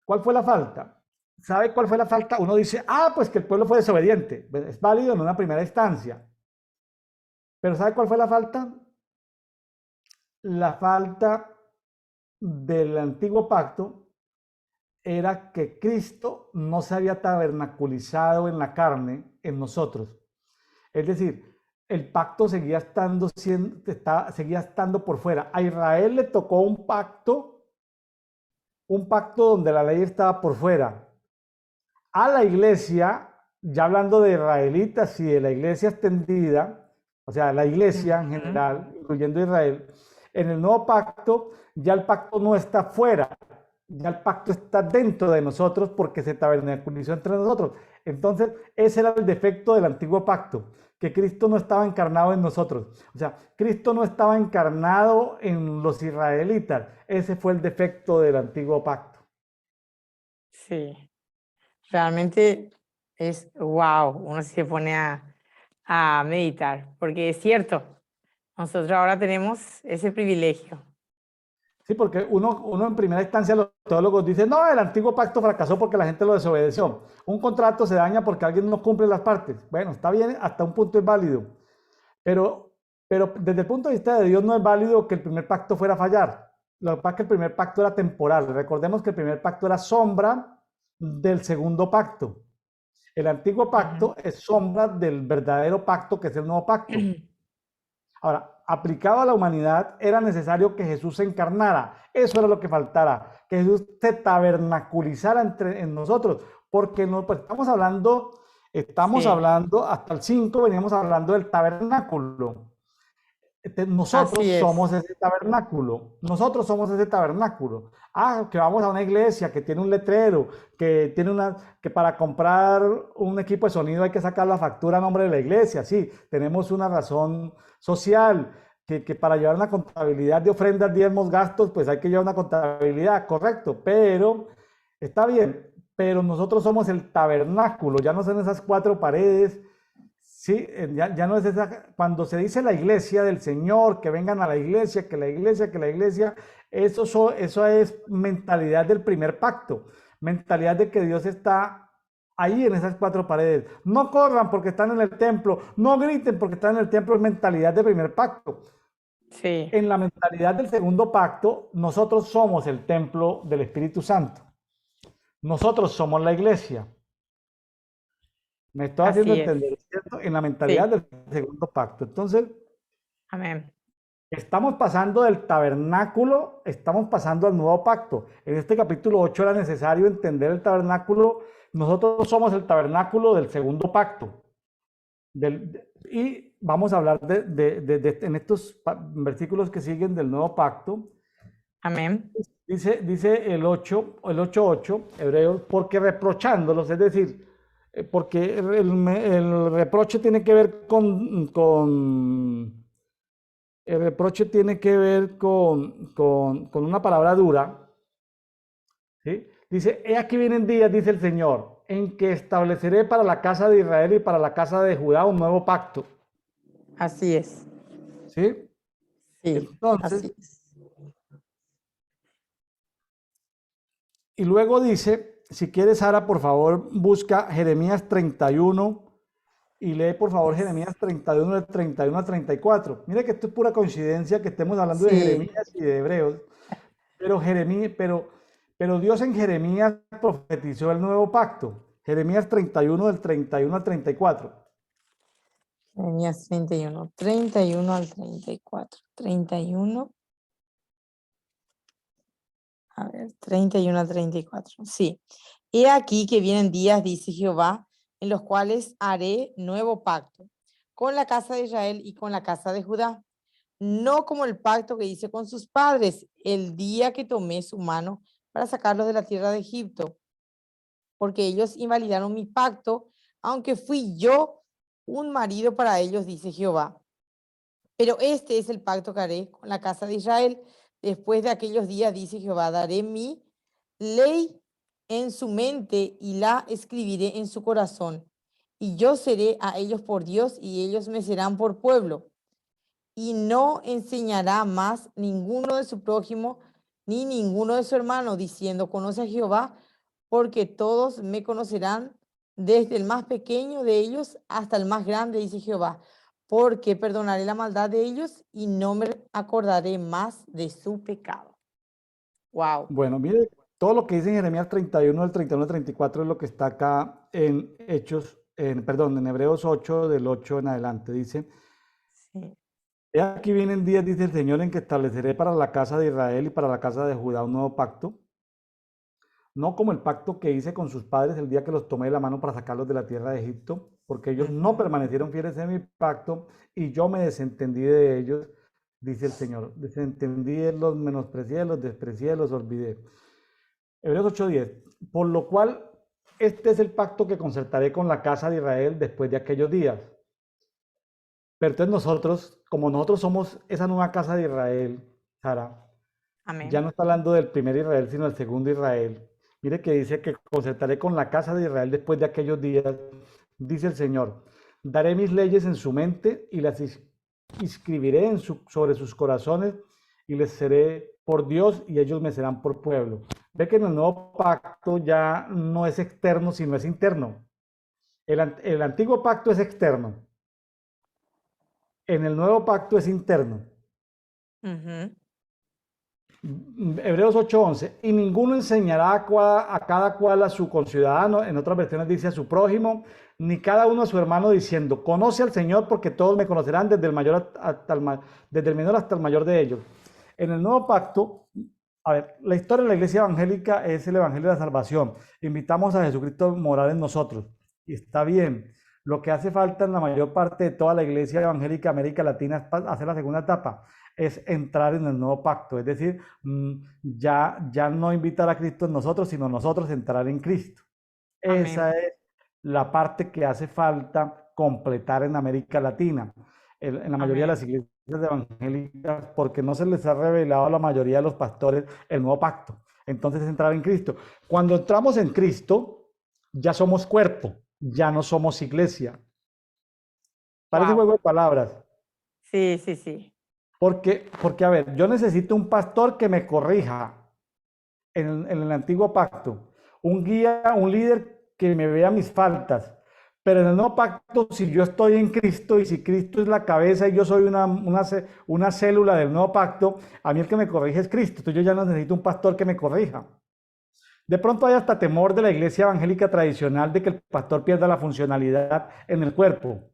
[SPEAKER 2] ¿Cuál fue la falta? ¿Sabe cuál fue la falta? Uno dice, pues que el pueblo fue desobediente. Es válido en una primera instancia. Pero ¿sabe cuál fue la falta? La falta del antiguo pacto era que Cristo no se había tabernaculizado en la carne en nosotros. Es decir, el pacto seguía estando por fuera. A Israel le tocó un pacto donde la ley estaba por fuera. A la iglesia, ya hablando de israelitas y de la iglesia extendida, o sea, la iglesia en
[SPEAKER 1] ujú,
[SPEAKER 2] general, incluyendo Israel, en el nuevo pacto, ya el pacto no está fuera, ya el pacto está dentro de nosotros porque se tabernaculizó entre nosotros. Entonces, ese era el defecto del antiguo pacto, que Cristo no estaba encarnado en nosotros. O sea, Cristo no estaba encarnado en los israelitas. Ese fue el defecto del antiguo pacto.
[SPEAKER 1] sí. Realmente es wow. Uno se pone a meditar, porque es cierto, nosotros ahora tenemos ese privilegio.
[SPEAKER 2] Sí, porque uno en primera instancia, los teólogos dicen, no, el antiguo pacto fracasó porque la gente lo desobedeció. Un contrato se daña porque alguien no cumple las partes. Bueno, está bien, hasta un punto es válido. Pero, pero desde el punto de vista de Dios no es válido que el primer pacto fuera a fallar. Lo que pasa es que el primer pacto era temporal. Recordemos que el primer pacto era sombra del segundo pacto. El antiguo
[SPEAKER 1] Ujú.
[SPEAKER 2] pacto es sombra del verdadero pacto que es el nuevo pacto. Ahora, aplicado a la humanidad, era necesario que Jesús se encarnara. Eso era lo que faltara, que Jesús se tabernaculizara en nosotros, porque no, pues estamos
[SPEAKER 1] Sí,
[SPEAKER 2] hablando, hasta el 5 veníamos hablando del tabernáculo. Nosotros
[SPEAKER 1] así es.
[SPEAKER 2] somos ese tabernáculo, nosotros somos ese tabernáculo. Que vamos a una iglesia que tiene un letrero, que para comprar un equipo de sonido hay que sacar la factura a nombre de la iglesia. Sí, tenemos una razón social, que para llevar una contabilidad de ofrendas, diezmos, gastos, pues hay que llevar una contabilidad, correcto, pero está bien, pero nosotros somos el tabernáculo, ya no son esas cuatro paredes. Sí, ya no es esa, cuando se dice la iglesia del Señor, que vengan a la iglesia, que la iglesia, eso es mentalidad del primer pacto, mentalidad de que Dios está ahí en esas cuatro paredes. No corran porque están en el templo, no griten porque están en el templo, es mentalidad del primer pacto.
[SPEAKER 1] Sí,
[SPEAKER 2] En la mentalidad del segundo pacto, nosotros somos el templo del Espíritu Santo. Nosotros somos la iglesia. Me estoy haciendo
[SPEAKER 1] así es.
[SPEAKER 2] entender, ¿cierto? En la mentalidad
[SPEAKER 1] Sí,
[SPEAKER 2] del segundo pacto. Entonces,
[SPEAKER 1] amén.
[SPEAKER 2] estamos pasando del tabernáculo, estamos pasando al nuevo pacto. En este capítulo 8 era necesario entender el tabernáculo. Nosotros somos el tabernáculo del segundo pacto. Y vamos a hablar en estos versículos que siguen del nuevo pacto.
[SPEAKER 1] Amén.
[SPEAKER 2] Dice el 8:8, Hebreos, porque reprochándolos, es decir, porque el reproche tiene que ver el reproche tiene que ver con una palabra dura, ¿sí? Dice, he aquí vienen días, dice el Señor, en que estableceré para la casa de Israel y para la casa de Judá un nuevo pacto,
[SPEAKER 1] Así es.
[SPEAKER 2] ¿sí?
[SPEAKER 1] Sí,
[SPEAKER 2] Entonces,
[SPEAKER 1] así es.
[SPEAKER 2] y luego dice, si quieres, Sara, por favor, busca Jeremías 31 y lee, por favor, Jeremías 31 del 31 al 34. Mire que esto es pura coincidencia que estemos hablando de
[SPEAKER 1] Sí,
[SPEAKER 2] Jeremías y de Hebreos. Pero, pero Dios en Jeremías profetizó el nuevo pacto. Jeremías 31 del 31 al 34.
[SPEAKER 1] Jeremías 31 al 34. 31, a ver, 31 al 34. Sí. He aquí que vienen días, dice Jehová, en los cuales haré nuevo pacto con la casa de Israel y con la casa de Judá, no como el pacto que hice con sus padres el día que tomé su mano para sacarlos de la tierra de Egipto, porque ellos invalidaron mi pacto, aunque fui yo un marido para ellos, dice Jehová. Pero este es el pacto que haré con la casa de Israel. Después de aquellos días, dice Jehová, daré mi ley en su mente y la escribiré en su corazón. Y yo seré a ellos por Dios y ellos me serán por pueblo. Y no enseñará más ninguno de su prójimo ni ninguno de su hermano, diciendo, conoce a Jehová, porque todos me conocerán, desde el más pequeño de ellos hasta el más grande, dice Jehová, porque perdonaré la maldad de ellos y no me acordaré más de su pecado. Wow.
[SPEAKER 2] Bueno, mire, todo lo que dice en Jeremías 31, del 31 al 34 es lo que está acá en Hechos, perdón, en Hebreos 8, del 8 en adelante. Dice,
[SPEAKER 1] Sí.
[SPEAKER 2] he aquí vienen días, dice el Señor, en que estableceré para la casa de Israel y para la casa de Judá un nuevo pacto, no como el pacto que hice con sus padres el día que los tomé de la mano para sacarlos de la tierra de Egipto, porque ellos no permanecieron fieles en mi pacto y yo me desentendí de ellos, dice el Señor. Desentendí, los menosprecié, los desprecié, los olvidé. Hebreos 8:10. Por lo cual, este es el pacto que concertaré con la casa de Israel después de aquellos días. Pero entonces nosotros, como nosotros somos esa nueva casa de Israel, Sara, ya
[SPEAKER 1] Amén.
[SPEAKER 2] no está hablando del primer Israel, sino del segundo Israel. Mire que dice que concertaré con la casa de Israel después de aquellos días, dice el Señor. Daré mis leyes en su mente y las inscribiré sobre sus corazones y les seré por Dios y ellos me serán por pueblo. Ve que en el nuevo pacto ya no es externo, sino es interno. El antiguo pacto es externo. En el nuevo pacto es interno.
[SPEAKER 1] Ujú.
[SPEAKER 2] Hebreos 8:11, y ninguno enseñará a cada cual a su conciudadano, en otras versiones dice a su prójimo, ni cada uno a su hermano diciendo, conoce al Señor porque todos me conocerán desde el mayor hasta desde el menor hasta el mayor de ellos. En el nuevo pacto, a ver, la historia de la iglesia evangélica es el evangelio de la salvación. Invitamos a Jesucristo a morar en nosotros y está bien. Lo que hace falta en la mayor parte de toda la iglesia evangélica de América Latina es hacer la segunda etapa, es entrar en el nuevo pacto, es decir, ya no invitar a Cristo en nosotros, sino nosotros entrar en Cristo. Esa
[SPEAKER 1] Amén.
[SPEAKER 2] es la parte que hace falta completar en América Latina, en la mayoría de las
[SPEAKER 1] Amén.
[SPEAKER 2] iglesias evangélicas, porque no se les ha revelado a la mayoría de los pastores el nuevo pacto. Entonces es entrar en Cristo. Cuando entramos en Cristo, ya somos cuerpo, ya no somos iglesia. Parece
[SPEAKER 1] Wow.
[SPEAKER 2] juego de palabras.
[SPEAKER 1] Sí, sí, sí.
[SPEAKER 2] Porque, a ver, yo necesito un pastor que me corrija en el antiguo pacto, un guía, un líder que me vea mis faltas. Pero en el nuevo pacto, si yo estoy en Cristo y si Cristo es la cabeza y yo soy una célula del nuevo pacto, a mí el que me corrige es Cristo. Entonces yo ya no necesito un pastor que me corrija. De pronto hay hasta temor de la iglesia evangélica tradicional de que el pastor pierda la funcionalidad en el cuerpo.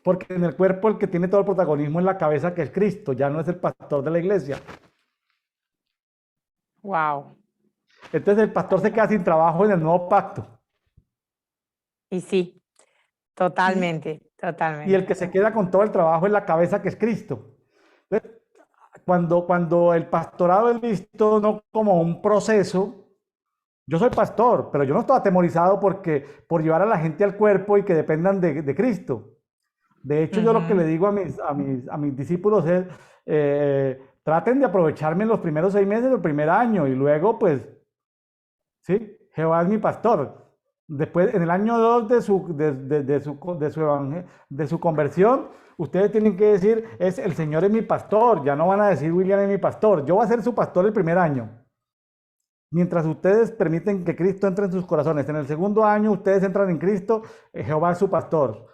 [SPEAKER 2] Porque en el cuerpo el que tiene todo el protagonismo es la cabeza, que es Cristo, ya no es el pastor de la iglesia.
[SPEAKER 1] Wow.
[SPEAKER 2] Entonces el pastor se queda sin trabajo en el nuevo pacto.
[SPEAKER 1] Y sí,
[SPEAKER 2] Y,
[SPEAKER 1] totalmente,
[SPEAKER 2] y el
[SPEAKER 1] totalmente.
[SPEAKER 2] que se queda con todo el trabajo es la cabeza, que es Cristo. Entonces, cuando el pastorado es visto no como un proceso, yo soy pastor, pero yo no estoy atemorizado por llevar a la gente al cuerpo y que dependan de Cristo. De hecho, yo lo que le
[SPEAKER 1] Ujú.
[SPEAKER 2] digo a mis discípulos es, traten de aprovecharme en los primeros 6 meses del primer año y luego, pues, sí, Jehová es mi pastor. Después, en el año 2 de su conversión, ustedes tienen que decir, el Señor es mi pastor, ya no van a decir William es mi pastor, yo voy a ser su pastor el primer año. Mientras ustedes permiten que Cristo entre en sus corazones. En el segundo año ustedes entran en Cristo, Jehová es su pastor.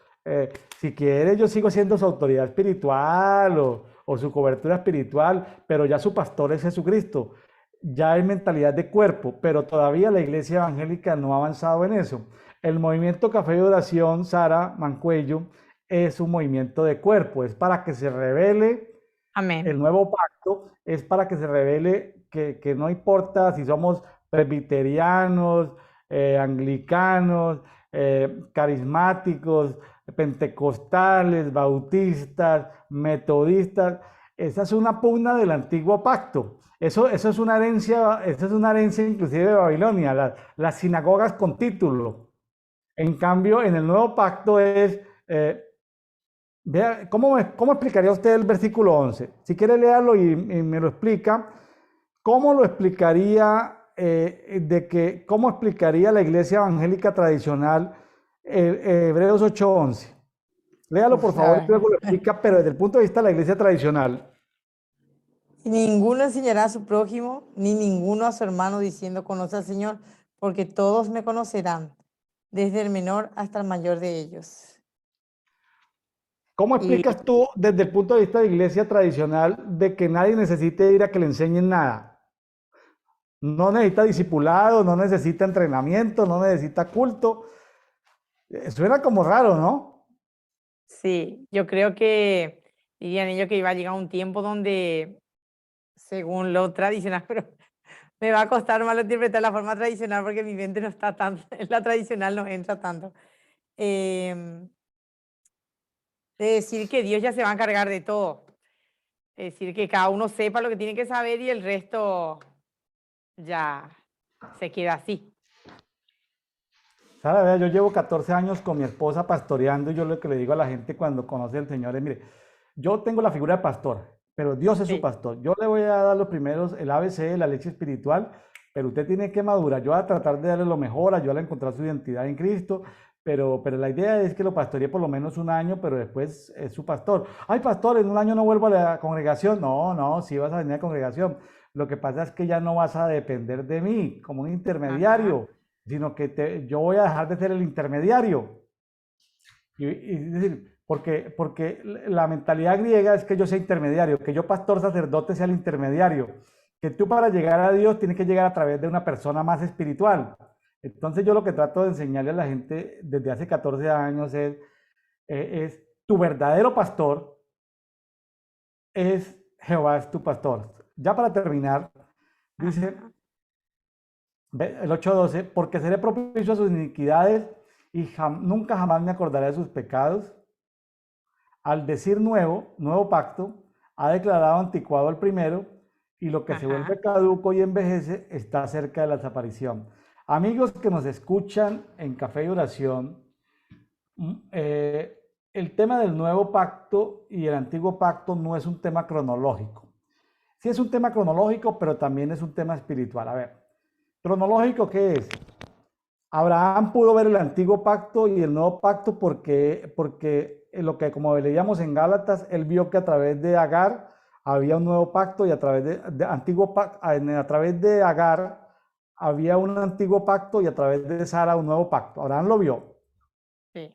[SPEAKER 2] Si quiere, yo sigo siendo su autoridad espiritual o su cobertura espiritual, pero ya su pastor es Jesucristo. Ya hay mentalidad de cuerpo, pero todavía la iglesia evangélica no ha avanzado en eso. El movimiento Café de Oración, Sara Mancuello, es un movimiento de cuerpo, es para que se revele el
[SPEAKER 1] Amén.
[SPEAKER 2] nuevo pacto, es para que se revele que no importa si somos presbiterianos, anglicanos, carismáticos, pentecostales, bautistas, metodistas. Esa es una pugna del antiguo pacto. Eso es una herencia inclusive de Babilonia, las sinagogas con título. En cambio, en el nuevo pacto es, vea, ¿cómo explicaría usted el versículo 11? Si quiere leerlo y me lo explica, ¿cómo lo explicaría, cómo explicaría la iglesia evangélica tradicional Hebreos 8:11? Léalo por
[SPEAKER 1] Uf, a
[SPEAKER 2] favor y
[SPEAKER 1] ver.
[SPEAKER 2] luego lo explica, pero desde el punto de vista de la iglesia tradicional.
[SPEAKER 1] Y ninguno enseñará a su prójimo, ni ninguno a su hermano diciendo, conoce al Señor, porque todos me conocerán, desde el menor hasta el mayor de ellos.
[SPEAKER 2] ¿Cómo
[SPEAKER 1] Y
[SPEAKER 2] explicas tú desde el punto de vista de iglesia tradicional de que nadie necesite ir a que le enseñen nada? No necesita discipulado, no necesita entrenamiento, no necesita culto. Suena como raro, ¿no?
[SPEAKER 1] sí, yo creo que dirían ellos que iba a llegar un tiempo donde, según lo tradicional, pero me va a costar más interpretar la forma tradicional porque mi mente no está tanto, en la tradicional no entra tanto. em, de decir que Dios ya se va a encargar de todo. Es decir, que cada uno sepa lo que tiene que saber y el resto ya se queda así.
[SPEAKER 2] Sara, vea, yo llevo 14 años con mi esposa pastoreando y yo lo que le digo a la gente cuando conoce al Señor es, mire, yo tengo la figura de pastor, pero Dios es su
[SPEAKER 1] Sí,
[SPEAKER 2] pastor. Yo le voy a dar los primeros, el ABC, la leche espiritual, pero usted tiene que madurar. Yo voy a tratar de darle lo mejor, ayudarle a encontrar su identidad en Cristo, pero la idea es que lo pastoree por lo menos un año, pero después es su pastor. Ay, pastor, en un año no vuelvo a la congregación. No, no, sí vas a venir a la congregación. Lo que pasa es que ya no vas a depender de mí como un
[SPEAKER 1] ajá,
[SPEAKER 2] intermediario, sino que yo voy a dejar de ser el intermediario. Y es decir, porque la mentalidad griega es que yo sea intermediario, que yo pastor sacerdote sea el intermediario, que tú para llegar a Dios tienes que llegar a través de una persona más espiritual. Entonces yo lo que trato de enseñarle a la gente desde hace 14 años es tu verdadero pastor es Jehová es tu pastor. Ya para terminar, dice
[SPEAKER 1] ajá,
[SPEAKER 2] el 8:12, porque seré propicio a sus iniquidades y nunca jamás me acordaré de sus pecados. Al decir nuevo, nuevo pacto, ha declarado anticuado el primero y lo que se
[SPEAKER 1] ajá.
[SPEAKER 2] vuelve caduco y envejece está cerca de la desaparición. Amigos que nos escuchan en Café y Oración, el tema del nuevo pacto y el antiguo pacto no es un tema cronológico. Sí es un tema cronológico, pero también es un tema espiritual. A ver, cronológico, ¿qué es? Abraham pudo ver el antiguo pacto y el nuevo pacto porque lo que como leíamos en Gálatas, él vio que a través de Agar había un nuevo pacto y a través a través de Agar había un antiguo pacto y a través de Sara un nuevo pacto. Abraham lo vio.
[SPEAKER 1] Sí,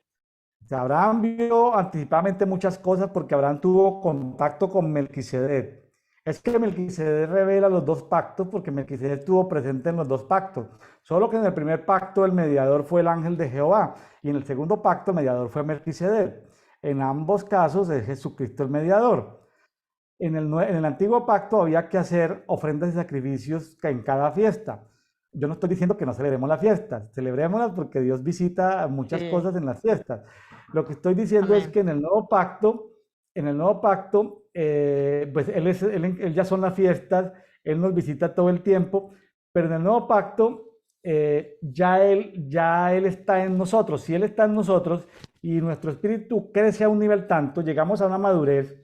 [SPEAKER 2] O sea, Abraham vio anticipadamente muchas cosas porque Abraham tuvo contacto con Melquisedec. Es que Melquisedec revela los dos pactos porque Melquisedec estuvo presente en los dos pactos. Solo que en el primer pacto el mediador fue el ángel de Jehová y en el segundo pacto el mediador fue Melquisedec. En ambos casos es Jesucristo el mediador. En el antiguo pacto había que hacer ofrendas y sacrificios en cada fiesta. Yo no estoy diciendo que no celebremos las fiestas, celebrémoslas porque Dios visita muchas
[SPEAKER 1] sí,
[SPEAKER 2] cosas en las fiestas. Lo que estoy diciendo es
[SPEAKER 1] amén.
[SPEAKER 2] que en el nuevo pacto, pues él ya son las fiestas, Él nos visita todo el tiempo, pero en el nuevo pacto ya él está en nosotros. Si Él está en nosotros y nuestro espíritu crece a un nivel tanto, llegamos a una madurez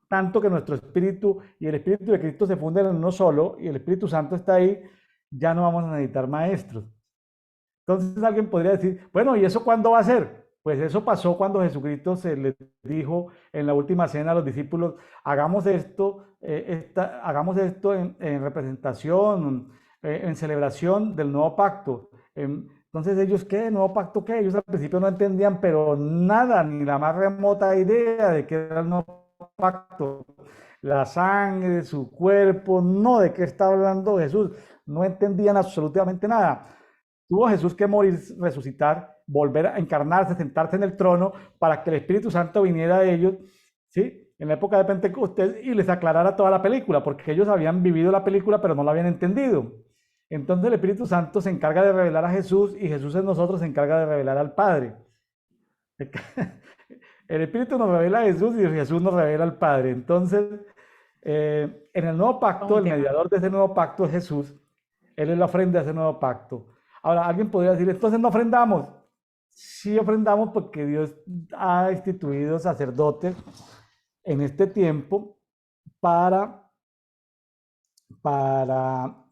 [SPEAKER 2] tanto que nuestro espíritu y el espíritu de Cristo se funden en uno solo y el Espíritu Santo está ahí, ya no vamos a necesitar maestros. Entonces alguien podría decir, bueno, ¿y eso cuándo va a ser? Pues eso pasó cuando Jesucristo se le dijo en la última cena a los discípulos, hagamos esto en representación, en celebración del nuevo pacto. Entonces ellos, ¿qué? ¿Nuevo pacto qué? Ellos al principio no entendían, pero nada, ni la más remota idea de qué era el nuevo pacto, la sangre, su cuerpo, no de qué está hablando Jesús, no entendían absolutamente nada. Tuvo Jesús que morir, resucitar, volver a encarnarse, sentarse en el trono para que el Espíritu Santo viniera a ellos, ¿sí? En la época de Pentecostés y les aclarara toda la película, porque ellos habían vivido la película pero no la habían entendido. Entonces el Espíritu Santo se encarga de revelar a Jesús y Jesús en nosotros se encarga de revelar al Padre. El Espíritu nos revela a Jesús y Jesús nos revela al Padre. Entonces, en el nuevo
[SPEAKER 1] Todo
[SPEAKER 2] pacto,
[SPEAKER 1] un
[SPEAKER 2] el
[SPEAKER 1] tema.
[SPEAKER 2] mediador de ese nuevo pacto es Jesús. Él es la ofrenda de ese nuevo pacto. Ahora, alguien podría decir, entonces no ofrendamos. Sí ofrendamos porque Dios ha instituido sacerdotes en este tiempo para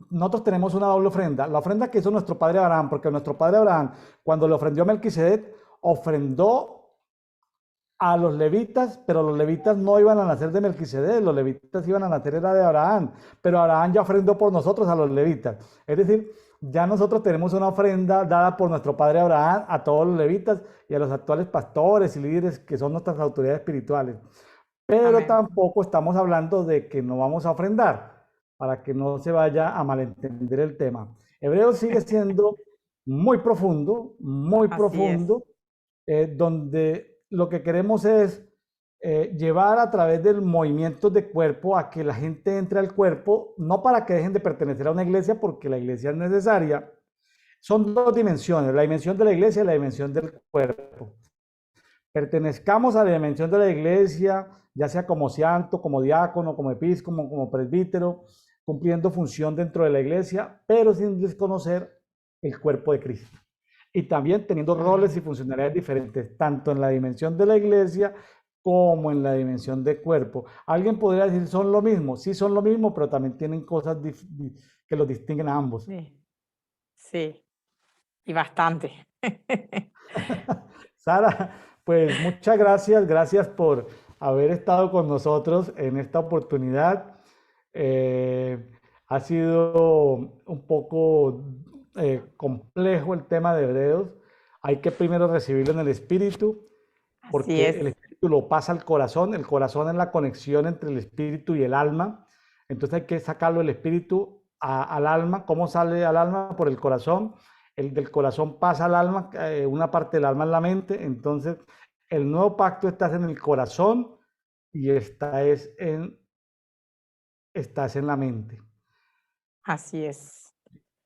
[SPEAKER 2] nosotros tenemos una doble ofrenda. La ofrenda que hizo nuestro padre Abraham, porque nuestro padre Abraham, cuando le ofrendió a Melquisedec, ofrendó a los levitas, pero los levitas no iban a nacer de Melquisedec, los levitas iban a nacer era de Abraham, pero Abraham ya ofrendó por nosotros a los levitas. Es decir, ya nosotros tenemos una ofrenda dada por nuestro padre Abraham a todos los levitas y a los actuales pastores y líderes que son nuestras autoridades espirituales. Pero
[SPEAKER 1] Amén.
[SPEAKER 2] tampoco estamos hablando de que no vamos a ofrendar, para que no se vaya a malentender el tema. Hebreos sigue siendo muy
[SPEAKER 1] Así es.
[SPEAKER 2] profundo, donde lo que queremos es llevar a través del movimiento de cuerpo a que la gente entre al cuerpo, no para que dejen de pertenecer a una iglesia, porque la iglesia es necesaria. Son dos dimensiones, la dimensión de la iglesia y la dimensión del cuerpo. Pertenezcamos a la dimensión de la iglesia, ya sea como santo, como diácono, como episcopo, como presbítero, cumpliendo función dentro de la iglesia, pero sin desconocer el cuerpo de Cristo. Y también teniendo roles
[SPEAKER 1] Amén.
[SPEAKER 2] y funcionalidades diferentes, tanto en la dimensión de la iglesia como en la dimensión de cuerpo. Alguien podría decir, son lo mismo. Sí, son lo mismo, pero también tienen cosas que los distinguen a ambos.
[SPEAKER 1] Sí, sí, y bastante.
[SPEAKER 2] Sara, pues muchas gracias, gracias por haber estado con nosotros en esta oportunidad. Eh, ha sido un poco complejo el tema de Hebreos. Hay que primero recibirlo en el espíritu,
[SPEAKER 1] Así
[SPEAKER 2] porque
[SPEAKER 1] es.
[SPEAKER 2] el espíritu lo pasa al corazón. El corazón es la conexión entre el espíritu y el alma. Entonces hay que sacarlo del espíritu al alma. ¿Cómo sale al alma? Por el corazón. El del corazón pasa al alma, una parte del alma en la mente. Entonces el nuevo pacto está en el corazón y estás en la mente.
[SPEAKER 1] Así es.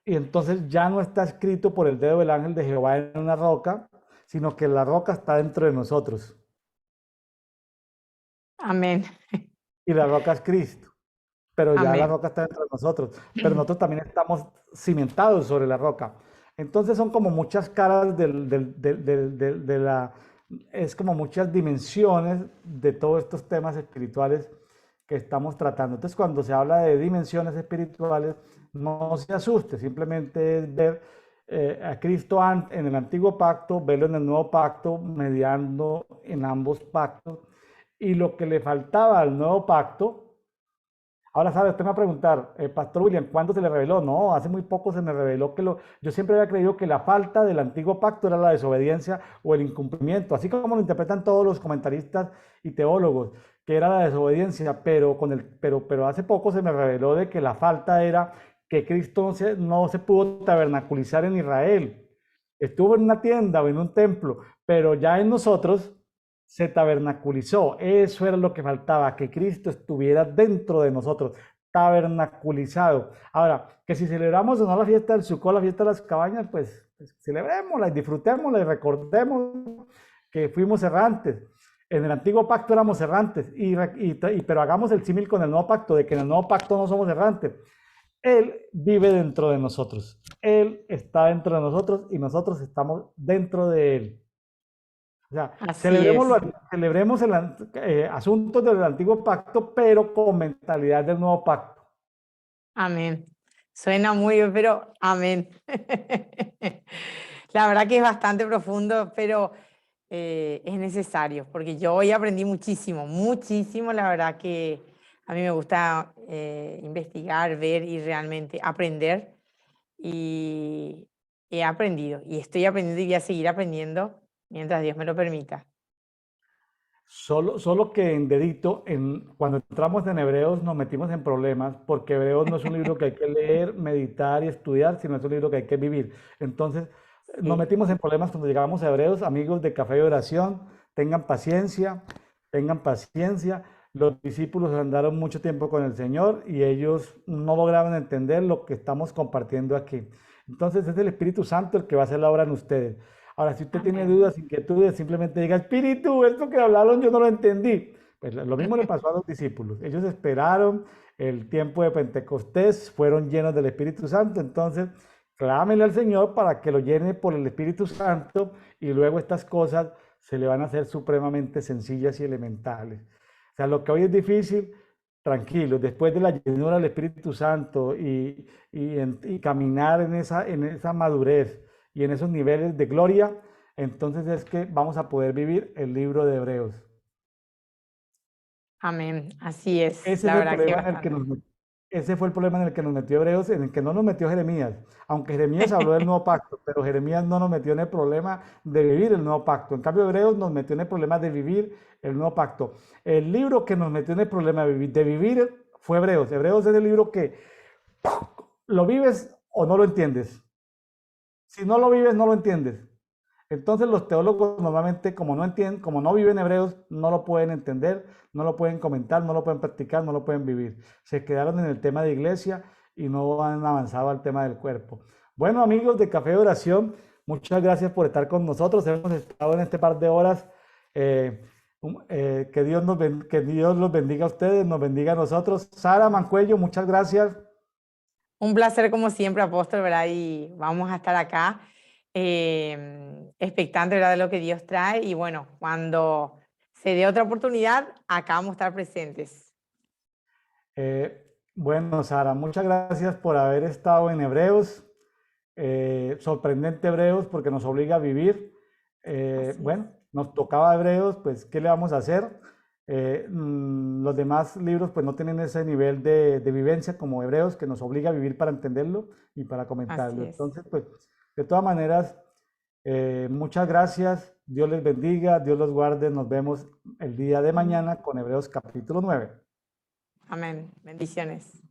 [SPEAKER 2] Y entonces ya no está escrito por el dedo del ángel de Jehová en una roca, sino que la roca está dentro de nosotros.
[SPEAKER 1] Amén.
[SPEAKER 2] Y la roca es Cristo. Pero ya la
[SPEAKER 1] Amén.
[SPEAKER 2] roca está dentro de nosotros. Pero nosotros también estamos cimentados sobre la roca. Entonces son como muchas caras de la... Es como muchas dimensiones de todos estos temas espirituales que estamos tratando. Entonces cuando se habla de dimensiones espirituales, no se asuste, simplemente es ver a Cristo en el antiguo pacto, verlo en el nuevo pacto, mediando en ambos pactos. Y lo que le faltaba al nuevo pacto. Ahora, ¿sabe? Usted me va a preguntar, Pastor William, ¿cuándo se le reveló? No, hace muy poco se me reveló yo siempre había creído que la falta del antiguo pacto era la desobediencia o el incumplimiento, así como lo interpretan todos los comentaristas y teólogos, que era la desobediencia, pero hace poco se me reveló de que la falta era que Cristo no se pudo tabernaculizar en Israel. Estuvo en una tienda o en un templo, pero ya en nosotros se tabernaculizó. Eso era lo que faltaba, que Cristo estuviera dentro de nosotros, tabernaculizado. Ahora, que si celebramos o no la fiesta del Sukkot, la fiesta de las cabañas, pues celebrémosla y disfrutémosla y recordemos que fuimos errantes. En el antiguo pacto éramos errantes, pero hagamos el símil con el nuevo pacto, de que en el nuevo pacto no somos errantes. Él vive dentro de nosotros. Él está dentro de nosotros y nosotros estamos dentro de Él. O sea,
[SPEAKER 1] Así es.
[SPEAKER 2] celebremos asuntos del antiguo pacto, pero con mentalidad del nuevo pacto.
[SPEAKER 1] Amén. Suena muy bien, pero amén. La verdad que es bastante profundo, pero es necesario, porque yo hoy aprendí muchísimo, muchísimo. La verdad que a mí me gusta investigar, ver y realmente aprender. Y he aprendido, y estoy aprendiendo y voy a seguir aprendiendo mientras Dios me lo permita.
[SPEAKER 2] Solo que en dedito, cuando entramos en Hebreos nos metimos en problemas, porque Hebreos no es un libro que hay que leer, meditar y estudiar, sino es un libro que hay que vivir. Entonces, nos
[SPEAKER 1] Sí,
[SPEAKER 2] metimos en problemas cuando llegamos a Hebreos. Amigos de Café y Oración, tengan paciencia, tengan paciencia. los discípulos andaron mucho tiempo con el Señor y ellos no lograban entender lo que estamos compartiendo aquí. Entonces es el Espíritu Santo el que va a hacer la obra en ustedes. Ahora, si usted tiene
[SPEAKER 1] Amén.
[SPEAKER 2] dudas, inquietudes, simplemente diga, Espíritu, esto que hablaron yo no lo entendí. Pues lo mismo le pasó a los discípulos. Ellos esperaron el tiempo de Pentecostés, fueron llenos del Espíritu Santo. Entonces, clámenle al Señor para que lo llene por el Espíritu Santo y luego estas cosas se le van a hacer supremamente sencillas y elementales. O sea, lo que hoy es difícil, tranquilo, después de la llenura del Espíritu Santo y caminar en esa madurez y en esos niveles de gloria, entonces es que vamos a poder vivir el libro de Hebreos.
[SPEAKER 1] Amén. Así es,
[SPEAKER 2] Ese
[SPEAKER 1] la
[SPEAKER 2] fue el
[SPEAKER 1] verdad que
[SPEAKER 2] problema en el que
[SPEAKER 1] bastante.
[SPEAKER 2] ese fue el problema en el que nos metió Hebreos, en el que no nos metió Jeremías. Aunque Jeremías habló del nuevo pacto, pero Jeremías no nos metió en el problema de vivir el nuevo pacto. En cambio, Hebreos nos metió en el problema de vivir el nuevo pacto. El libro que nos metió en el problema de vivir fue Hebreos. Hebreos es el libro que lo vives o no lo entiendes. Si no lo vives, no lo entiendes. Entonces los teólogos normalmente, como no entienden, como no viven hebreos, no lo pueden entender, no lo pueden comentar, no lo pueden practicar, no lo pueden vivir. Se quedaron en el tema de iglesia y no han avanzado al tema del cuerpo. Bueno, amigos de Café de Oración, muchas gracias por estar con nosotros. Hemos estado en este par de horas. Que Dios los bendiga a ustedes, nos bendiga a nosotros. Sara Mancuello, muchas gracias.
[SPEAKER 1] Un placer como siempre, apóstol, ¿verdad? Y vamos a estar acá expectantes, ¿verdad? De lo que Dios trae. Y bueno, cuando se dé otra oportunidad, acá vamos a estar presentes.
[SPEAKER 2] Bueno, Sara, muchas gracias por haber estado en Hebreos. Sorprendente Hebreos porque nos obliga a vivir.
[SPEAKER 1] Así es.
[SPEAKER 2] Bueno, nos tocaba Hebreos, pues, ¿qué le vamos a hacer? Los demás libros pues no tienen ese nivel de vivencia como Hebreos que nos obliga a vivir para entenderlo y para comentarlo.
[SPEAKER 1] Así es.
[SPEAKER 2] Entonces, pues, de todas maneras, muchas gracias. Dios les bendiga, Dios los guarde. Nos vemos el día de
[SPEAKER 1] Amén.
[SPEAKER 2] mañana con Hebreos capítulo 9.
[SPEAKER 1] Amén. Bendiciones.